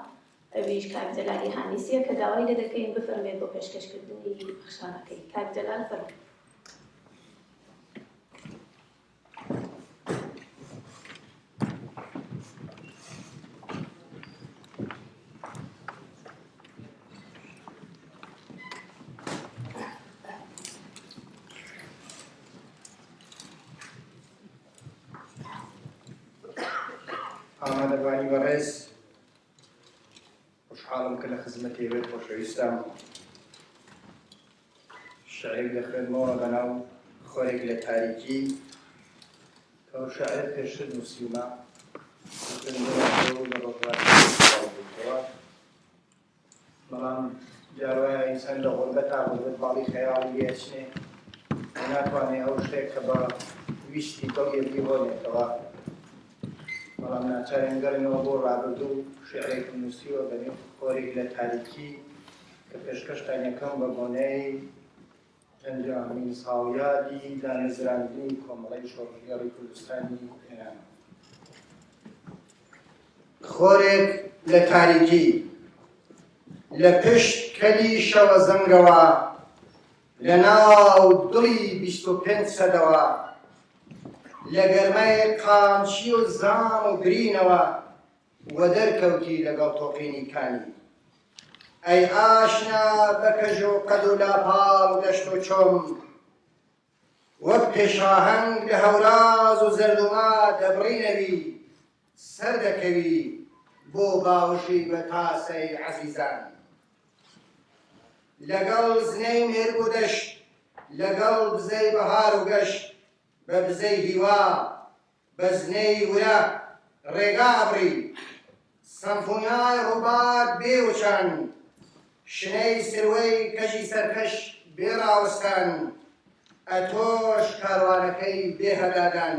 ئەویش کاک جەلالی هانیسیە کە داوای لێ دەکەین بفەرمێت بۆ پێشکەشکردنی بەخشانەکەی. کاک جەلال فەرمووی. ئامادەبانی بەڕێز خوشحاڵم کە لە خزمەتی ئێوە خۆشەویستم شعرێک دەخوێنمەوە بەناو خۆرێک لە تاریکی کە ئەو شاعر پێشتر نووسیومە لە ڕۆژواتەوە بەڵام جاروایە ئینسان لە غوربەتا غوربەت باڵی خەیاڵی لێچنێ ناتوانێت ئەو شتێک کە بە ویستی دڵیەتی بۆنێتەوە بەڵام ناچارین گەڕینەوە بۆ ڕابردوو شعرێکم نووسیوە بەنێو خۆرێک لە تاریکی کە پێشکەشتان یەکەم بە بۆنەی پەنجاهەمین ساڵیادی دامەزراندنی کۆمەڵەی شۆڕژێڕی کوردستانی ئێران. خۆرێک لە تاریکی لە پشت کەلی شەوە زەنگەوە لە ناو دڵی 25 سەدەوە لە گەرمای قامچی و زام و گرینەوە وە دەرکەوتی لەگەڵ تۆقینی کانی ئەی ئاشنا بە کەژ و قەد و لاپاڵ و دەشت و چۆم وەک پێشاهەنگ لە هەوراز و زەردوما دەبڕینەوی سەر دەکەوی بۆ باوشی بە تاسەی عەزیزان لەگەڵ زنەی مێرگ و دەشت لەگەڵ بزەی بەهار و گەشت بە بزەی هیوا بە زنەی ورە ڕێگا ئەبڕی سەمفۆنیای ڕووبار بێوچان شنەی سروەی کەژی سەرکەش بێڕاوستان ئەتۆش کاروانەکەی بێهەدادان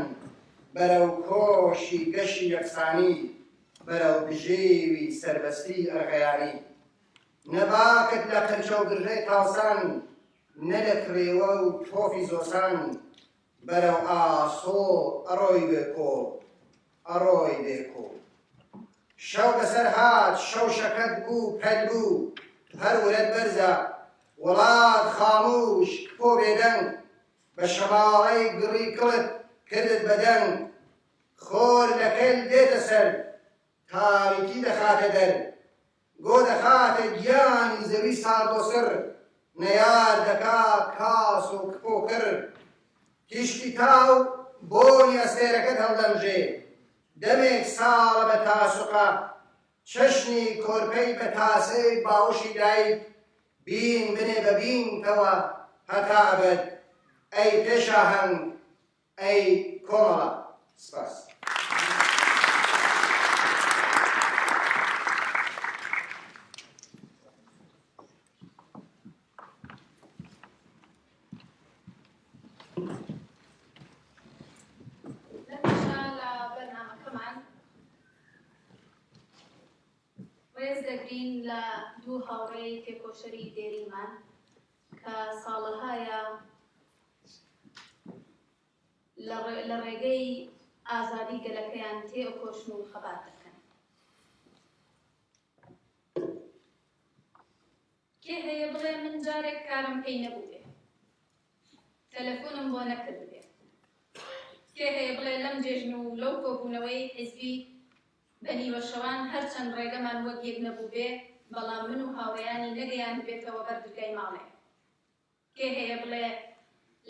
بەرەو کۆشی گەشی یەکسانی بەرەو بژێوی سەربەستی ئەرغەیانی نەباکت لە قەنچە و گرژەی تاوسان نە لە کرێوە و تۆفی زۆسان بەرەو ئاسۆ ئەڕۆی بێکۆ ئەڕۆی بێکۆ شەو بەسەر هات شەو شەکەت بوو پەل بوو هەر ورەت بەرزە وڵات خاموش کۆ بێدەنگ بە شەماڵەی گڕی کڵت کردت بەدەنگ خۆر لەکەل دێتە سەر تاریکی دەخاتە دەر گۆ دەخاتە گیانی زەوی ساردۆسر نەیار دەکا کاس و کپۆکر تیشتی تاو بۆنی ئەستێرەکەت هەڵدەمژێ دەمێک ساڵە بە تاسوقە چەشنی کۆرپەی بە تاسەی باوشی دایک بین بنێ بە بینکەوە هەتا ئەبەد ئەی پێشاهەنگ ئەی کۆمەڵە. سپاس. ڕێز دەگرین لە دوو هاوڕێی تێکۆشەری دێریمان کە ساڵەهایە لە ڕێگەی ئازادی گەلەکەیان تێکۆشن و خەبات دەکەن. کێ هەیە بڵێ من جارێک کارم پێی نەبوو بێ تەلەفۆنم بۆ نەکرد بێ کێ هەیە بڵێ لەم جێژن و لەو کۆبوونەوەی حیزبی بەنیوە شەوان هەرچەند ڕێگەمان وەک یەک نەبوو بێ بەڵام من و هاوڕێیانی نەگەیان بێتەوە بەردرگای ماڵێ کێ هەیە بڵێ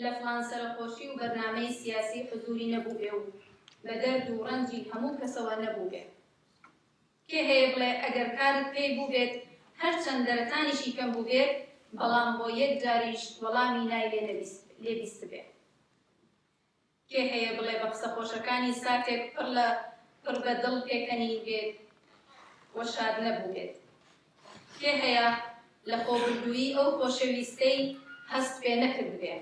لە فڵان سەرخۆشی و بەرنامەی سیاسی حضوری نەبوو بێ و بە دەرد و ڕەنجی هەموو کەسەوە نەبوو بێ کێ هەیە بڵێ ئەگەر کارت پێی بوو بێت هەرچەند دەرەتانیشی کەم بوو بێت بەڵام بۆ یەک جاریش وەڵامی نای لێ بیست بێ کێ هەیە بڵێ بە قسە خۆشەکانی ساتێک پڕ بە دڵ پێکەنی بێت وە شاد نەبوو بێت کێ هەیە لە خۆبردووی ئەو خۆشەویستەی هەست پێ نەکرد بێ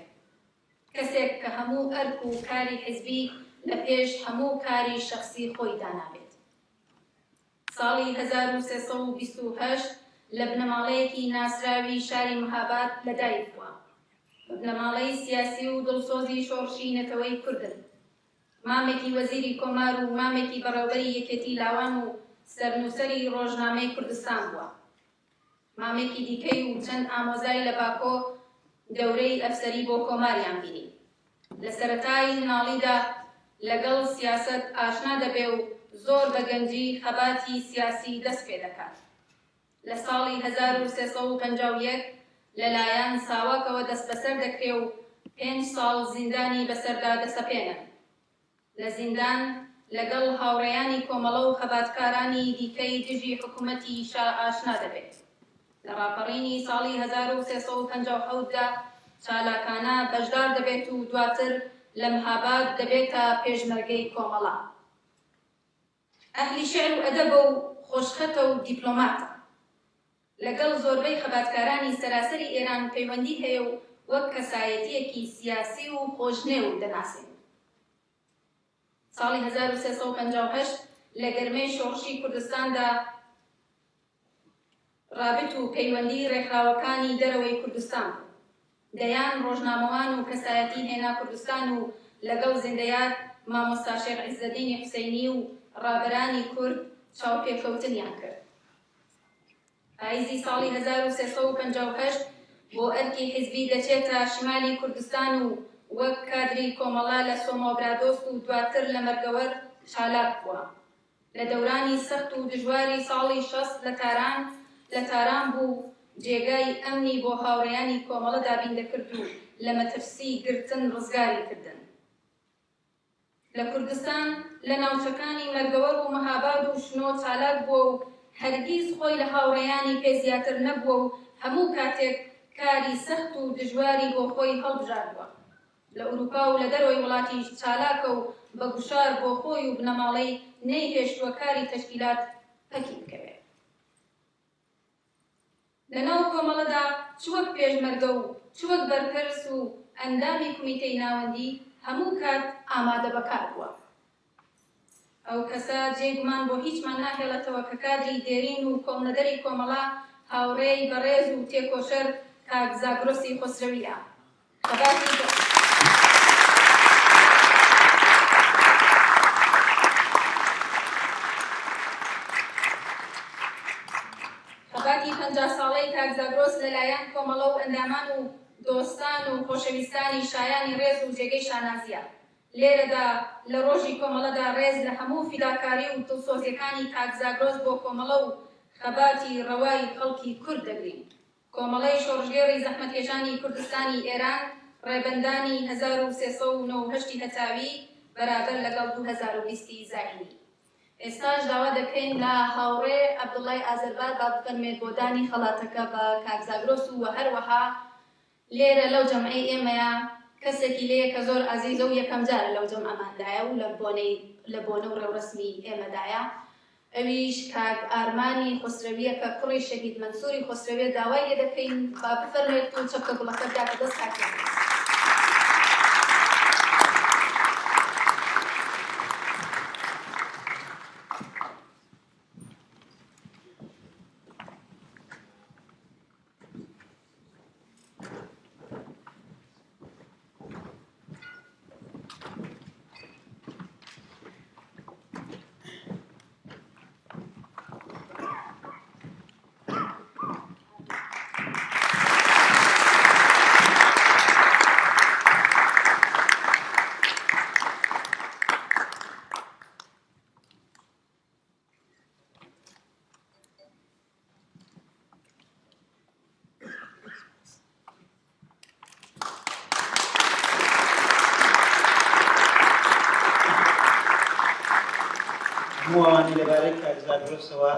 کەسێک کە هەموو ئەرک و کاری حیزبی لە پێش هەموو کاری شەخسی خۆی دانابێت. ساڵی 1328 لە بنەماڵەیەکی ناسراوی شاری مەهاباد لەدایک بووە. بنەماڵەی سیاسی و دڵسۆزی شۆڕشی نەتەوەی کوردن. مامێکی وەزیری کۆمار و مامێکی بەڕێوەبەری یەکێتی لاوان و سەرنووسەری ڕۆژنامەی کوردستان بووە. مامێکی دیکەی و چەند ئامۆزای لە باکۆ دەورەی ئەفسەری بۆ کۆماریان بینی. لە سەرەتای مناڵیدا لەگەڵ سیاسەت ئاشنا دەبێ و زۆر بە گەنجی خەباتی سیاسی دەست پێ دەکات. لە ساڵی 1351 لەلایەن ساواکەوە دەست بەسەر دەکرێ و 5 ساڵ زیندانی بەسەردا دەسەپێنن. لە زیندان لەگەڵ هاوڕێیانی کۆمەڵە و خەباتکارانی دیکەی دژی حکوومەتی شا ئاشنا دەبێت. لە ڕاپەڕینی ساڵی 1357دا چالاکانە بەشدار دەبێت و دواتر لە مەهاباد دەبێتە پێشمەرگەی کۆمەڵە. ئەهلی شێعر و ئەدەبە و خۆشخەتە و دیپلۆماتە. لەگەڵ زۆربەی خەباتکارانی سەراسەری ئێران پەیوەندی هەیە و وەک کەسایەتیەکی سیاسی و خۆشنێو دەناسێن. ساڵی 1358 لە گەرمەی شۆڕشی کوردستاندا رابط و پەیوەندی ڕێکخراوەکانی دەرەوەی کوردستان دەیان ڕۆژنامەوان و کەسایەتی هێنا کوردستان و لەگەڵ زیندەیات مامۆستا شێخ عیززەدینی حوسەینی و ڕابەرانی کورد چاوپێکەوتنیان کرد. پاییزی ساڵی 1358 بۆ ئەرکی حیزبی دەچێتە شمالی کوردستان و وەک کادری کۆمەڵا لە سۆمۆبرادۆست و دواتر لە مەرگەوەر چالاک بووە. لە دەورانی سەخت و دژواری ساڵی 60 لە تاران بوو جێگای ئەمنی بۆ هاوڕێیانی کۆمەڵە دابین دەکرد و لە مەترسی گرتن ڕزگاری کردن. لە کوردستان لە ناوچەکانی مەرگەوەر و مەهاباد و شنۆ چالاک بووە و هەرگیز خۆی لە هاوڕێیانی پێ زیاتر نەبووە و هەموو کاتێک کاری سەخت و دژواری بۆ خۆی هەڵبژاردووە. لە ئوروپا و لە دەرەوەی وڵاتی چالاکە و بە گوشار بۆ خۆی و بنەماڵەی نەیهێشتووە کاری تەشکیلات پەکی بکەوێت. لەناو کۆمەڵەدا چ وەک پێشمەرگە و چ وەک بەرپرس و ئەندامی کومیتەی ناوەندی هەموو کات ئامادە بەکار بووە. ئەو کەسە جێگومان بۆ هیچمان ناهێڵێتەوە کە کادری دێرین و کۆمەڵەدەری کۆمەڵە هاوڕێی بەڕێز و تێکۆشەر کاک زاگرۆسی خۆسرەویە. خەباتی 50 ساڵەی کاک زاگرۆس لەلایەن کۆمەڵە و ئەندامان و دۆستان و خۆشەویستانی شایانی ڕێز و جێگەی شانازیە. لێرەدا لە ڕۆژی کۆمەڵەدا ڕێز لە هەموو فیداکاری و دڵسۆزیەکانی کاک زاگرۆس بۆ کۆمەڵە و خەباتی ڕەوای خەڵکی کورد دەگرین. کۆمەڵەی شۆڕژێڕی زەحمەتکێشانی کوردستانی ئێران ڕێبەندانی 1398 هەتاوی بەرابەر لەگەڵ 2020 زاینی. ئێستاش داوا دەکەین لە هاوڕێ عەبدوڵڵای ئازەرباد با بفەرمێت بۆ دانی خەڵاتەکە بە کاک زاگرۆس و هەروەها لێرە لەو جەمعەی ئێمەیە کەسێکی لێیە کە زۆر عەزیزە و یەکەم جارە لەو جەمعەماندایە و لە بۆنە و ڕێوڕەسمی ئێمەدایە. ئەویش کاک ئارمانی خۆسرەویە کە کوڕی شەهید مەنسووری خۆسرەویە داوای لێ دەکەین با بفەرمێت و چەپکە گوڵەکە بداتە دەست کاکێک. هەمووانی لەبارەی کاک زاگرۆسەوە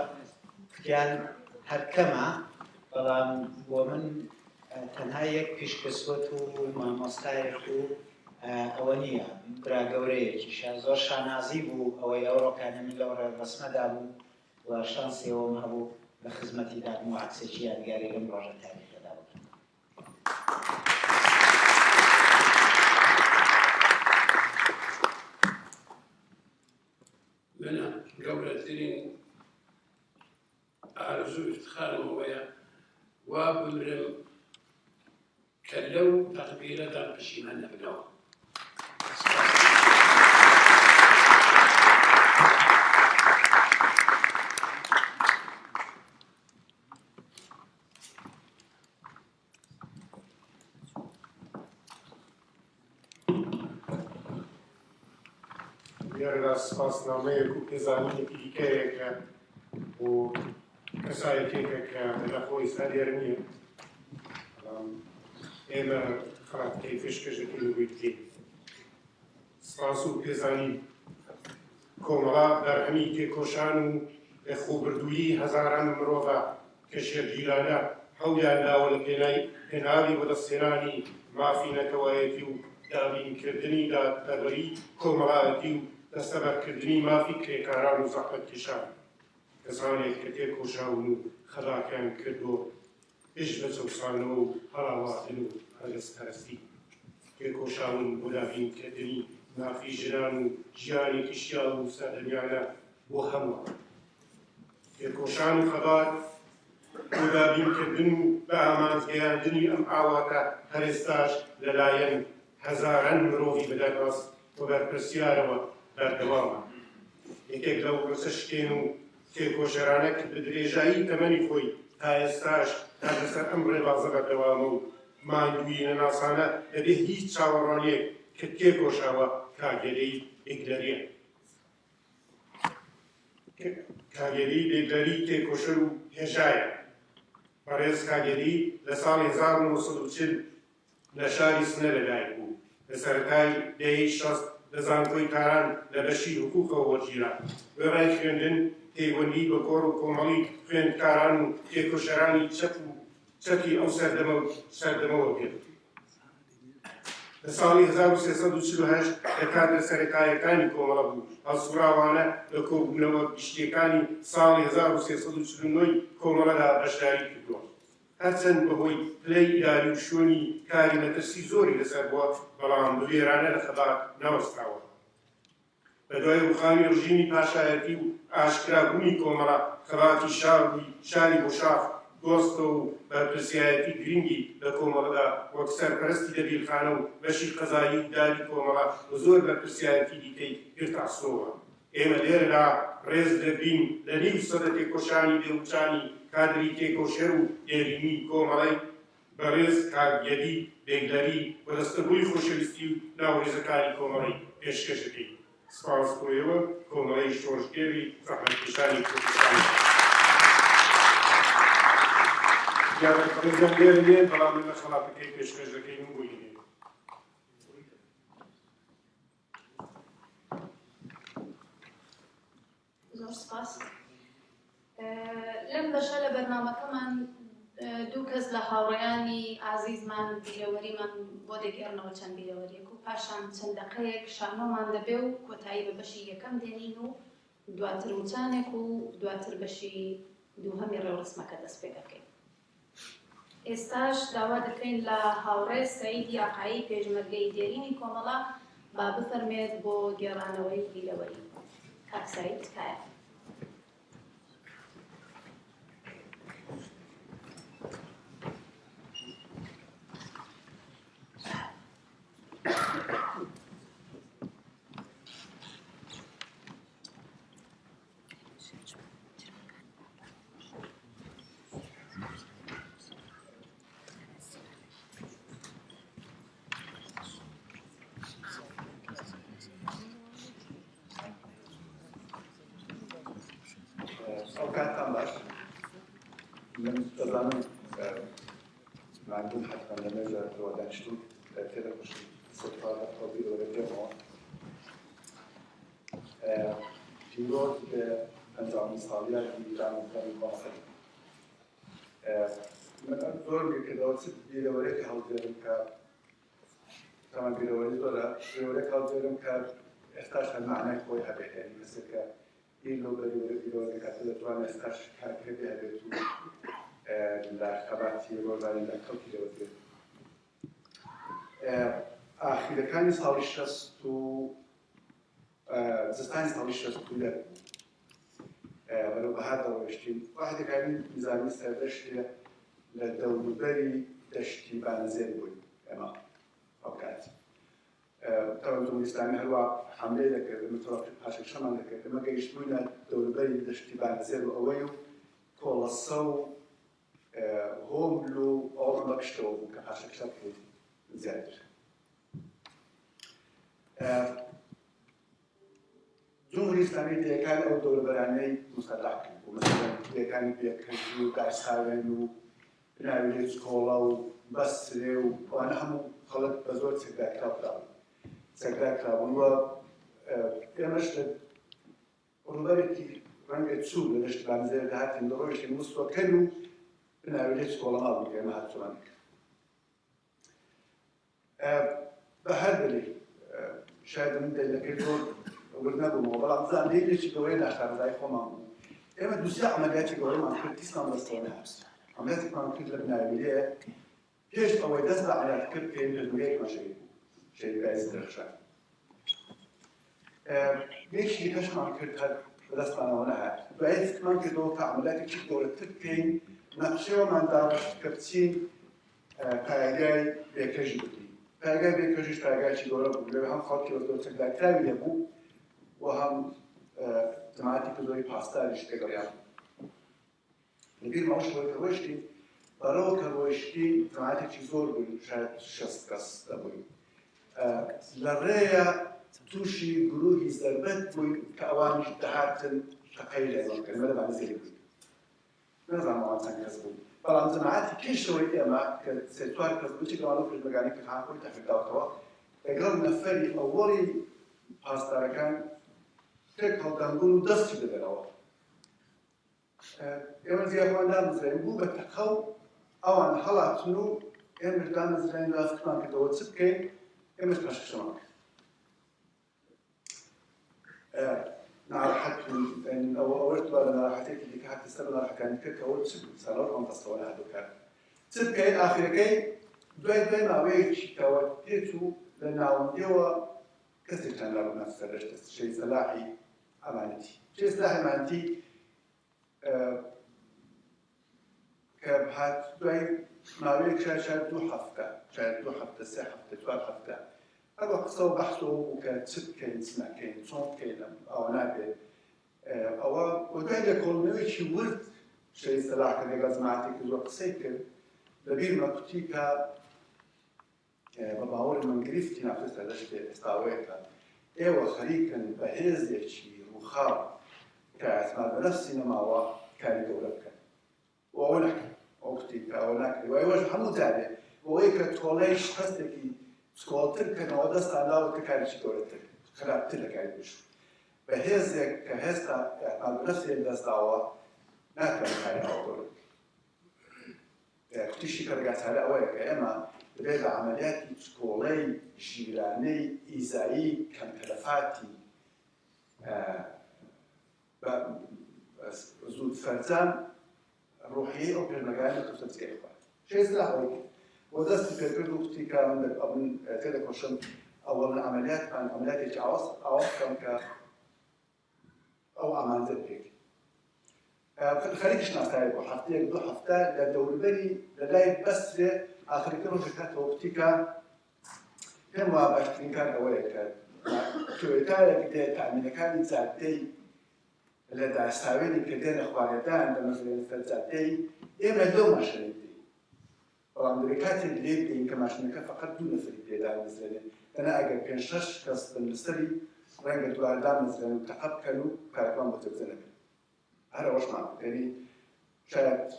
گیان هەرکەمە، بەڵام بۆ من تەنها یەک پیشکەسوەت و مامۆستایەک و ئەوە نییە، برا گەورەیەکیشە زۆر شانازی بوو ئەوەی ئەو ڕۆکانە من لەو ڕێوڕەسمەدا بوو و شانسێوەم هەبوو لە خزمەتیدا و عەکسێکی یادگاری لەم ڕۆژە تاریخەدا بوو. منە گەورەترین و افتخارمەوەیە وا بمرم کە لەو تەقبیرەدا پشیمان نەبنەوە. دیارە سپاسنامەیەک و پێزانینێکی دیکەیەکە بۆ کەسایەکێکە کە لە خۆی سادێر نییە ئێمە خراپەکەی فشکەشەکەی نوێتی سپاس و پێزانی کۆمەڵا دەرهەمی تێکۆشان و خۆبردوویی هەزاران مرۆڤە کە شێرگیرانە هەولیان داوە لە پێناوی بەدەستهێنانی مافی نەتەوایەتی و دابینکردنی دادپەروەری کۆمەڵایەتی و دەستەبەرکردنی مافی کرێکاران و زەحمەتکێشان کەسانێک کە تێکۆشاون و خەڵاکیان کردووە پێش بە چەوسانەوە و هەڵاواتن و هەڵەستپەرستی تێکۆشاون بۆ دابینکردنی مافی ژنان و ژیانێکی شیاڵ و سەردەمیانە بۆ هەموو تێکۆشان و خەبات بۆ دابینکردن و بە ئامانجگەیاندنی ئەم ئاواتە هەرێستاش لەلایەن هەزاران مرۆڤی بەدەربەست و بەرپرسیارەوە بەردەوامە یەکێک لەو ڕسەشکێن و تێکۆشەرانە کە بە درێژایی تەمەنی خۆی تا ئێستاش تا لەسەر ئەم ڕێبازە بەردەوامە و ماندووی نەناسانە دەبێت هیچ چاوەڕوانیەک کە تێکۆشاوە کاگەلەی ئێگلەریە کاگەلی بێگلەری تێکۆشەر و هێژایە بەڕێز کاگەلی لە ساڵی 1940 لە شاری سنە لەدایک بوو لە سەرەتای دەهەی 60 لە زانکۆی کاران لە بەشی حقوقەوە وەرگیرا وێڕای خوێندن پەیوەندی بە کۆڕ و کۆمەڵی خوێندکاران و تێکۆشەرانی چەکی ئەو سەردەمەوە کرد لە ساڵی 1348 لە کات لە سەرەتایەکانی کۆمەڵە بوو هەڵسوراوانە لە کۆبوونەوە گشتیەکانی ساڵی 1349 کۆمەڵەدا بەشداری کردووە هەرچەند بەهۆی پلەی ئیداری و شوێنی کاری مەترسی زۆری لەسەر بووە بەڵام بوێرانە لە خەبات نەوەستاوە بە دوای ڕوخانی ڕژیمی پاشایەتی و ئاشکرابوونی کۆمەڵە خەباتی شاری بۆشاف دۆستە و بەرپرسیایەتی گرنگی لە کۆمەڵەدا وەک سەرپەرستی دەبیرخانە و بەشی قەزایی داری کۆمەڵە و زۆر بەرپرسیایەتی دیکەی گرتاسۆوە ئێمە لێرەدا ڕێز دەبین لە نیو سەدە تێکۆشانی دێوچانی کادری تێکۆشەر و دێرینی کۆمەڵەی بەڕێز کاگەلی بێگلەری و دەستەبووی خۆشەویستی و ناوڕێزەکانی کۆمەڵی پێشکەشەکەی سپاس بۆیەوە کۆمەڵەی شۆڕژگێری زەحمەتکێشانی کوردستانی ڕێزم لێرە لێن بەڵام لە خەڵاتەکەی پێشکەشەکەی من بووی زۆر سپاس لەم بەشە لە بەرنامەکەمان دوو کەس لە هاوڕێیانی ئازیزمان بیرەوەریمان بۆ دەگەڕنەوە چەند بیرەوەریەک و پاشان چەند دەقەیەک شانۆمان دەبێ و کۆتایی بە بەشی یەکەم دێنین و دواتر وچانێک و دواتر بەشی دووهەمی ڕێوڕسمەکە دەست پێ دەکەین ئێستاش داوا دەکەین لە هاوڕێ سەعیدی ئاقایی پێشمەرگەی دێرینی کۆمەڵە با بفەرمێت بۆ گێڕانەوەی بیرەوەری کاک سەعید تکایە کاتتان باش من دەزانم معلوم حتما لەمێژە دانیشتوو تێدەخۆشی سەدپارە بیرەوەرە پێمەوە پیرۆز بە پەنجاهەمین ساڵیاتی دامەزرانی کۆمەڵە من زۆر بیرکردەوە چ بیرەوەرێکی هەڵبژێرم کە تەمان بیرەوەری زۆرە بیرەوەرێک هەڵبژێرم کە ئێستاش هەر معنای خۆی هەبێت یعنی کەسێکە این لو بیرەوەری کاتە دەتوانێت ئێستاش کارکردی هەبێت و لە خەباتی ڕۆژانەی لە کەڵکی دەوەتێت ئاخیرەکانی ساڵی 60 و زستانی ساڵی 60 لە لو بهذا وشتين واحد كان ميزاني سردشتي للدولبري دشتي بانزين بوي اما اوقات طبعا الإسلامي هو حملة لك المتوقف عشان شمان لك لما جيش بوينا دولبري دشتي بانزين وأويو كل الصو هم لو أول ما بيشتغلوا كعشان شكل زيادة جمهورية الإسلامية دي كان أو دولة براني مسلح ومثلا دي كان بيكجو كعسكرين وبناوي سكولا وبسري وأنا هم خلط بزور سكراك كلاب سكراك كلاب و يمشي وربما رنگ تسول ليش بانزير ده هات ندروش المستوى كله بناوي سكولا ما بيجي ما هات سوانك بهذا شاهد من ذلك الدور وقلنا بموضوع نظام ليش جوين آخر زي خمام إما دوسي عمليات جوين ما كنت تسمع مستوى عمليات ما كنت لبناء بليه كيش أو يدزع على كل كين بالمية ما شيء بعيد درشة ليش ليش ما كنت هاد درست أنا وأنا بعيد ما كنت دور عمليات كيش دور تبكين نقشوا من دارش كبتين كاجاي بكجودي كاجاي بكجوش كاجاي شيء دور بقول هم خاطر دور تبدأ كلام يبو وهم جماعتي كذوي باستا يشتغل يعني نبيل معوش كرويشتي برو كرويشتي جماعتي كيزور بقول شايد شست قص بقول للريا توشي جروه زربت بقول كأوانش دهاتن تقيل أيضا كلمة بعد زي نظام معاصر كذبوا طبعا جماعتي كيش شوي إما كسيتوار كذبوا شيء كانوا في المجاني في حاكم تحت داوتوا تقرب نفري أولي باستا كان تك هالدنقول دست كده بنوا يوم زي أخوان دام زين بو بتخو أو عن حالات نو يوم دام زين لا فكران كده وتسكين يوم تمشي شلونك نعرف إن أولت ولا نعرفتك اللي كانت تستقبل نعرف كك أول سب سنوات هم تصورنا هذا كان سبكين آخر كي دوي ما ويش كواتيتو لنا وديوا كثير كان لابد نفس الرشة شيء سلاحي أمانتي شيء سلاحي أمانتي كبهات دوي ما ويش شايد دو حفتة سه حفتة توار حفتة هذا قصة بحثه وكانت سبكين سنكين صوت كيلم أو نابي أو ودوي لكل نويش ورد شيء سلاح كذا جزماتي كذا قصيكل لبير مكتيكا بباور من قريفتي نفس الرشة استويتها إيوه خريكا بهز يشي وخار كأسماء بنفسنا ما هو كان دولتك وأولك أختي أولك ويوجه حمود ذلك وإيك توليش خستكي سكوتر كان ودست على وتكارش دولتك خربت لك عيبش بهز كهستا أسماء بنفسي الدست عوا ناكل خارج أول تشي كرجعت على أولك إما بين عمليات سكولي جيراني إيزائي كمكلفاتي زود فرزان روحية أو بالمجال تفتح إخوان شيء سلاحي ودست في الوقت كان من تلك وشن أول العمليات كان عمليات عواص كان ك أو أمان ذلك خليك شنا سايب وحفتي دو حفتة للدولبري للاي بس آخر كانوا فكرت وقتها كان وابشتين كان أولي كان كويتايا كده تعمل كان زادي لدى ساوين كده نخوانيتان ده مثلا زادي إما دو مشاريتي والأمريكات اللي بين كماشنك فقط دون فريق ده مثلا أنا أجل كان شش كاس بالمصري رنجة دوالدان مثلا تقبلوا كاركمان متبزنك هذا وش معنى يعني شايف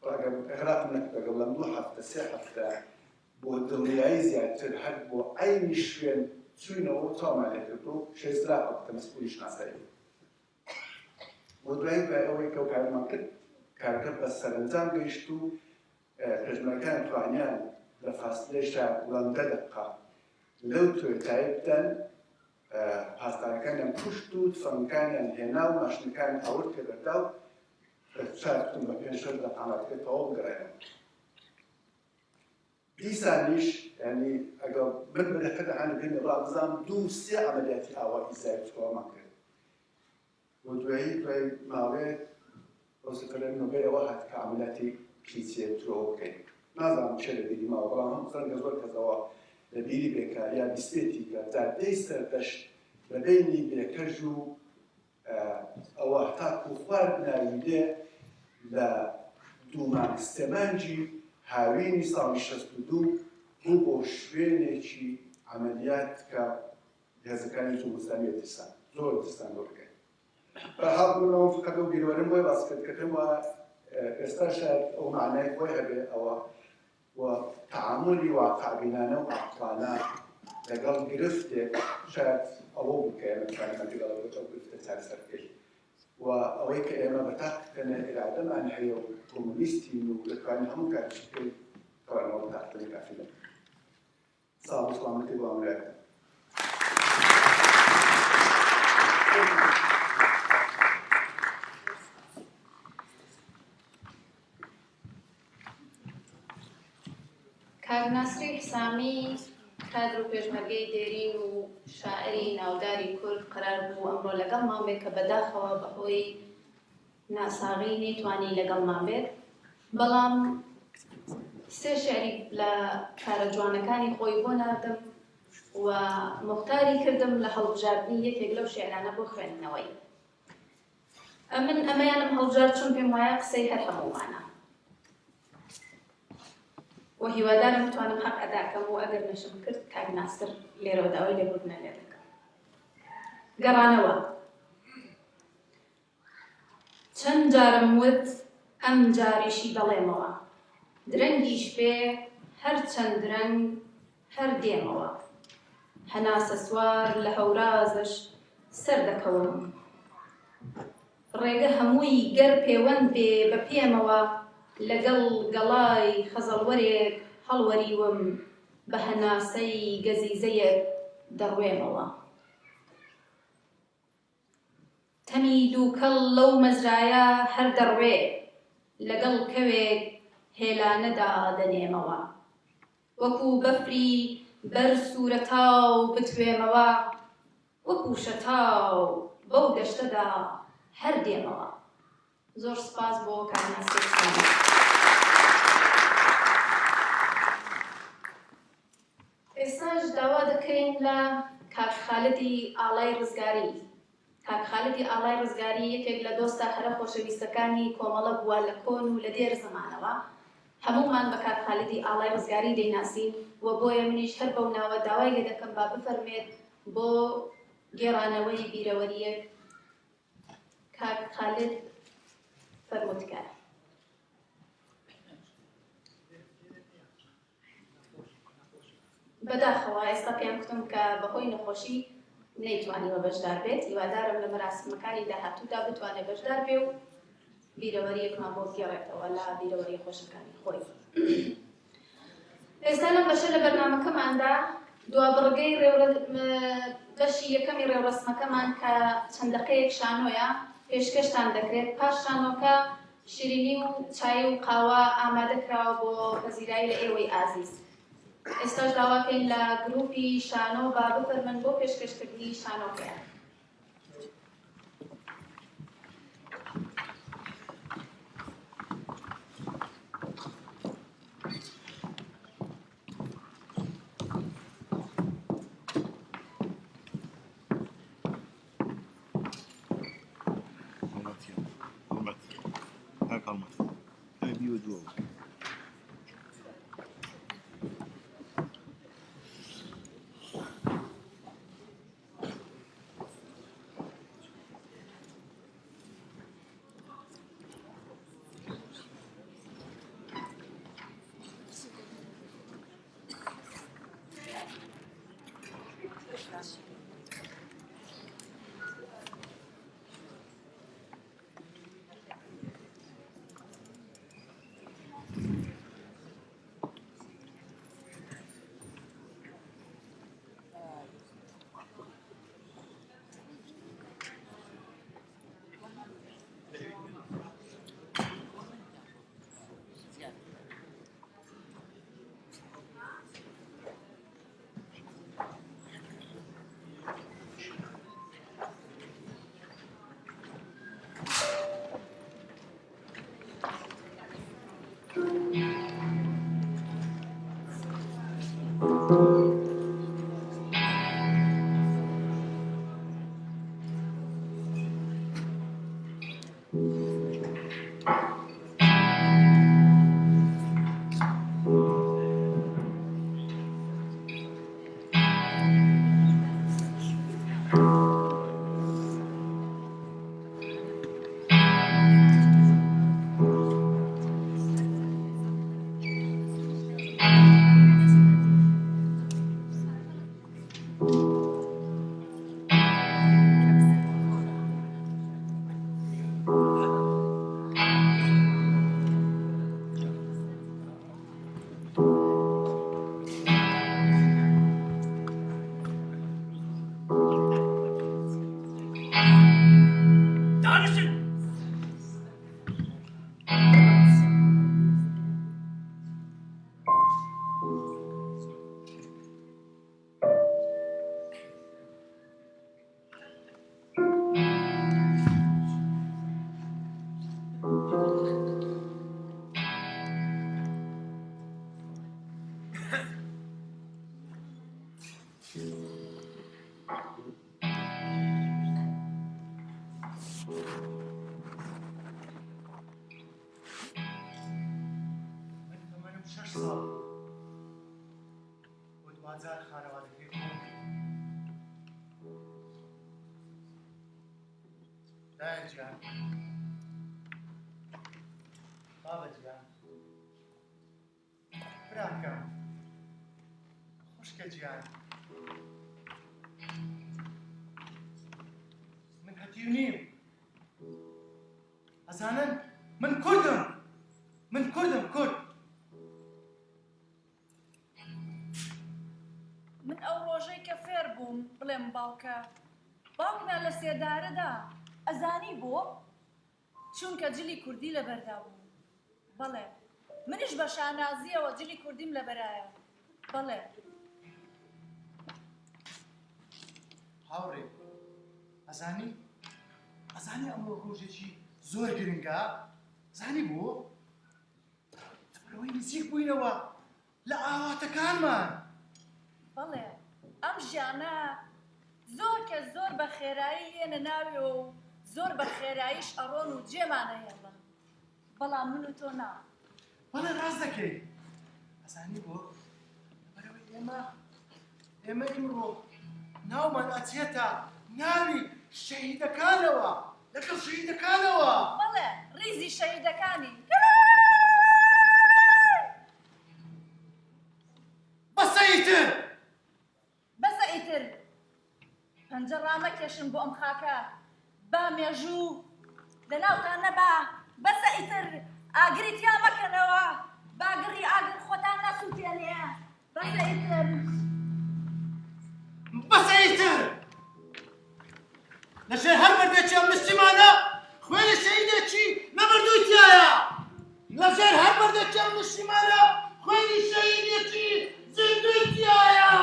إغراق منك قبل مدوحة تسيحة بودرنياي زيادة حد بو أي مشين سوينا وطعم عليك بو شيء سلاح أو تمسؤوليش ناسايب ودرين بأوي كوكب ممكن كاركب بس سرنزام جيشتو رجمكان توانيان لفاصلة شاب ولنددقة لو تعبتن هاستانكان يمكشتو تفنكان هنا ومشنكان أورت كبرداو شايفتم بين شرطة عملت كتاب قريبا بيسانيش يعني أجا من كده عن بين النظام دو ساعة عمليات أو إزاي شو ما كان ودوي ماوي وەسەکەلەنەوە بێەوە هات کە عملیاتی پیچێترەوە بکەین نازانم چێ لە بیری ماوە بەڵام هەموو ڕەنگە زۆر کەسەوە لە بیری بێکە یا بیستێتی کە جادەی سەردەشت لە بینی بێکەژ و ئەوە تاکو خوارد ناویدێ لە دوومانگستێمانجی هاوینی ساڵی 62 بوو بۆ شوێنێکی عملیات کە هێزەکانی جمهوریەتی دەستان زۆر دەستان بۆ بکەین بەحاڵ بوونەوە فقەت ئەو بیرۆرەم بۆی باسکردکردن و ئێستا شاید ئەو معنای خۆی هەبێ ئەوە و تعاملی واقعبینانە و عاقلانە لەگەڵ گرفتێک شاید ئەوە بکە ئێمە بتوانین لەگەڵ گرفتە چارەسەر بکەین و ئەوەی کە ئێمە بەتاقەنە ئێرادەمان هەیە و کۆمونیستین و دەتوانین هەموو کارێک بکەین کەوانەوە تاقەی کافی لێ ساڵ و سڵامەتی بۆ ئەمریکا کاک ناسری حسامی کادر و پێشمەرگەی دێرین و شاعری ناوداری کورد قرار بوو ئەمڕۆ لەگەڵمان بێت کە بەداخەوە بەهۆی ناساغی نەیتوانی لەگەڵمان بێت بەڵام سێ شعری لە کارە جوانەکانی خۆی بۆ ناردم و مختاری کردم لە هەڵبژاردننی یەکێک لەو شێعرانە بۆ خوێندنەوەی من ئەمەیانم هەڵبژار چون پێم وایە قسەی هەر هەموومانە و هیوادارم بتوانم حەق ئەداکەم و ئەگەر نەشم کرد کاک ناسر لێرەوە داوای لێبوردنە لێ دەکەم گەڕانەوە چەند جارم وت ئەم جاریشی دەڵێمەوە درەنگیش بێ هەر چەند درەنگ هەر دێمەوە هەناسە سوار لە هەورازش سەر دەکەوم ڕێگە هەمووی گەر پەیوەند بێ بە پێمەوە لەگەڵ گەڵای خەزەڵوەرێک هەڵوەریوم بە هەناسەی گەزیزەیەک دەڕوێمەوە تەمی دووکەڵ لەو مەزرایە هەر دەڕوێ لەگەڵ کەوێک هێلانەدا دەنێمەوە وەکو بەفری بەر سوورەتاو بتوێمەوە وەکو شەتاو بەو دەشتەدا هەر دێمەوە زۆر سپاس بۆ کاک ناسری حسامی ئێستاش داوا دەکەین لە کاک خالدی ئاڵای ڕزگاری کاک خالدی ئاڵای ڕزگاری یەکێک لە دۆستە هەرە خۆشەویستەکانی کۆمەڵە بووە لە کۆن و لە دێر زەمانەوە هەموومان بە کاک خالدی ئاڵای ڕزگاری دەیناسین و بۆیە منیش هەر بەو ناوە داوای لێ دەکەم با بفەرمێت بۆ گێڕانەوەی بیرەوەریەک کاک خالد فەرموتکار بەداخەوە ئێستا پێیان گوتم کە بەهۆی نەخۆشی نەیتوانیوە بەشدار بێت هیوادارم لە مەراسمەکانی داهاتوودا بتوانێت بەشدار بێ و بیرەوەریەکمان بۆ گێڕێتەوە لە بیرەوەری خۆشەکانی خۆی ئێستا لەم بەشە لە بەرنامەکەماندا دوابڕگەی بەشی یەکەمی ڕێوڕەسمەکەمان کە چەند دەقەیەک شانۆیە پێشکەشتان دەکرێت پاش شانۆکە شیرینی و چای و قاوە ئامادەکراوە بۆ پەزیرایی لە ئێوەی ئازیز ئێستاش داواکەین لە گروپی شانۆ با بفەرمن بۆ پێشکەشکردنی شانۆکەیان دوازار خانەوادەکەی خۆم دایە گیان بابە گیان براکەم خوشکە گیان من هەتیو نیم ئەزانن من کوردم کورد من ئەو ڕۆژەی کە فێر بووم بڵێم باوکە باوکنا لە سێدارەدا ئەزانی بۆ چونکە جلی کوردی لەبەردا بوو بەڵێ منیش بە شانازیەوە جلی کوردیم لەبەرایە بەڵێ هاوڕێ ئەزانی ئەمە ڕۆژێکی زۆر گرنگە زانی بۆ بەرەوەی نزیک بووینەوە لە ئاواتەکانمان بەڵێ ئەم ژیانە زۆر کە زۆر بە خێرایی هێنە ناوێ و زۆر بە خێراییش ئەڕۆن و جێمانەهێڵن بەڵام من و تۆ نا بەڵێ ڕاست دەکەی ئەزانی بۆ بەرەوەی ئێمە ئیمڕۆ ناومان ئەچێتە ناوی شەهیدەکانەوە لەگەڵ شەهیدەکانەوە بەڵێ ڕیزی شەهیدەکانی بەسە ئیتر پەنجە ڕامەکێشن بۆ ئەم خاکە با مێژوو لەناوتان نەبا بەسە ئیتر ئاگریتیا مەکەنەوە باگڕی ئاگر خۆتان نەسووتێنێ بەسە ئیتر لەژێر هەر بەردێکی ئەم نیشتیمانە خوێنی شەهیدێکی نەبەردووتیایە لەژێر هەر بەردێکی ئەم نیشتیمانە خوێنی شەهیدێکی زیندووتیایە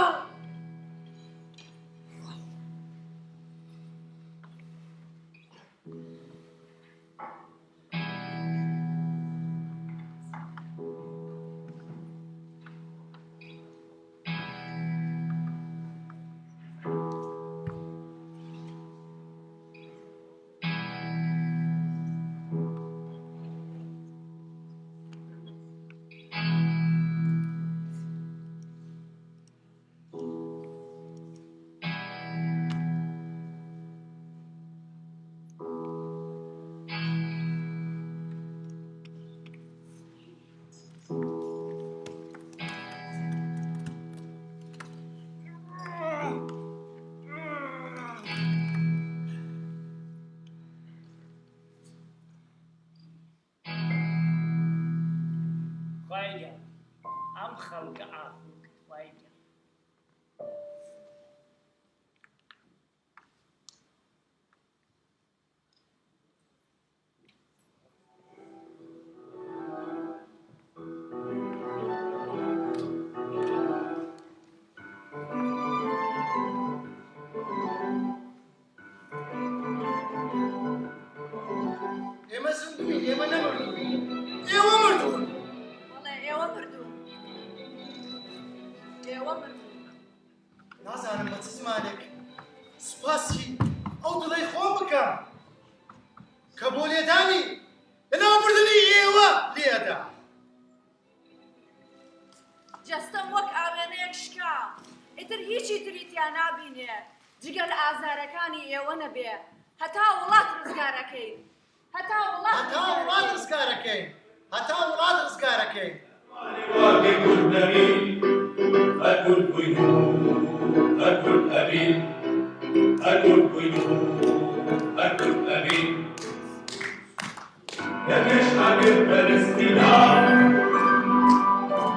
ئەم خەڵکە ئافرەت وایە ئێمە زیندووین ئێمە نەمردووین ئێوە مردوون بەڵێ ئێوە مردوون ئێوە ئێوە مردن. نازانم بە چ زمانێک سوپاسی ئەو دڵەی خۆ بکەم کە بۆ لێدانی لەناوبردنی ئێوە لێدا. جەستەم وەک ئاوێنەیەک شکا ئیتر هیچی تریتیان نابینێ جگە لە ئازارەکانی ئێوە نەبێ هەتا وڵات ڕزگارەکەین هەتا وڵات ڕزگارەکەین هەتا وڵات ڕزگارەکەین. لكش عبر بالاستدعاء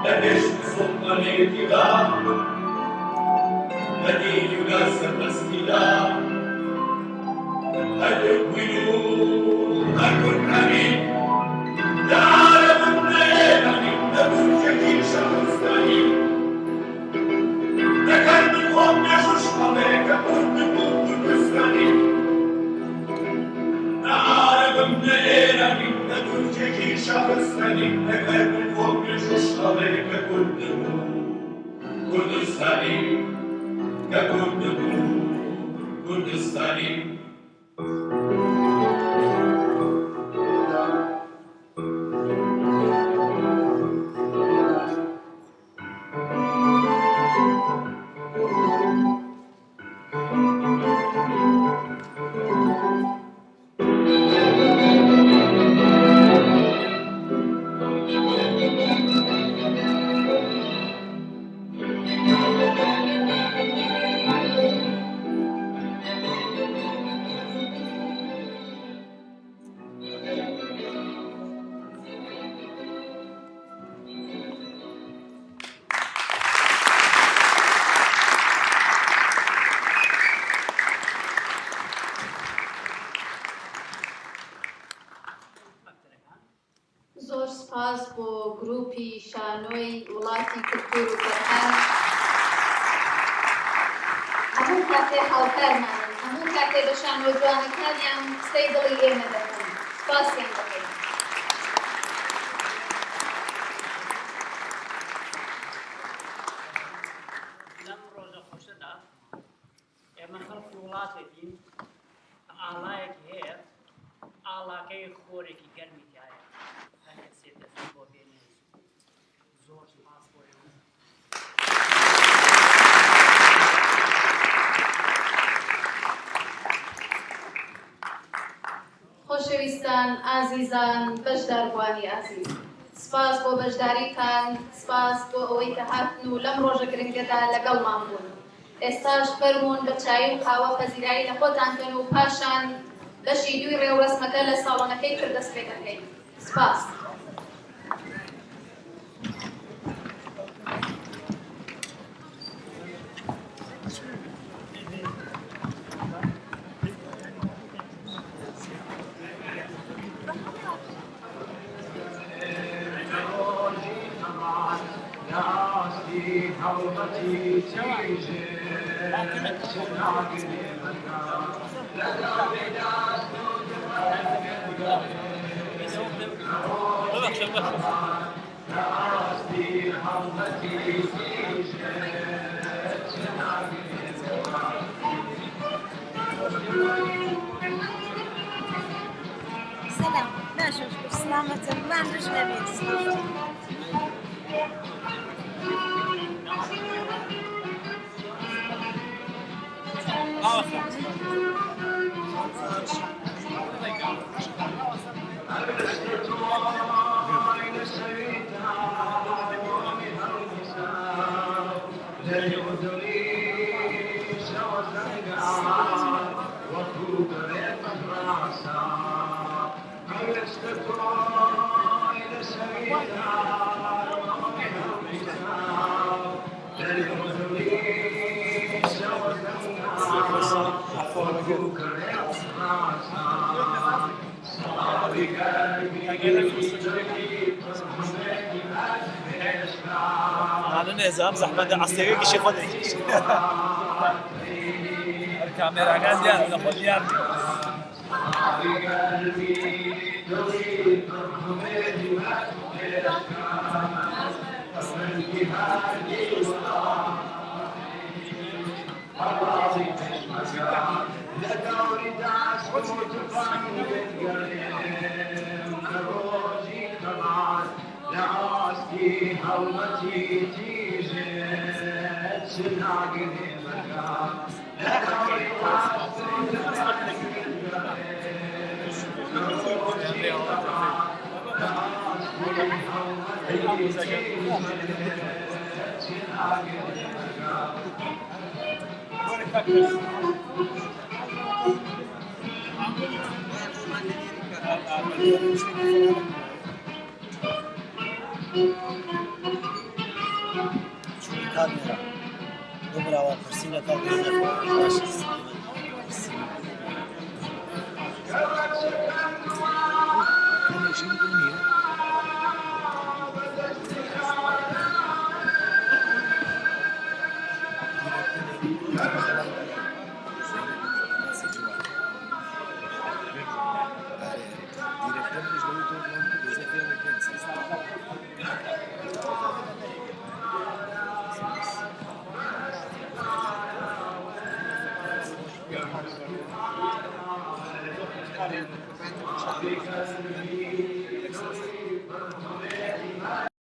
لكش بسلطة الاتباع الذي يناسب الاستدعاء الوجود أمين لا أعلم الليل من نفسك شخص ثاني لكن بخوف يخش عليك كنت بستاني لا أعلم الليل من نفسك شخص ثاني لكن بخوف يخش عليك كنت ستاني كنت ستاني زۆر سپاس بۆ گروپی شانۆی وڵاتی کولتور و فەرهەنگ هەموو کاتێ هاوکارمانن هەموو کاتێ بە شانۆ جوانەکانیان قسەی دڵی ئێمە دەکەن سپاسیان دەکەین. لەم ڕۆژە خۆشەدا ئێمە خەڵکی وڵاتێکین کە ئاڵایەکی هەیە ئاڵاکەی خۆرێکی گەرمی تایە هەر کەسێ دەستی بۆ بێنێ زۆر سپاس بۆ ئێوە. خۆشەویستان ئازیزان بەشداربوانی ئازیز سپاس بۆ بەشداریتان سپاس بۆ ئەوەی کە هاتن و لەم ڕۆژە گرنگەدا لەگەڵمان بوون. ئێستاش فەرموون بە چای و قاوە پەزیرایی لە خۆتان کەن و پاشان بەشی دوی ڕێوڕەسمەکە لە ساڵۆنەکەی کرد دەست پێ دەکەین. سپاس. سلام ناشوف سلامة ما عندوش نبيت أنا نظام زحمة عصيري كشي خدي الكاميرا كان ديان ولا خد ديان Thank you. Kamera. Dobra, persina kamera.